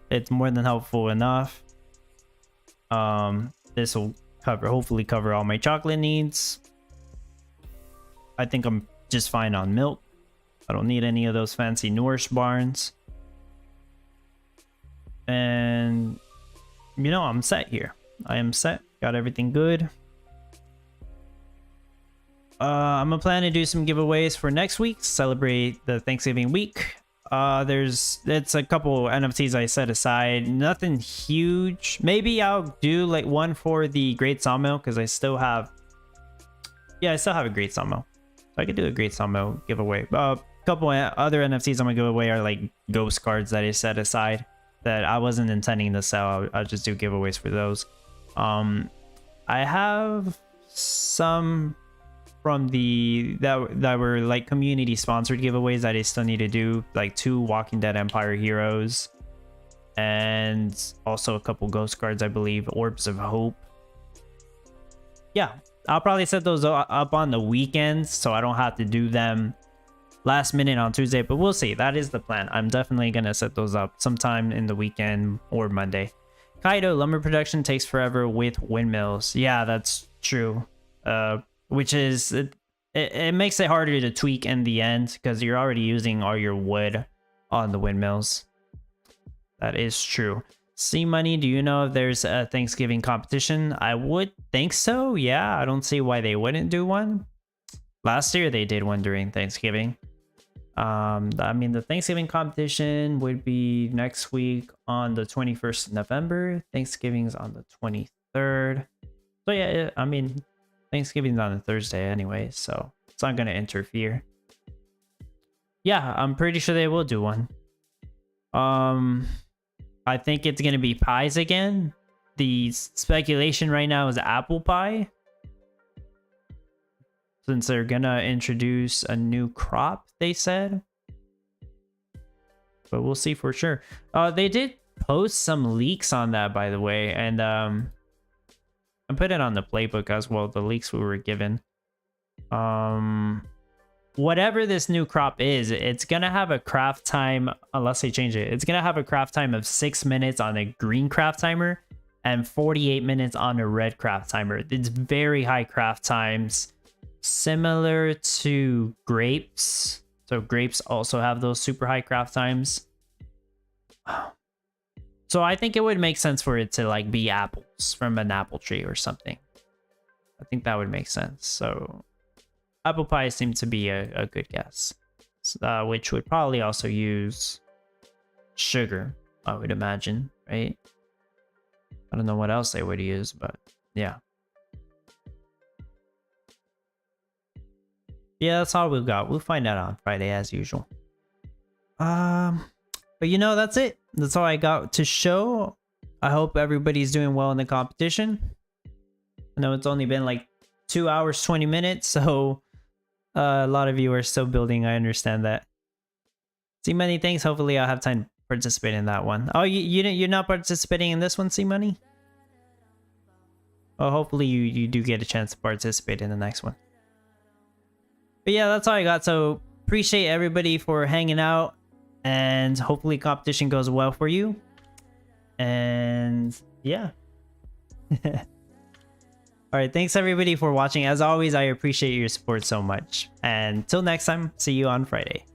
It's more than helpful enough. This will hopefully cover all my chocolate needs. I think I'm just fine on milk. I don't need any of those fancy nourish barns. And, you know, I'm set here. I am set. Got everything good. I'm gonna plan to do some giveaways for next week, celebrate the Thanksgiving week. It's a couple NFTs I set aside, nothing huge. Maybe I'll do like one for the Great Sawmill because I still have a Great Sawmill, so I could do a Great Sawmill giveaway. A couple other NFTs I'm gonna give away are like ghost cards that I set aside that I wasn't intending to sell. I'll just do giveaways for those. I have some from that were like community sponsored giveaways that I still need to do, like 2 Walking Dead Empire heroes and also a couple ghost cards, I believe, Orbs of Hope. Yeah, I'll probably set those up on the weekends so I don't have to do them last minute on Tuesday, but we'll see. That is the plan. I'm definitely gonna set those up sometime in the weekend or Monday. Kaido, lumber production takes forever with windmills. Yeah, that's true. Which is it makes it harder to tweak in the end because you're already using all your wood on the windmills. That is true. C Money, do you know if there's a Thanksgiving competition? I would think so. Yeah, I don't see why they wouldn't do one. Last year they did one during Thanksgiving. I mean, the Thanksgiving competition would be next week on the 21st of November. Thanksgiving's on the 23rd. So yeah, I mean, Thanksgiving's on a Thursday anyway, so it's not going to interfere. Yeah, I'm pretty sure they will do one. I think it's going to be pies again. The speculation right now is apple pie, since they're going to introduce a new crop, they said. But we'll see for sure. They did post some leaks on that, by the way, and I put it on the playbook as well, the leaks we were given. Whatever this new crop is, it's gonna have a craft time, unless they change it, it's gonna have a craft time of 6 minutes on a green craft timer and 48 minutes on a red craft timer. It's very high craft times, similar to grapes. So grapes also have those super high craft times. So I think it would make sense for it to like be apples from an apple tree or something. I think that would make sense. So apple pie seems to be a good guess, which would probably also use sugar, I would imagine, right? I don't know what else they would use, but yeah. Yeah, that's all we've got. We'll find out on Friday as usual. But you know, that's it. That's all I got to show. I hope everybody's doing well in the competition. I know it's only been like 2 hours, 20 minutes, so a lot of you are still building. I understand that. See Money, thanks. Hopefully I'll have time to participate in that one. Oh, you're not participating in this one, See Money? Well, hopefully you do get a chance to participate in the next one. But yeah, that's all I got. So appreciate everybody for hanging out, and hopefully competition goes well for you. And yeah. All right, thanks everybody for watching. As always, I appreciate your support so much. And till next time, see you on Friday.